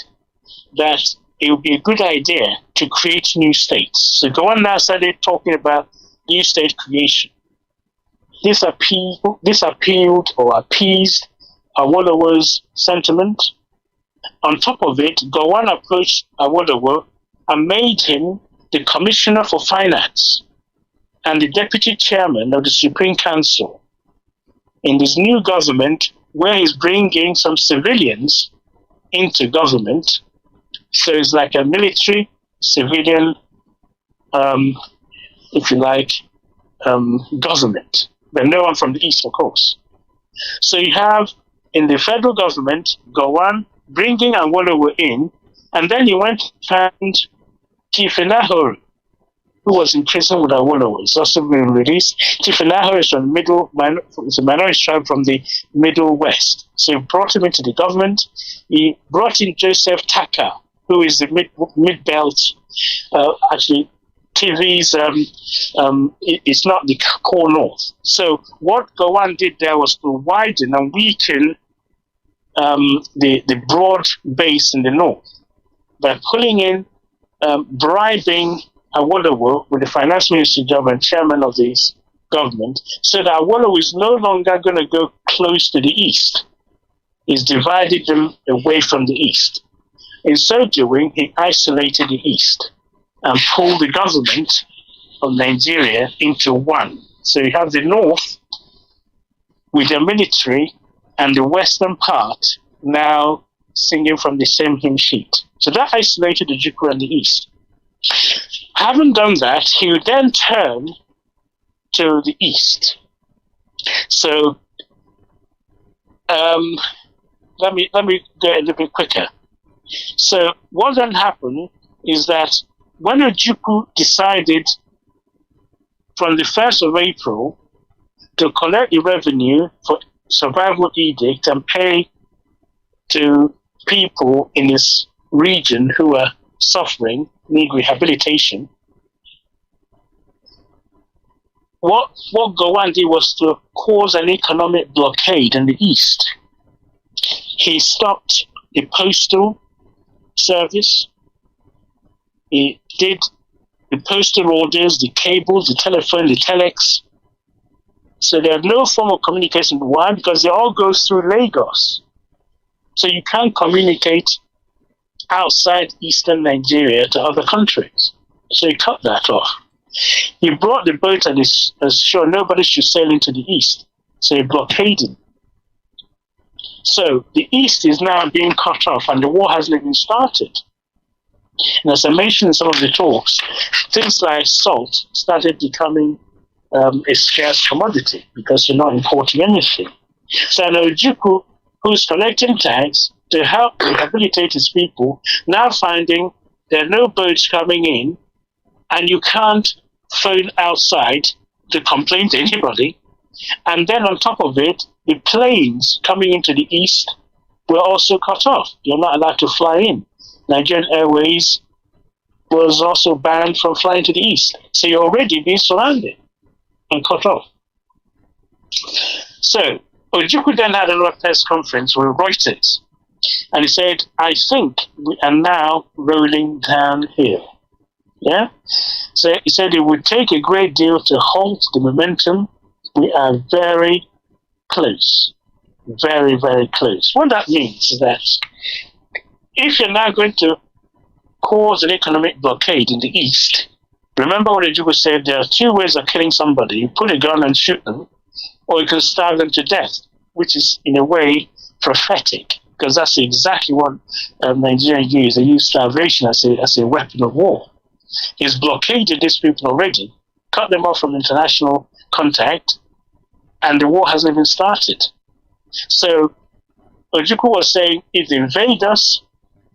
that it would be a good idea to create new states. So Gowon now started talking about new state creation. This appealed or appeased Awolowo's sentiment. On top of it, Gowon approached Awolowo and made him the Commissioner for Finance and the Deputy Chairman of the Supreme Council in this new government, where he's bringing some civilians into government. So it's like a military, civilian, if you like, government. But no one from the East, of course. So you have in the federal government, Gowon bringing Awolowo in, and then he went and found Chief Enahoro, who was in prison with Awolowo. He's also been released. Chief Enahoro is from it's a minority tribe from the Middle West. So he brought him into the government. He brought in Joseph Taka, who is the mid-belt, TV's it's not the core north. So what Gowon did there was to widen and weaken the broad base in the north by pulling in, bribing Awolowo with the finance ministry job and chairman of this government, so that Awolowo is no longer going to go close to the east. He's divided them away from the east. In so doing, he isolated the east and pulled the government of Nigeria into one. So you have the north with the military and the western part now singing from the same hymn sheet. So that isolated the Ojukwu and the east. Having done that, he would then turn to the east. So let me go a little bit quicker. So what then happened is that when Ojukwu decided from the 1st of April to collect the revenue for survival edict and pay to people in this region who are suffering, need rehabilitation, what Gowon did was to cause an economic blockade in the east. He stopped the postal service. He did the postal orders, the cables, the telephone, the telex. So there's no form of communication. Why? Because it all goes through Lagos. So you can't communicate outside eastern Nigeria to other countries. So he cut that off. He brought the boat and is sure nobody should sail into the east. So he blockaded. So the east is now being cut off and the war hasn't even started. And as I mentioned in some of the talks, things like salt started becoming a scarce commodity because you're not importing anything. So an Ojukwu who's collecting tax to help rehabilitate his people, now finding there are no boats coming in and you can't phone outside to complain to anybody. And then on top of it, the planes coming into the east were also cut off. You're not allowed to fly in. Nigerian Airways was also banned from flying to the east. So you're already being surrounded and cut off. So Ojukwu then had another press conference with Reuters. And he said, I think we are now rolling downhill. Yeah? So he said it would take a great deal to halt the momentum. We are very close. Very, very close. What that means is that if you're now going to cause an economic blockade in the east, remember what Ojukwu said, there are two ways of killing somebody. You put a gun and shoot them, or you can starve them to death, which is in a way prophetic, because that's exactly what Nigeria used. They used starvation as a weapon of war. He's blockaded these people already, cut them off from international contact, and the war hasn't even started. So Ojukwu was saying, if they invade us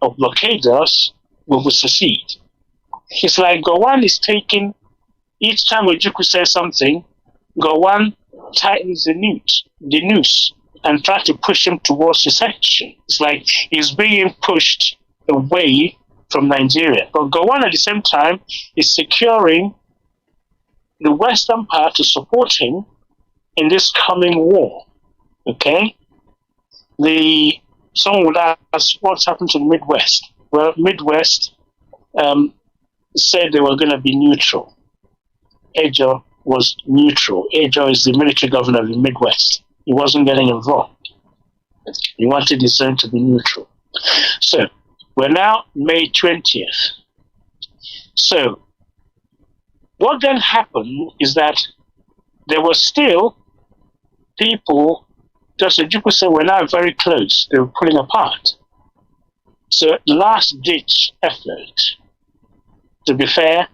or blockade us, we will succeed. It's like Gowon is taking, each time Ojukwu says something, Gowon tightens the noose and try to push him towards secession. It's like he's being pushed away from Nigeria. But Gowon at the same time is securing the western part to support him in this coming war. Okay? Someone would ask what's happened to the Midwest. Well, Midwest said they were going to be neutral. Ejo was neutral. Ejo is the military governor of the Midwest. He wasn't getting involved. He wanted his zone to be neutral. So, we're now May 20th. So, what then happened is that there were still people, just as Ojukwu said, we're now very close. They were pulling apart. So, last-ditch effort. To be fair,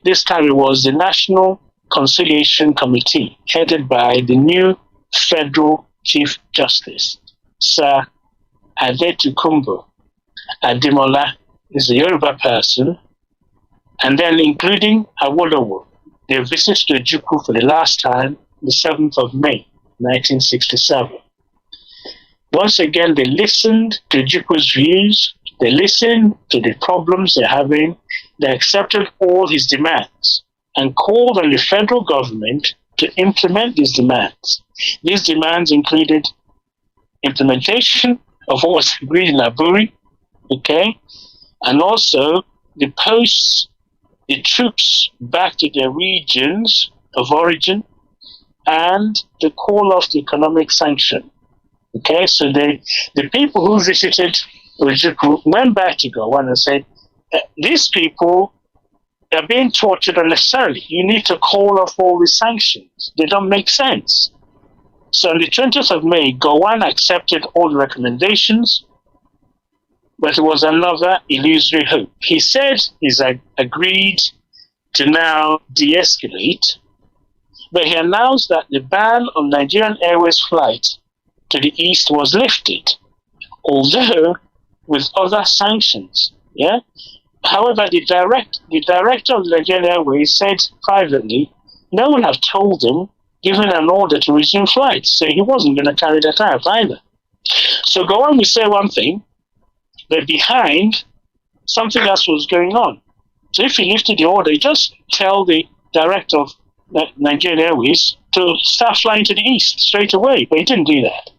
this time it was the National Conciliation Committee, headed by the new Federal Chief Justice, Sir Adetukumbo Ademola, is a Yoruba person, and then including Awolowo. They visited Ojukwu for the last time, the 7th of May, 1967. Once again, they listened to Ojukwu's views, They listened to the problems they're having. They accepted all his demands and called on the federal government to implement these demands. These demands included implementation of what was agreed in Aburi, okay, and also the troops back to their regions of origin, and the call off the economic sanction. Okay, so the people who visited Ojukwu went back to Gowon and said, these people are being tortured unnecessarily. You need to call off all the sanctions. They don't make sense. So on the 20th of May, Gowon accepted all the recommendations, but it was another illusory hope. He said he's agreed to now de-escalate, but he announced that the ban on Nigerian Airways flight to the east was lifted, although with other sanctions. Yeah. However, the director of Nigerian Airways said privately, no one had told him, given an order to resume flights, so he wasn't going to carry that out either. So Gowon will say one thing, but behind, something else was going on. So if he lifted the order, he just tell the director of Nigerian Airways to start flying to the east straight away, but he didn't do that.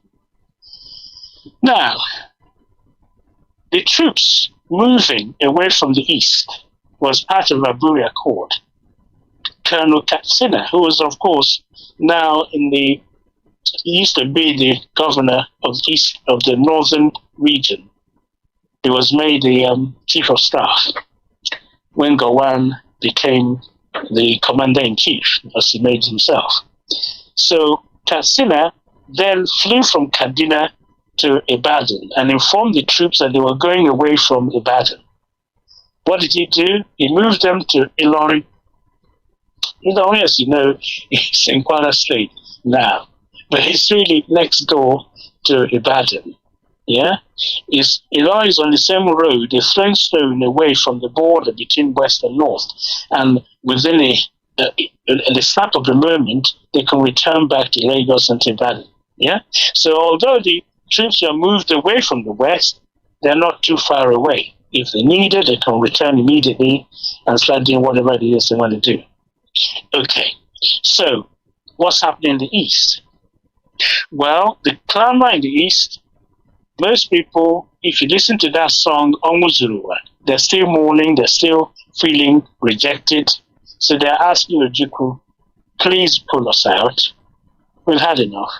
Now, the troops moving away from the east was part of Aburi Accord. Colonel Katsina, who was, of course, now he used to be the governor of the northern region. He was made the chief of staff when Gowon became the commander-in-chief, as he made himself. So Katsina then flew from Kaduna to Ibadan and informed the troops that they were going away from Ibadan. What did he do? He moved them to Ilorin. Ilorin, as you know, is in Kwara State now, but it's really next door to Ibadan. Yeah, Ilorin is on the same road, a throwing stone away from the border between west and north, and within the snap of the moment, they can return back to Lagos and to Ibadan. Yeah, so although the troops are moved away from the west, they're not too far away. If they need it, they can return immediately and start doing whatever it is they want to do. Okay, so what's happening in the east? Well, the clamor in the east, most people, if you listen to that song, Onwuzuruwa, they're still mourning, they're still feeling rejected. So they're asking Ojukwu, please pull us out. We've had enough.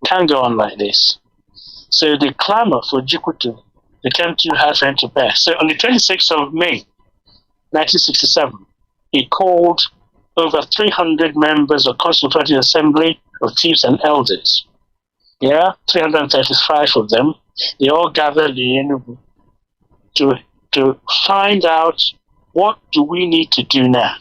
We can't go on like this. So the clamor for Ojukwu to become too hard for him to bear. So on the 26th of May, 1967, he called over 300 members of Constituent Assembly of Chiefs and Elders. Yeah, 335 of them. They all gathered in to find out, what do we need to do now?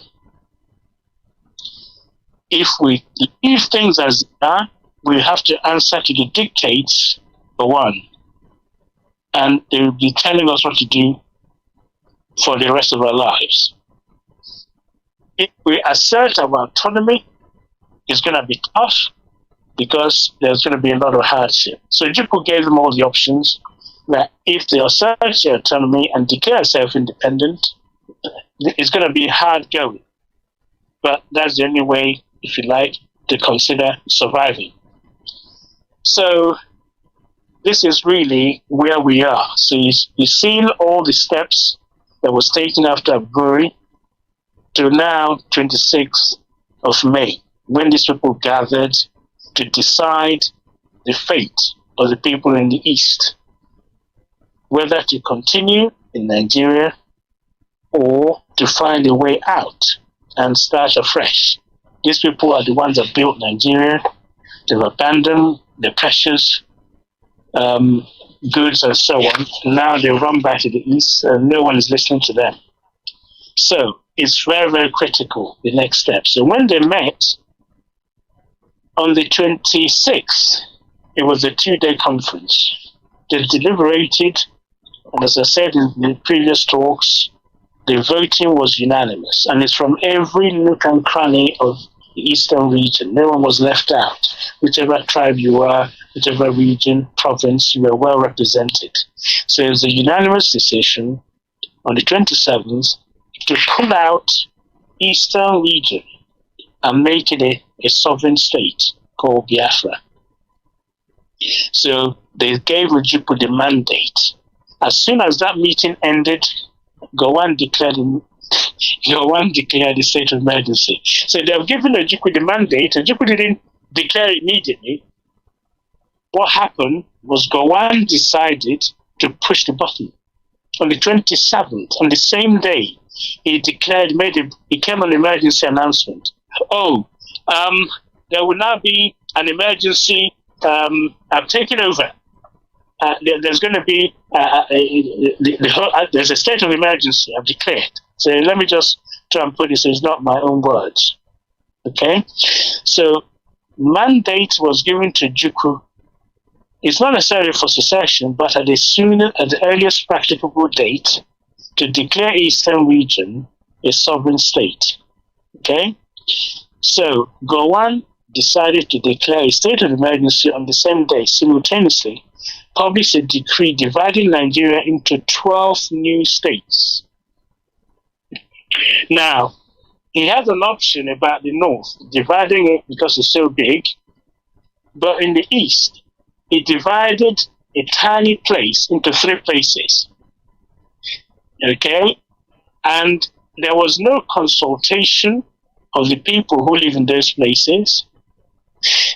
If we leave things as they are, we have to answer to the dictates, for one, and they will be telling us what to do for the rest of our lives. If we assert our autonomy, it's going to be tough, because there's going to be a lot of hardship. So Ojukwu gave them all the options that if they assert their autonomy and declare self-independent, it's going to be hard going. But that's the only way, if you like, to consider surviving. So this is really where we are. So you've seen all the steps that was taken after Aburi to now 26th of May, when these people gathered to decide the fate of the people in the East, whether to continue in Nigeria or to find a way out and start afresh. These people are the ones that built Nigeria. They've abandoned their precious goods and so on. Now they run back to the East and no one is listening to them. So it's very, very critical, the next step. So when they met, on the 26th, it was a 2-day conference. They deliberated, and as I said in the previous talks, the voting was unanimous, and it's from every nook and cranny of the eastern region. No one was left out. Whichever tribe you are, whichever region, province, you were well represented. So it was a unanimous decision on the 27th to pull out eastern region and make it a sovereign state called Biafra. So they gave Ojukwu the mandate. As soon as that meeting ended, Gowon declared the state of emergency. So they have given Ojukwu the mandate. Ojukwu didn't declare immediately. What happened was Gowon decided to push the button. On the 27th, on the same day, he came an emergency announcement. There will now be an emergency. I've taken over. There's going to be there's a state of emergency. I've declared. So let me just try and put this. It's not my own words. Okay. So mandate was given to Ojukwu. It's not necessarily for secession, but at the earliest practicable date, to declare Eastern region a sovereign state. Okay. So Gowon decided to declare a state of emergency on the same day, simultaneously published a decree dividing Nigeria into 12 new states. Now, he has an option about the north, dividing it because it's so big, but in the east, he divided a tiny place into 3 places. Okay? And there was no consultation of the people who live in those places.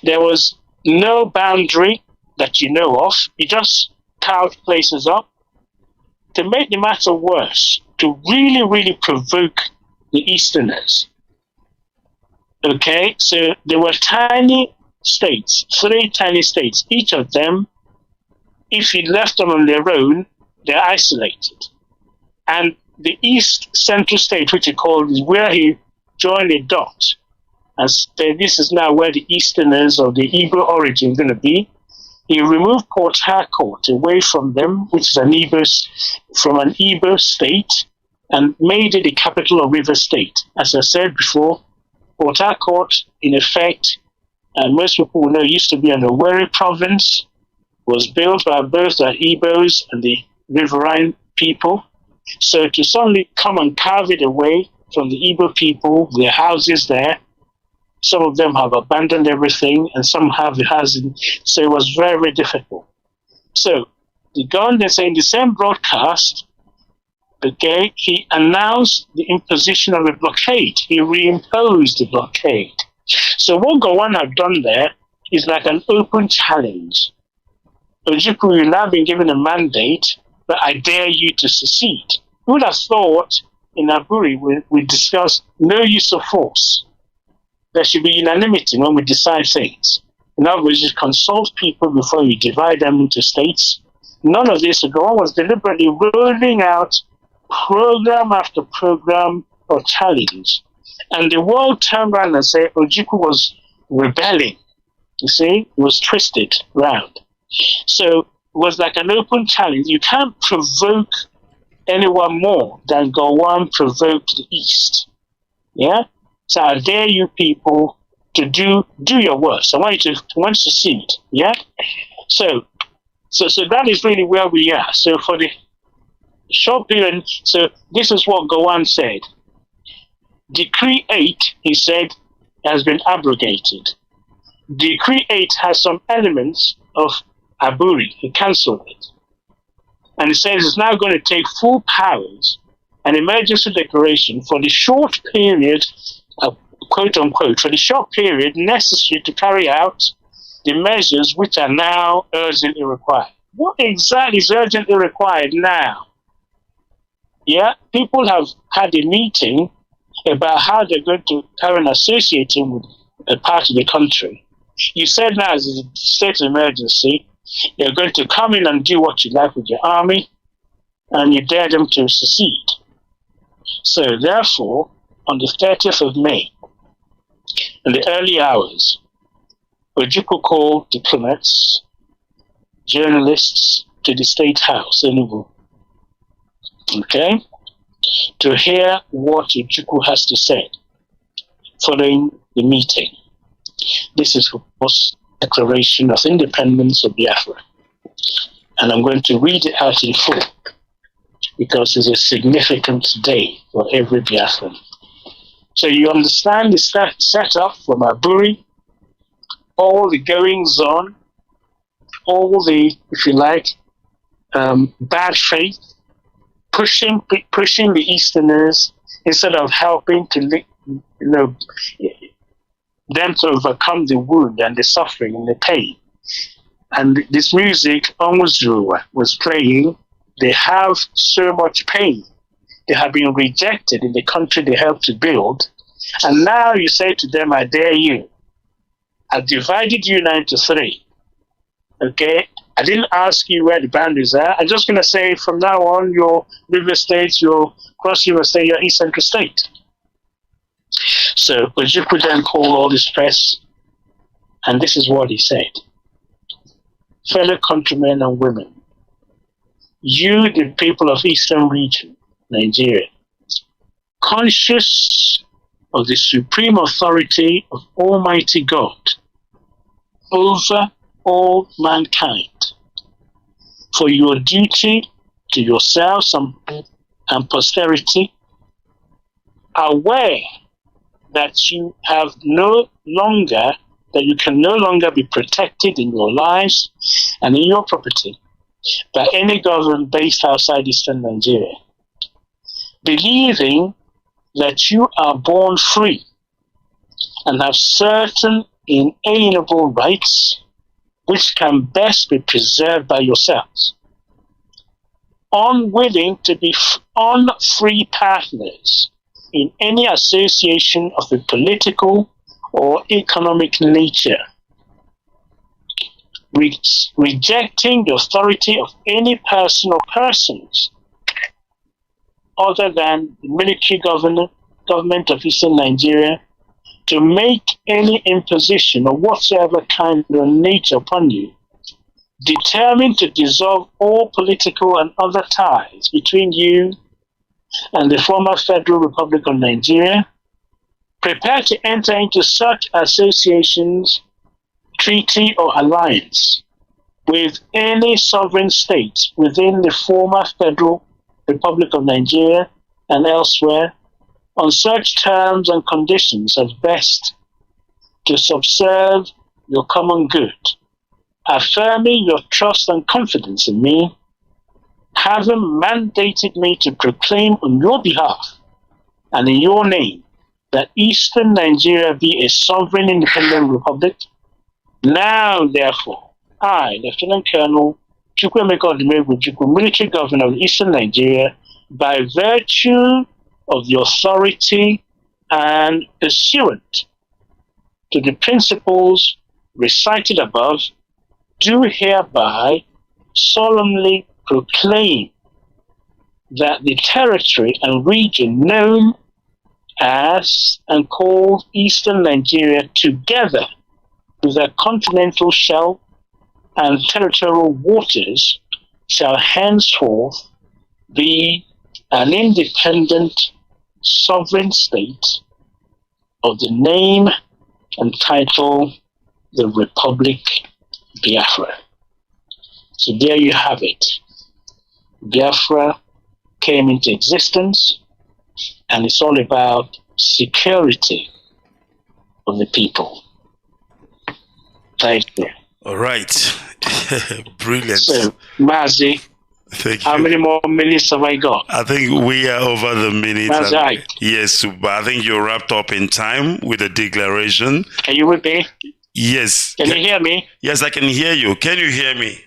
There was no boundary that you know of. He just carved places up. To make the matter worse, to really, really provoke the Easterners. Okay, so there were tiny states, 3 tiny states. Each of them, if you left them on their own, they're isolated. And the East Central State, which he called, is where he joined a dot and said, this is now where the Easterners of the Igbo origin are going to be. He removed Port Harcourt away from them, which is an Igbo state, and made it the capital of River State. As I said before, Port Harcourt, in effect, and most people will know, used to be an Owerri province, was built by both the Igbos and the riverine people. So to suddenly come and carve it away from the Igbo people, their houses there, some of them have abandoned everything, and some have the housing. So it was very, very difficult. So the government saying the same broadcast, okay, he announced the imposition of a blockade. He reimposed the blockade. So what Gowon had done there is like an open challenge. Ojukwu, you've now been given a mandate, but I dare you to secede. Who would have thought in Aburi we discussed no use of force? There should be unanimity when we decide things. In other words, you consult people before you divide them into states. None of this. Gowon was deliberately rolling out program after program of challenge. And the world turned around and said Ojukwu was rebelling. You see, it was twisted round. So it was like an open challenge. You can't provoke anyone more than Gowon provoked the East. Yeah? So I dare you people to do your worst. I want you to succeed. Yeah? So that is really where we are. So for the short period, so this is what Gowon said. Decree 8, he said, has been abrogated. Decree 8 has some elements of Aburi. He cancelled it. And he says it's now going to take full powers, an emergency declaration for the short period, quote unquote, for the short period necessary to carry out the measures which are now urgently required. What exactly is urgently required now? Yeah, people have had a meeting about how they're going to carry on associating with a part of the country. You said now as a state of emergency, you're going to come in and do what you like with your army, and you dare them to secede. So therefore, on the 30th of May, in the early hours, Ojukwu called diplomats, journalists to the State House, Enugu, okay, to hear what Ojukwu has to say. following the meeting. This is, of course, Declaration of Independence of Biafra. And I'm going to read it out in full because it's a significant day for every Biafran. So you understand the set up from Aburi, all the goings on, all the, if you like, bad faith, pushing the Easterners instead of helping to, them to overcome the wound and the suffering and the pain. And this music, Onwuzurua, was playing. They have so much pain. They have been rejected in the country they helped to build. And now you say to them, I dare you. I've divided you now into three. Okay? I didn't ask you where the boundaries are. I'm just going to say from now on, your river state, your cross river state, your East Central state. So Ojukwu then called all this press, and this is what he said. Fellow countrymen and women, you, the people of Eastern region, Nigeria, conscious of the supreme authority of Almighty God over all mankind, for your duty to yourselves and posterity, aware that you have that you can no longer be protected in your lives and in your property by any government based outside Eastern Nigeria, believing that you are born free and have certain inalienable rights which can best be preserved by yourselves, unwilling to be unfree partners in any association of a political or economic nature, rejecting the authority of any person or persons other than the military government of Eastern Nigeria to make any imposition of whatsoever kind or nature upon you, determined to dissolve all political and other ties between you and the former Federal Republic of Nigeria, prepare to enter into such associations, treaty, or alliance with any sovereign state within the former Federal Republic of Nigeria and elsewhere on such terms and conditions as best to subserve your common good, affirming your trust and confidence in me, having mandated me to proclaim on your behalf and in your name that Eastern Nigeria be a sovereign independent republic. Now, therefore, I, Lieutenant Colonel Chukwuemeka Odumegwu, military governor of Eastern Nigeria, by virtue of the authority and pursuant to the principles recited above, do hereby solemnly proclaim that the territory and region known as and called Eastern Nigeria, together with their continental shelf and territorial waters, shall henceforth be an independent sovereign state of the name and title the Republic Biafra. So there you have it. Biafra came into existence, and it's all about security of the people. Thank you. All right. Brilliant. So, Mazi, thank you. How many more minutes have I got? I think we are over the minute. That's right. Yes, but I think you wrapped up in time with the declaration. Are you with me? Yes. Can you hear me? Yes, I can hear you. Can you hear me?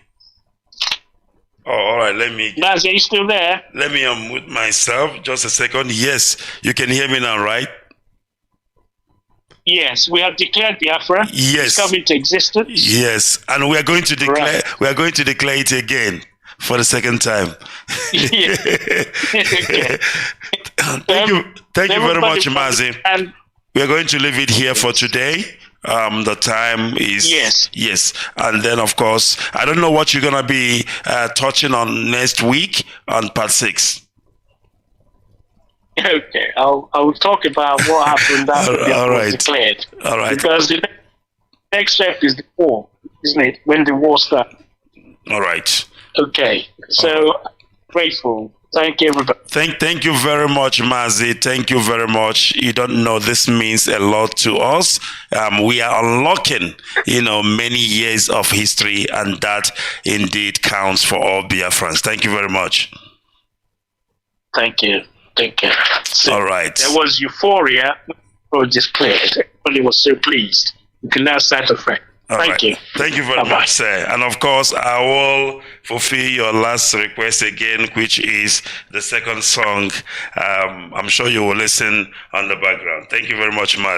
Oh, all right. Mazi, are you still there? Let me unmute myself. Just a second. Yes, you can hear me now, right? Yes, we have declared Biafra. Yes. It's come into existence. Yes, and we are going to declare. Right. We are going to declare it again for the second time. Thank you very much, Mazi. And we are going to leave it here for today. The time is yes, and then of course I don't know what you're gonna be touching on next week on part 6. Okay, I'll talk about what happened after Biafra was declared. All right. Because the next step is the war, isn't it? When the war starts. All right. Okay. So grateful. Thank you, everybody. Thank you very much, Mazi. Thank you very much. You don't know, this means a lot to us. We are unlocking, many years of history, and that indeed counts for all Biafrans. Thank you very much. Thank you. Thank you. So all right. There was euphoria. Or declared. Everybody was so pleased. You can now start afresh. Thank you. Thank you very much, sir. And of course, I will fulfill your last request again, which is the second song. I'm sure you will listen on the background. Thank you very much, Mazi.